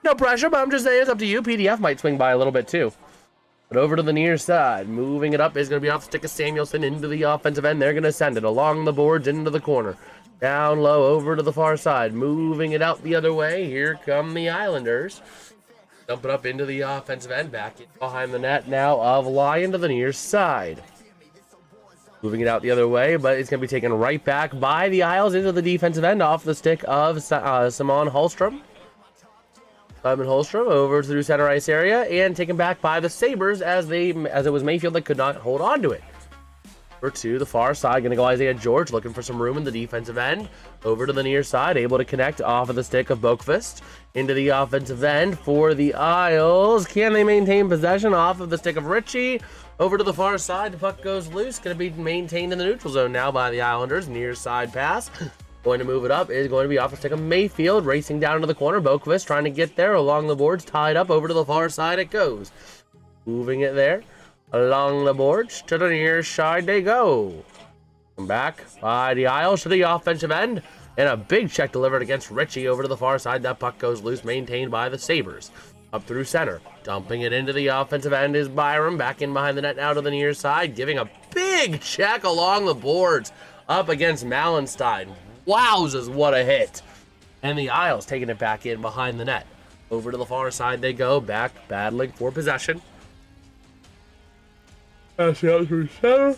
No pressure, but I'm just saying it's up to you. PDF might swing by a little bit, too. But over to the near side. Moving it up is going to be off the stick of Samuelson into the offensive end. They're going to send it along the boards into the corner. Down low over to the far side. Moving it out the other way. Here come the Islanders. Dump it up into the offensive end, back in behind the net now of Lyon to the near side. Moving it out the other way, but it's going to be taken right back by the Isles into the defensive end off the stick of Simon Holmstrom. Simon Holmstrom over through center ice area and taken back by the Sabres as it was Mayfield that could not hold on to it. Over to the far side, going to go Isaiah George looking for some room in the defensive end. Over to the near side, able to connect off of the stick of Boqvist. Into the offensive end for the Isles. Can they maintain possession off of the stick of Ritchie? Over to the far side, the puck goes loose. Going to be maintained in the neutral zone now by the Islanders. Near side pass. Going to move it up is going to be off the stick of Mayfield. Racing down to the corner. Boqvist trying to get there along the boards. Tied up over to the far side it goes. Moving it there. Along the boards to the near side they go. Come back by the Isles to the offensive end. And a big check delivered against Ritchie over to the far side. That puck goes loose, maintained by the Sabres. Up through center. Dumping it into the offensive end is Byram. Back in behind the net now to the near side. Giving a big check along the boards. Up against Mallenstein. Wowzers, what a hit. And the Isles taking it back in behind the net. Over to the far side they go. Back battling for possession. Pass it out through center.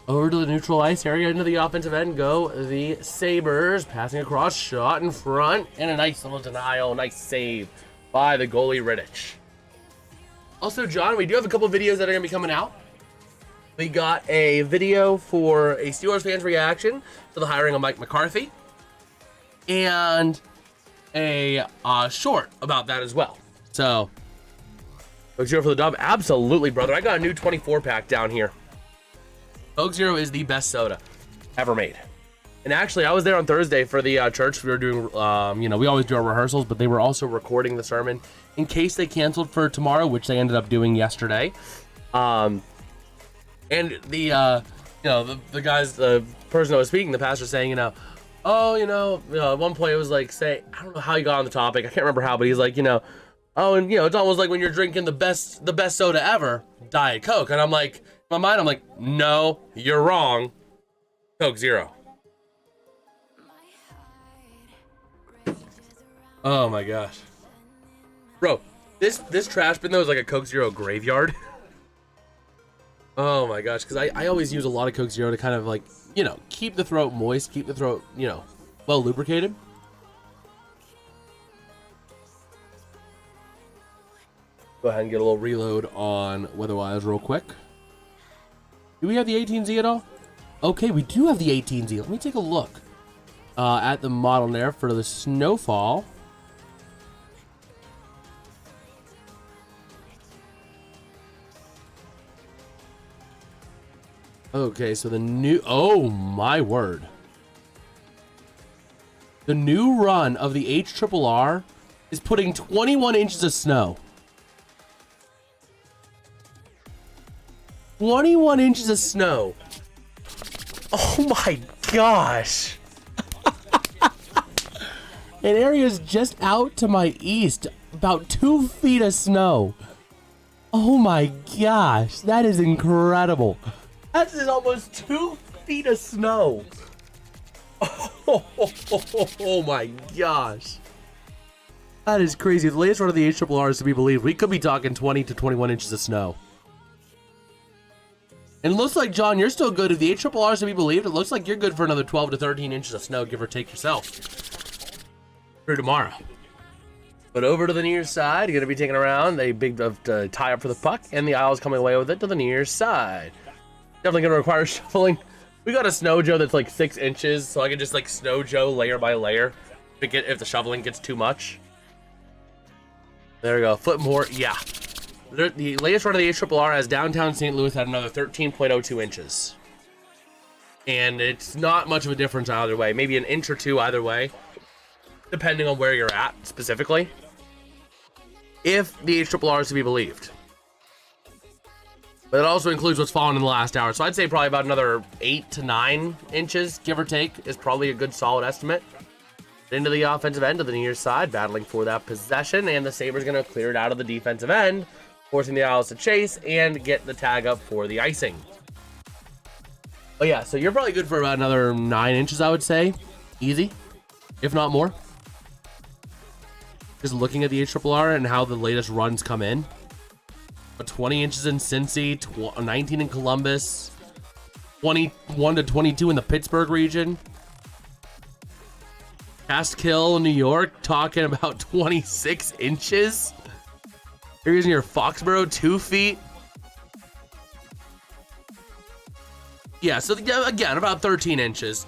Over to the neutral ice area into the offensive end go the Sabres. Passing across, shot in front, and a nice little denial. Nice save by the goalie Rittich. Also, John, we do have a couple videos that are going to be coming out. We got a video for a Steelers fans reaction to the hiring of Mike McCarthy. And a short about that as well. So, Coke Zero for the dub. Absolutely, brother. I got a new 24-pack down here. Coke Zero is the best soda ever made. And actually, I was there on Thursday for the church. We were doing, we always do our rehearsals, but they were also recording the sermon in case they canceled for tomorrow, which they ended up doing yesterday. And the guys, the person that was speaking, the pastor saying, at one point it was like, I don't know how he got on the topic. I can't remember how, but he's like, it's almost like when you're drinking the best soda ever, Diet Coke. And I'm like, in my mind, I'm like, no, you're wrong. Coke Zero. Oh my gosh. Bro, this trash bin though is like a Coke Zero graveyard. Oh my gosh, because I always use a lot of Coke Zero to kind of like, you know, keep the throat moist, keep the throat, you know, well lubricated. Go ahead and get a little reload on Weatherwise real quick. Do we have the 18Z at all? Okay, we do have the 18Z. Let me take a look at the model there for the snowfall. Okay, so the new, oh my word. The new run of the HRRR is putting 21 inches of snow. 21 inches of snow. Oh my gosh. In areas just out to my east, about 2 feet of snow. Oh my gosh, that is incredible. That is almost 2 feet of snow. Oh my gosh. That is crazy. If the latest run of the HRRR is to be believed, we could be talking 20 to 21 inches of snow. And it looks like, John, you're still good. If the HRRR is to be believed, it looks like you're good for another 12 to 13 inches of snow, give or take yourself, through tomorrow. But over to the near side, you're going to be taking around a big tie up for the puck, and the Isles coming away with it to the near side. Definitely going to require shuffling. We got a Snow Joe that's like 6 inches, so I can just like Snow Joe layer by layer if the shoveling gets too much. There we go. Flip more. Yeah. The latest run of the HRRR has downtown St. Louis at another 13.02 inches. And it's not much of a difference either way. Maybe an inch or two either way, depending on where you're at specifically, if the HRRR is to be believed. But it also includes what's fallen in the last hour. So I'd say probably about another 8 to 9 inches, give or take, is probably a good solid estimate. Into the offensive end to the near side, battling for that possession, and the Sabres going to clear it out of the defensive end, forcing the Isles to chase and get the tag up for the icing. But yeah, so you're probably good for about another 9 inches, I would say. Easy, if not more. Just looking at the HRRR and how the latest runs come in. 20 inches in Cincy, 19 in Columbus, 21 to 22 in the Pittsburgh region. Castkill, New York, talking about 26 inches. Here's near Foxborough, 2 feet. Yeah, so again, about 13 inches.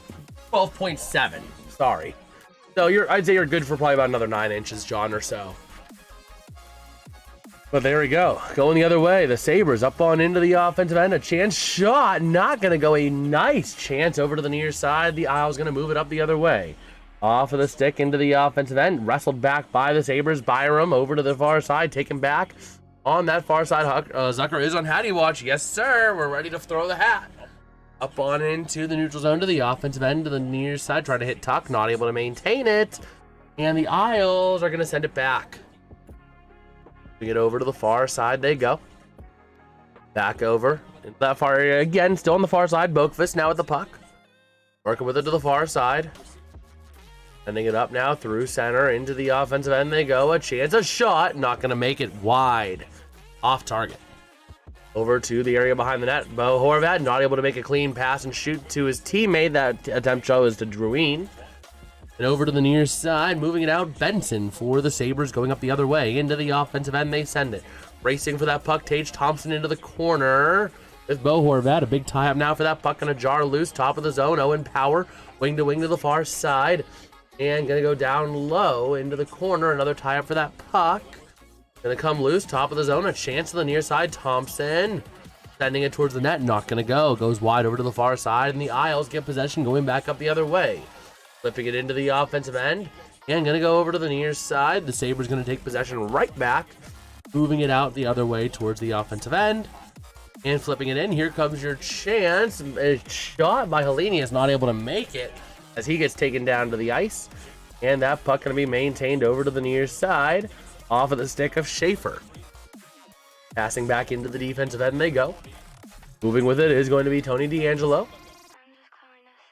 12.7, sorry. So I'd say you're good for probably about another 9 inches, John, or so. But there we go. Going the other way. The Sabres up on into the offensive end. A chance shot. Not going to go. A nice chance over to the near side. The Isles going to move it up the other way. Off of the stick into the offensive end. Wrestled back by the Sabres. Byram over to the far side. Taken back on that far side. Zucker is on Hattie watch. Yes, sir. We're ready to throw the hat. Up on into the neutral zone to the offensive end to the near side. Trying to hit Tuck. Not able to maintain it. And the Isles are going to send it back. Get over to the far side they go. Back over into that far area again, still on the far side. Boakfist now with the puck, working with it to the far side, sending it up now through center into the offensive end they go. A chance, a shot, not going to make it, wide, off target. Over to the area behind the net. Bo Horvat not able to make a clean pass and shoot to his teammate. That attempt was to Druin. And over to the near side, moving it out, Benson for the Sabres, going up the other way. Into the offensive end, they send it. Racing for that puck, Tage Thompson into the corner. With Bo Horvat, a big tie-up now for that puck and a jar loose. Top of the zone, Owen Power, wing to the far side. And going to go down low into the corner, another tie-up for that puck. Going to come loose, top of the zone, a chance to the near side, Thompson. Sending it towards the net, not going to go. Goes wide over to the far side, and the Isles get possession going back up the other way. Flipping it into the offensive end. And going to go over to the near side. The Sabres going to take possession right back. Moving it out the other way towards the offensive end. And flipping it in. Here comes your chance. A shot by Helini is not able to make it as he gets taken down to the ice. And that puck going to be maintained over to the near side. Off of the stick of Schaefer. Passing back into the defensive end they go. Moving with it is going to be Tony DeAngelo.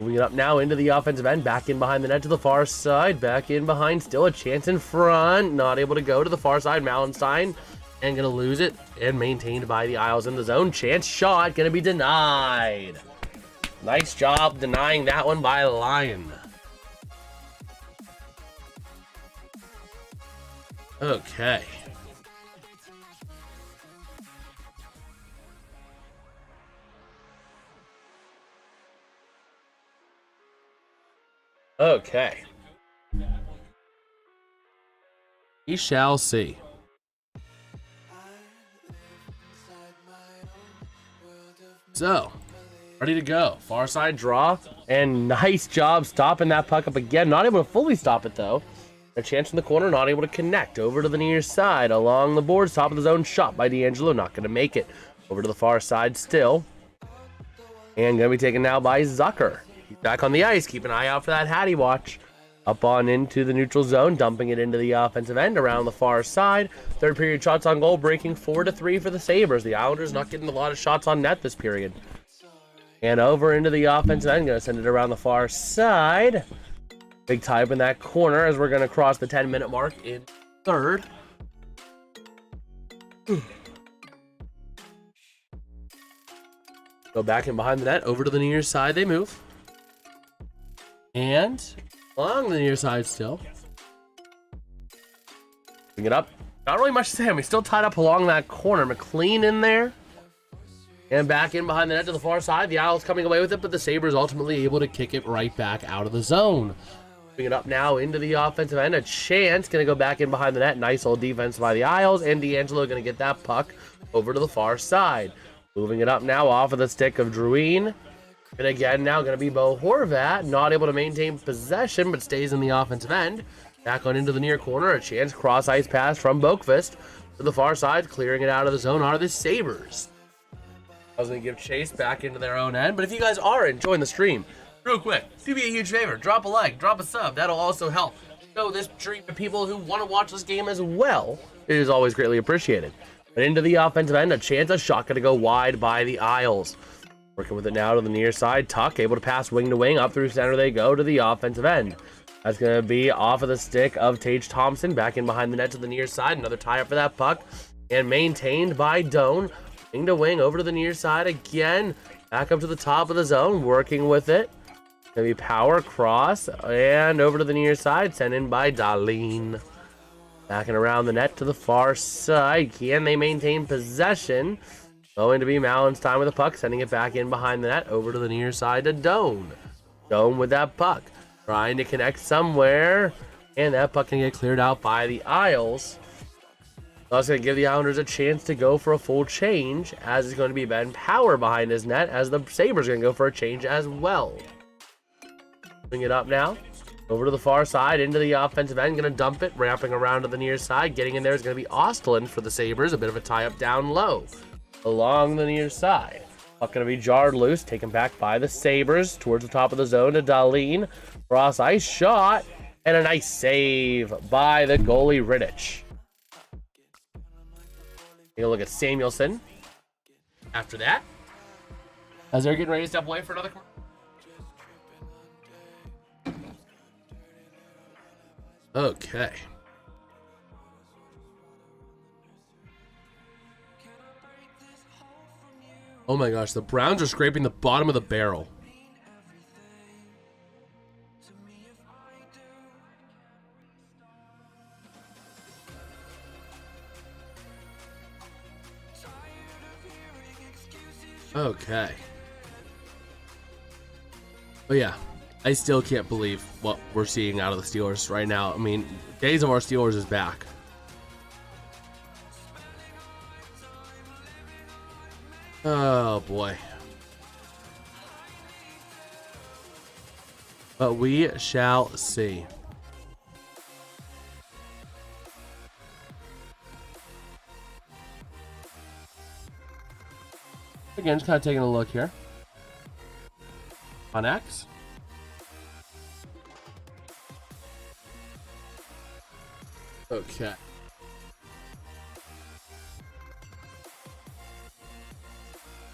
Moving it up now into the offensive end, back in behind the net to the far side, back in behind, still a chance in front, not able to go to the far side. Malenstein And gonna lose it, and maintained by the Isles in the zone. Chance shot, gonna be denied. Nice job denying that one by Lion. Okay. Okay. We shall see. So, ready to go. Far side draw. And nice job stopping that puck up again. Not able to fully stop it, though. A chance in the corner, not able to connect. Over to the near side, along the boards, top of the zone, shot by D'Angelo. Not going to make it. Over to the far side still. And going to be taken now by Zucker. He's back on the ice. Keep an eye out for that Hattie watch. Up on into the neutral zone, dumping it into the offensive end around the far side. Third period shots on goal, breaking 4-3 for the Sabres. The Islanders not getting a lot of shots on net this period. And over into the offensive end, going to send it around the far side. Big tie up in that corner as we're going to cross the 10-minute mark in third. Go back in behind the net, over to the near side they move. And along the near side still. Bring it up. Not really much to say. He's still tied up along that corner. McLean in there. And back in behind the net to the far side. The Isles coming away with it, but the Sabres ultimately able to kick it right back out of the zone. Bring it up now into the offensive end. A chance. Going to go back in behind the net. Nice old defense by the Isles. And D'Angelo going to get that puck over to the far side. Moving it up now off of the stick of Drouin. And again, now going to be Bo Horvat. Not able to maintain possession, but stays in the offensive end. Back on into the near corner. A chance cross-ice pass from Boqvist to the far side. Clearing it out of the zone are the Sabres. I was going to give chase back into their own end. But if you guys are enjoying the stream, real quick, do me a huge favor. Drop a like, drop a sub. That'll also help show this stream to people who want to watch this game as well. It is always greatly appreciated. But into the offensive end, a chance, a shot going to go wide by the Isles. Working with it now to the near side. Tuck able to pass wing to wing. Up through center they go to the offensive end. That's going to be off of the stick of Tage Thompson. Back in behind the net to the near side. Another tie up for that puck. And maintained by Doan. Wing to wing over to the near side again. Back up to the top of the zone. Working with it. Going to be power cross. And over to the near side. Sent in by Darlene. Backing around the net to the far side. Can they maintain possession? Going to be Malin's time with the puck, sending it back in behind the net, over to the near side to Doan. Doan with that puck, trying to connect somewhere, and that puck can get cleared out by the Isles. That's going to give the Islanders a chance to go for a full change, as it's going to be Ben Power behind his net, as the Sabres are going to go for a change as well. Bring it up now, over to the far side, into the offensive end, going to dump it, wrapping around to the near side. Getting in there is going to be Ostlund for the Sabres, a bit of a tie-up down low. Along the near side. Puck going to be jarred loose, taken back by the Sabres towards the top of the zone to Darlene. Cross ice shot, and a nice save by the goalie Rittich. Take a look at Samuelson after that, as they're getting ready to step away for another. Okay. Oh my gosh, the Browns are scraping the bottom of the barrel. Okay. But yeah, I still can't believe what we're seeing out of the Steelers right now. I mean, days of our Steelers is back. Oh boy. But we shall see. Again, just kind of taking a look here on X. Okay.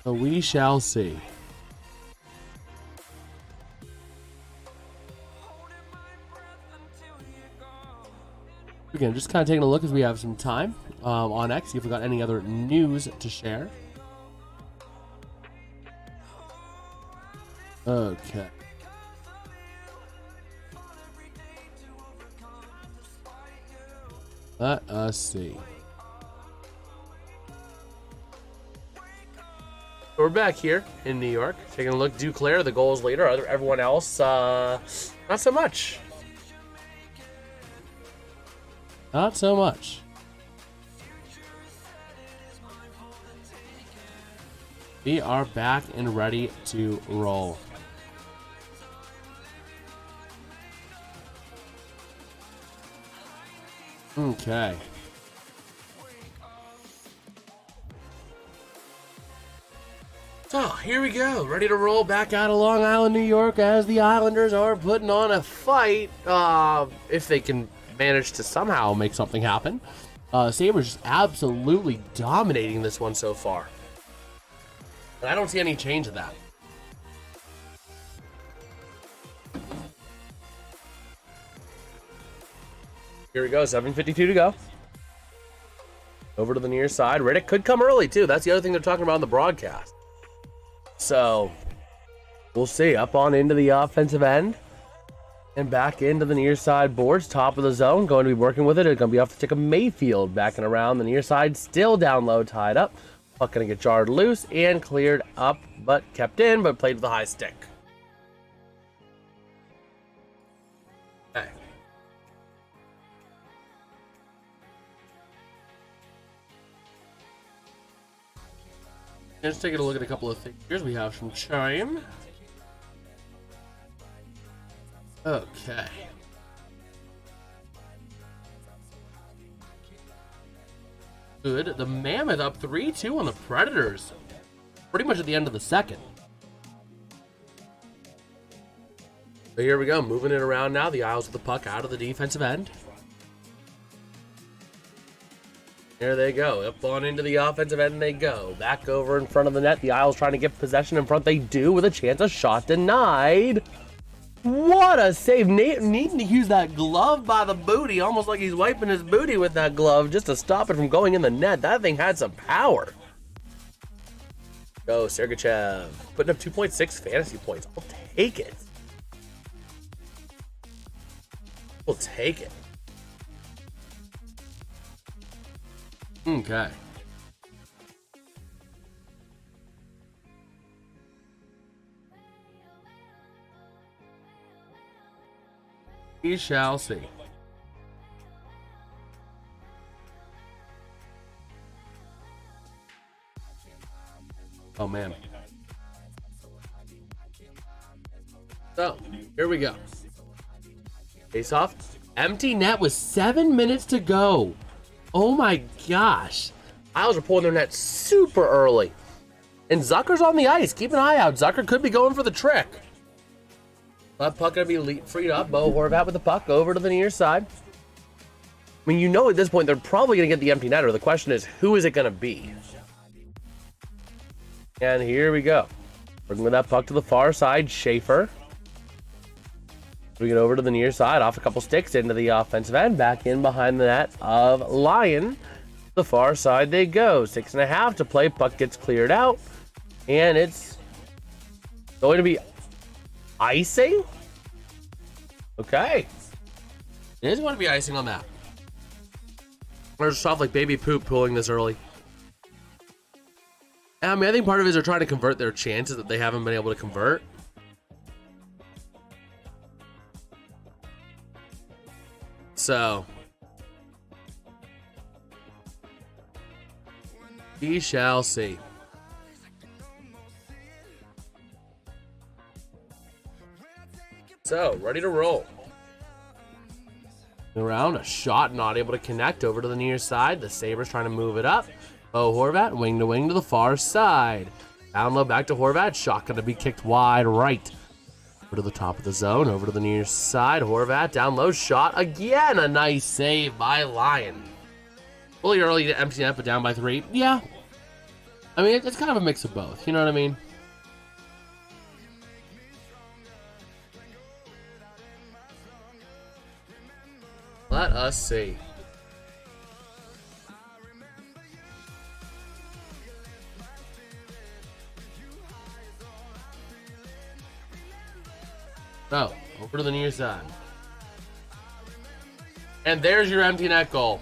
So we shall see. Again, just kind of taking a look as we have some time on X, see if we got any other news to share. Okay. Let us see. We're back here in New York, taking a look. Duclair, the goals leader. Everyone else, not so much. Not so much. We are back and ready to roll. Okay. So here we go, ready to roll back out of Long Island, New York, as the Islanders are putting on a fight. If they can manage to somehow make something happen. Sabres just absolutely dominating this one so far. And I don't see any change of that. Here we go, 7:52 to go. Over to the near side. Riddick could come early, too. That's the other thing they're talking about on the broadcast. So, we'll see. Up on into the offensive end. And back into the near side boards. Top of the zone. Going to be working with it. It's going to be off the stick of Mayfield. Backing around the near side. Still down low, tied up. Puck going to get jarred loose and cleared up. But kept in, but played with a high stick. Okay. Let's take a look at a couple of things. Here's we have some chime. Okay. Good. The Mammoth up 3-2 on the Predators. Pretty much at the end of the second. So here we go. Moving it around now. The Isles with the puck out of the defensive end. There they go. Up on into the offensive end they go. Back over in front of the net. The Isles trying to get possession in front. They do with a chance. A shot denied. What a save. Needing to use that glove by the booty. Almost like he's wiping his booty with that glove just to stop it from going in the net. That thing had some power. Go, Sergachev. Putting up 2.6 fantasy points. I'll take it. We'll take it. Okay. We shall see. Oh, man. So, here we go. Face off. Empty net with 7 minutes to go. Oh my gosh. Isles are pulling their net super early. And Zucker's on the ice. Keep an eye out. Zucker could be going for the trick. That puck going to be freed up. Bo Horvat with the puck over to the near side. I mean, you know at this point they're probably going to get the empty netter. The question is, who is it going to be? And here we go. Bringing that puck to the far side. Schaefer. We get over to the near side, off a couple sticks into the offensive end, back in behind the net of Lyon. The far side they go. 6.5 to play. Puck gets cleared out. And it's going to be icing? Okay. It is going to be icing on that. There's stuff like baby poop pulling this early. I mean, I think part of it is they're trying to convert their chances that they haven't been able to convert. So, we shall see. So, ready to roll. Around, a shot not able to connect over to the near side. The Sabres trying to move it up. Bo Horvat, wing to the far side. Down low, back to Horvat. Shot going to be kicked wide right. Over to the top of the zone, over to the near side. Horvat, down low, shot again. A nice save by Lyon. Really early to empty net, but down by 3. Yeah. I mean, it's kind of a mix of both. You know what I mean? Let us see. So, over to the near side. And there's your empty net goal.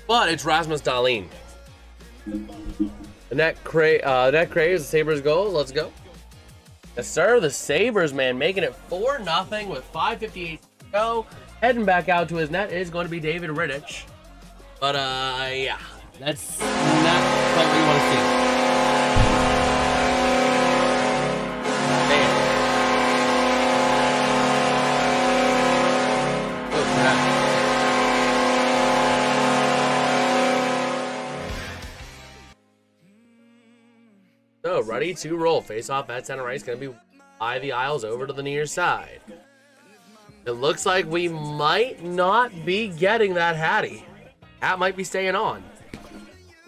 But it's Rasmus Dahlin. The net crate is the Sabres goal. Let's go. Yes, sir. The Sabres, man, making it 4-0 with 5:58 to go. Heading back out to his net is going to be David Rittich. But, yeah. That's not what we want to see. Man. Oh, crap. So, ready to roll. Face off at center ice. Going to be by the aisles over to the near side. It looks like we might not be getting that Hattie. Hat might be staying on.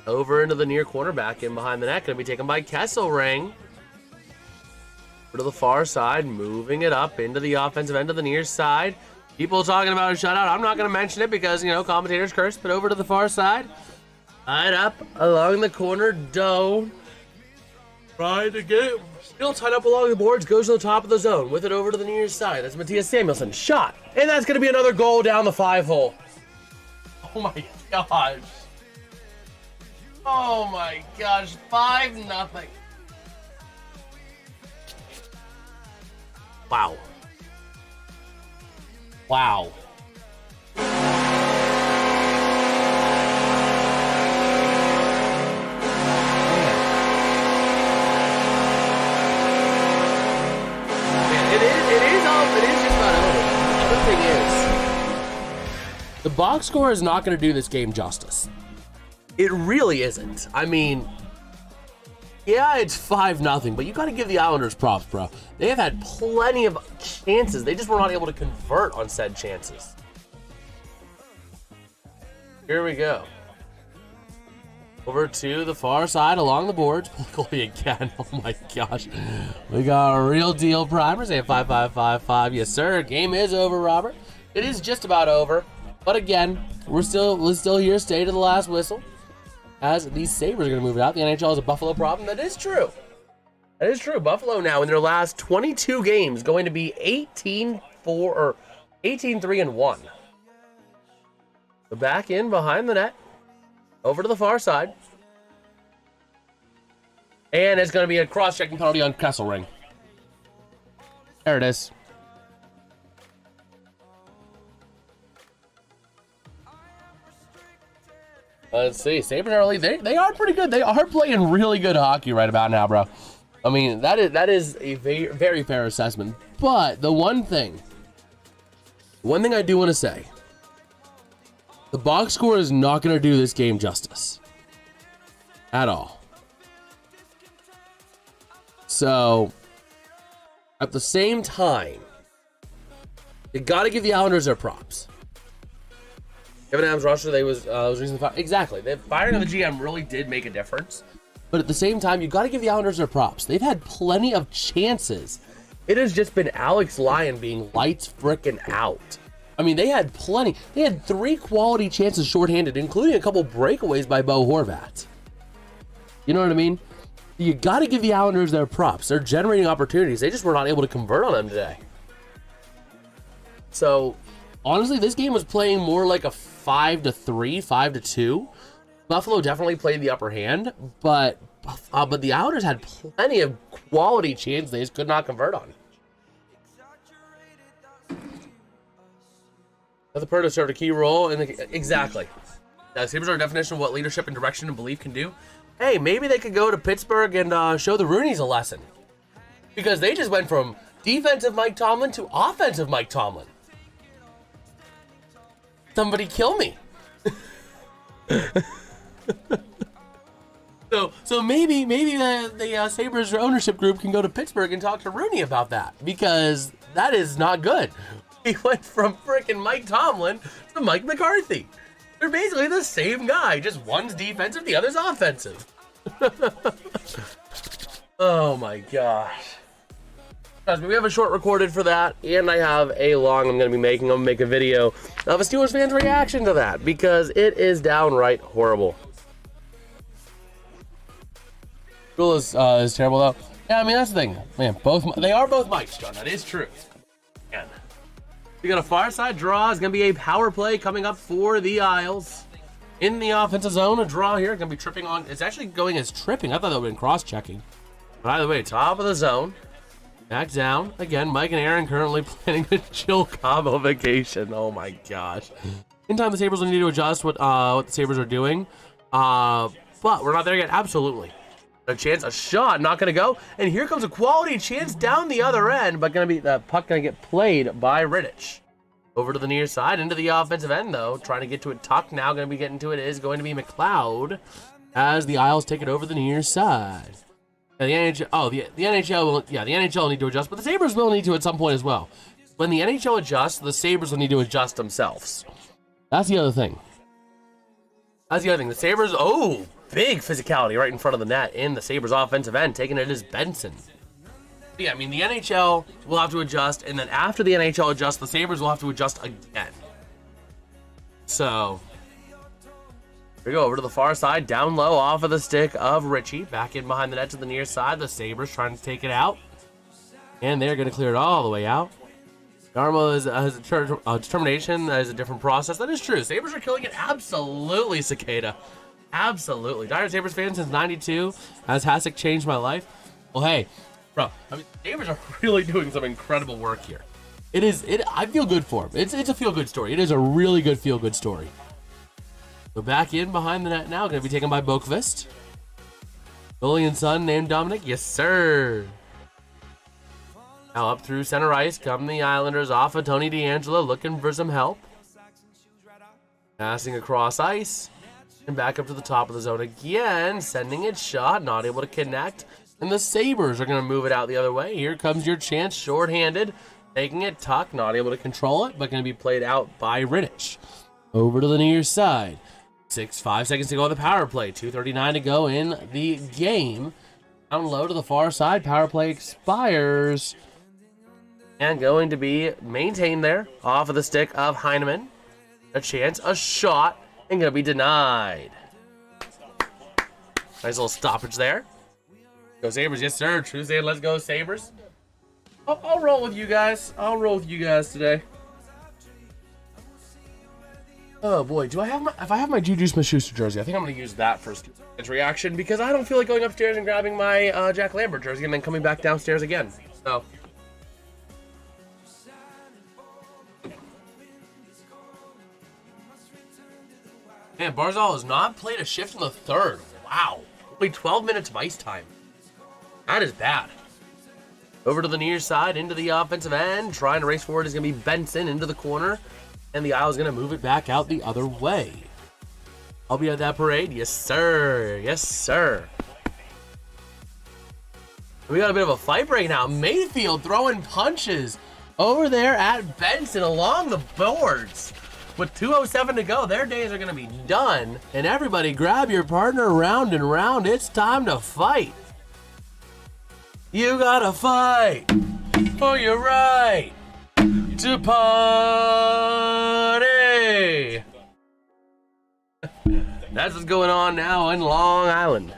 Over into the near corner, back in behind the net. Going to be taken by Kesselring. Over to the far side, moving it up into the offensive end of the near side. People talking about a shutout. I'm not going to mention it because, you know, commentators curse, but over to the far side. Tied up along the corner. Doe. Trying to get it. Still tied up along the boards. Goes to the top of the zone. With it over to the near side. That's Matthias Samuelsson. Shot. And that's going to be another goal down the 5-hole. Oh my gosh. Oh my gosh. 5-0. Wow. Wow. It is just not over. The other thing is, the box score is not going to do this game justice. It really isn't. I mean, yeah, it's 5-0, but you got to give the Islanders props, bro. They have had plenty of chances. They just were not able to convert on said chances. Here we go. Over to the far side along the boards. Goalie again. Oh my gosh. We got a real deal primer saying 5-5-5-5. Yes, sir. Game is over, Robert. It is just about over. But again, we're still here. Stay to the last whistle. As these Sabres are going to move it out. The NHL is a Buffalo problem. That is true. That is true. Buffalo now in their last 22 games going to be 18-3-1. So back in behind the net. Over to the far side. And it's going to be a cross-checking penalty on Kesselring. There it is. Let's see. Sabres early. They are pretty good. They are playing really good hockey right about now, bro. I mean, that is a very, very fair assessment. But the one thing I do want to say, the box score is not going to do this game justice. At all. So, at the same time, you got to give the Islanders their props. Kevin Adams roster, was recently fired. Exactly. The firing of the GM really did make a difference. But at the same time, you got to give the Islanders their props. They've had plenty of chances. It has just been Alex Lyon being lights frickin' out. I mean, they had plenty. They had 3 quality chances shorthanded, including a couple breakaways by Bo Horvat. You know what I mean? You got to give the Islanders their props. They're generating opportunities. They just were not able to convert on them today. So, honestly, this game was playing more like a 5-3, 5-2. Buffalo definitely played the upper hand, but the Islanders had plenty of quality chances they just could not convert on. The Perta served a key role in exactly. Now, Sabres are a definition of what leadership and direction and belief can do. Hey, maybe they could go to Pittsburgh and show the Roonies a lesson. Because they just went from defensive Mike Tomlin to offensive Mike Tomlin. Somebody kill me. So maybe the Sabres ownership group can go to Pittsburgh and talk to Rooney about that. Because that is not good. He went from freaking Mike Tomlin to Mike McCarthy. They're basically the same guy, just one's defensive, the other's offensive. Oh my gosh. Guys, we have a short recorded for that, and I have a long I'm going to be making. I'm going to make a video of a Steelers fan's reaction to that, because it is downright horrible. Rule is terrible, though. Yeah, I mean, that's the thing. Man, they are both mics, John. That is true. Man. We got a far side draw. It's going to be a power play coming up for the Isles. In the offensive zone, a draw here. Going to be tripping on. It's actually going as tripping. I thought that would have been cross-checking. By the way, top of the zone. Back down. Again, Mike and Aaron currently planning a chill combo vacation. Oh my gosh. In time, the Sabres will need to adjust what the Sabres are doing. But we're not there yet. Absolutely. A chance, a shot, not going to go. And here comes a quality chance down the other end, but going to be the puck going to get played by Rittich. Over to the near side, into the offensive end, though. Trying to get to it. Tuck now going to be getting to it is going to be McLeod as the Isles take it over the near side. And the NHL, the NHL will, the NHL will need to adjust, but the Sabres will need to at some point as well. When the NHL adjusts, the Sabres will need to adjust themselves. That's the other thing. The Sabres, big physicality right in front of the net in the Sabres offensive end. Taking it is Benson. Yeah, I mean, the NHL will have to adjust, and then after the NHL adjusts, the Sabres will have to adjust again. So, here we go over to the far side, down low, off of the stick of Richie. Back in behind the net to the near side. The Sabres trying to take it out. And they're going to clear it all the way out. Darmo has a determination. That is a different process. That is true. Sabres are killing it. Absolutely, Cicada. Absolutely. Dire Sabres fan since 92. Has Hasek changed my life? Well, hey, bro. I mean, Sabres are really doing some incredible work here. I feel good for him. It's a feel-good story. It is a really good feel-good story. So back in behind the net now. Going to be taken by Boqvist. Billy and son named Dominic. Yes, sir. Now up through center ice come the Islanders off of Tony DeAngelo looking for some help. Passing across ice. And back up to the top of the zone again. Sending it shot. Not able to connect. And the Sabres are going to move it out the other way. Here comes your chance. Shorthanded. Taking it. Tuck. Not able to control it. But going to be played out by Rittich. Over to the near side. 5 seconds to go on the power play. 2:39 to go in the game. Down low to the far side. Power play expires. And going to be maintained there off of the stick of Heineman. A chance, a shot, and going to be denied. Nice little stoppage there. Go Sabres, yes sir. True saying, let's go Sabres. I'll roll with you guys. I'll roll with you guys today. Oh boy, if I have my Juju Smith-Schuster jersey, I think I'm going to use that first reaction because I don't feel like going upstairs and grabbing my Jack Lambert jersey and then coming back downstairs again. So. Man, Barzal has not played a shift in the third. Wow. Only 12 minutes of ice time. That is bad. Over to the near side, into the offensive end. Trying to race forward is going to be Benson into the corner. And the Isles going to move it back out the other way. I'll be at that parade. Yes, sir. Yes, sir. We got a bit of a fight break now. Mayfield throwing punches over there at Benson along the boards. With 2:07 to go, their days are going to be done. And everybody grab your partner round and round. It's time to fight. You gotta fight for your right to party. That's what's going on now in Long Island.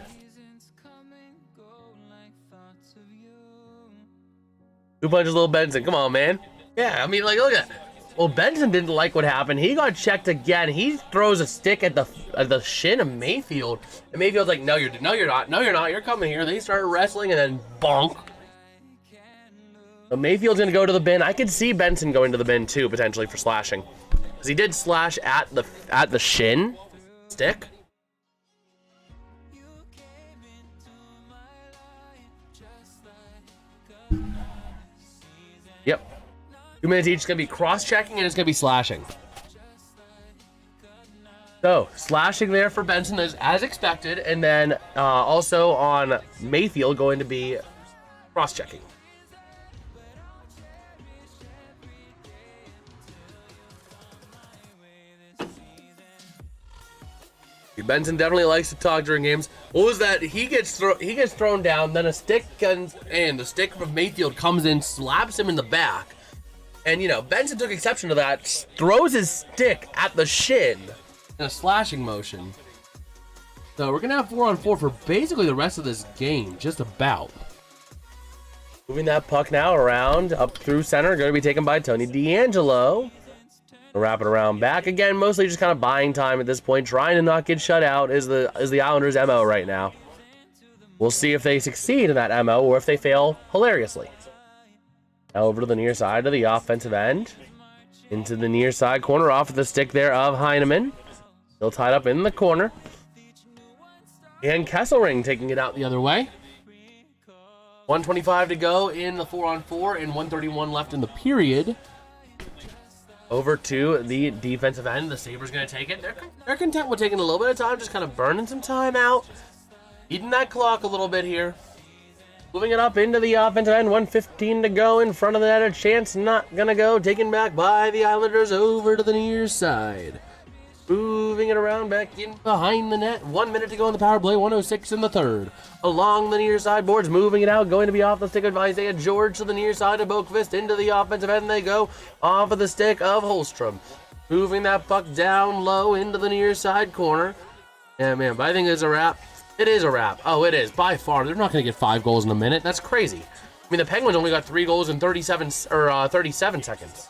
Who punches little Benson? Come on, man. Yeah, I mean, like, look at that. Well, Benson didn't like what happened. He got checked again. He throws a stick at the shin of Mayfield. And Mayfield's like, no, you're not. No, you're not. You're coming here. They start wrestling and then bonk. So Mayfield's going to go to the bin. I could see Benson going to the bin, too, potentially, for slashing. Because he did slash at the shin stick. Yep. 2 minutes each. It's going to be cross-checking and it's going to be slashing. So, slashing there for Benson is as expected. And then also on Mayfield going to be cross-checking. Benson definitely likes to talk during games. What was that? He gets thrown down, then a stick comes, and the stick from Mayfield comes in, slaps him in the back. And, you know, Benson took exception to that, throws his stick at the shin in a slashing motion. So we're going to have 4-on-4 for basically the rest of this game, just about. Moving that puck now around up through center. Going to be taken by Tony D'Angelo. Wrap it around back again. Mostly just kind of buying time at this point. Trying to not get shut out is the Islanders' MO right now. We'll see if they succeed in that MO or if they fail hilariously. Now over to the near side of the offensive end. Into the near side corner off of the stick there of Heineman. Still tied up in the corner. And Kesselring taking it out the other way. 1:25 to go in the 4-on-4 and 1:31 left in the period. Over to the defensive end. The Sabres going to take it. They're content with taking a little bit of time, just kind of burning some time out. Eating that clock a little bit here. Moving it up into the offensive end. 1:15 to go in front of the net. A chance not going to go. Taken back by the Islanders over to the near side. Moving it around back in behind the net. 1 minute to go in the power play. 1:06 in the third. Along the near side boards. Moving it out. Going to be off the stick of Isaiah George to the near side of Boqvist. Into the offensive end they go. Off of the stick of Holstrom. Moving that puck down low into the near side corner. Yeah, man, but I think it's a wrap. It is a wrap. Oh, it is. By far. They're not going to get 5 goals in a minute. That's crazy. I mean, the Penguins only got 3 goals in 37 seconds.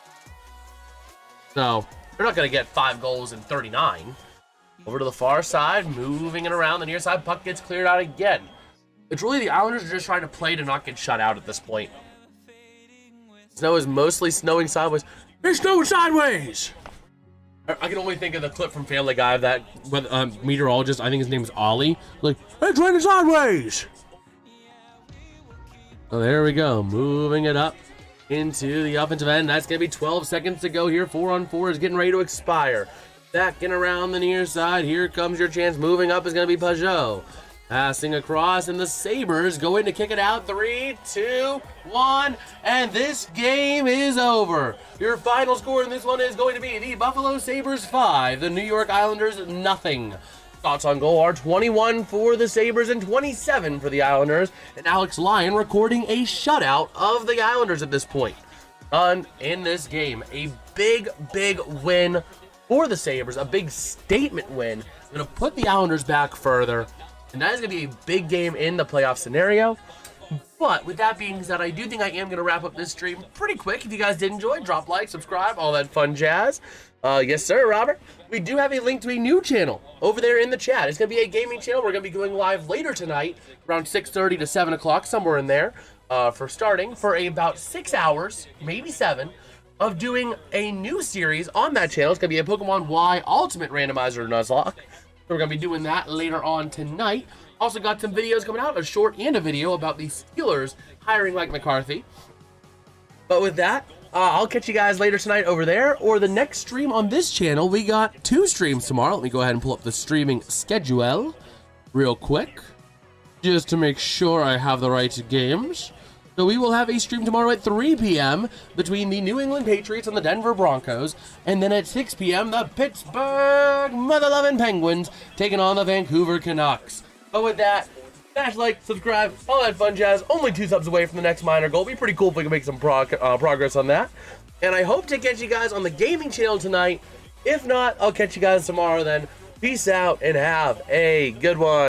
So they're not going to get 5 goals in 39. Over to the far side, moving it around the near side. Puck gets cleared out again. It's really the Islanders are just trying to play to not get shut out at this point. Snow is mostly snowing sideways. It's snowing sideways! I can only think of the clip from Family Guy of that meteorologist. I think his name is Ollie. Like, it's raining sideways! So there we go. Moving it up into the offensive end. That's going to be 12 seconds to go here. 4-on-4 is getting ready to expire. Backing around the near side. Here comes your chance. Moving up is going to be Pajot. Passing across, and the Sabres going to kick it out. 3, 2, 1, and this game is over. Your final score in this one is going to be the Buffalo Sabres 5, the New York Islanders nothing. Thoughts on goal are 21 for the Sabres and 27 for the Islanders, and Alex Lyon recording a shutout of the Islanders at this point. In this game, a big win for the Sabres, a big statement win. Going to put the Islanders back further. And that is going to be a big game in the playoff scenario. But with that being said, I do think I am going to wrap up this stream pretty quick. If you guys did enjoy, drop like, subscribe, all that fun jazz. Yes, sir, Robert. We do have a link to a new channel over there in the chat. It's going to be a gaming channel. We're going to be going live later tonight, around 6:30 to 7 o'clock, somewhere in there, for about 6 hours, maybe 7, of doing a new series on that channel. It's going to be a Pokemon Y Ultimate Randomizer Nuzlocke. So we're going to be doing that later on tonight. Also got some videos coming out, a short and a video about the Steelers hiring Mike McCarthy. But with that, I'll catch you guys later tonight over there, or the next stream on this channel. We got 2 streams tomorrow. Let me go ahead and pull up the streaming schedule real quick, just to make sure I have the right games. So we will have a stream tomorrow at 3 p.m. between the New England Patriots and the Denver Broncos. And then at 6 p.m., the Pittsburgh Mother-Loving Penguins taking on the Vancouver Canucks. But with that, smash like, subscribe, all that fun jazz. Only 2 subs away from the next minor goal. It'd be pretty cool if we can make some progress on that. And I hope to catch you guys on the gaming channel tonight. If not, I'll catch you guys tomorrow then. Peace out and have a good one.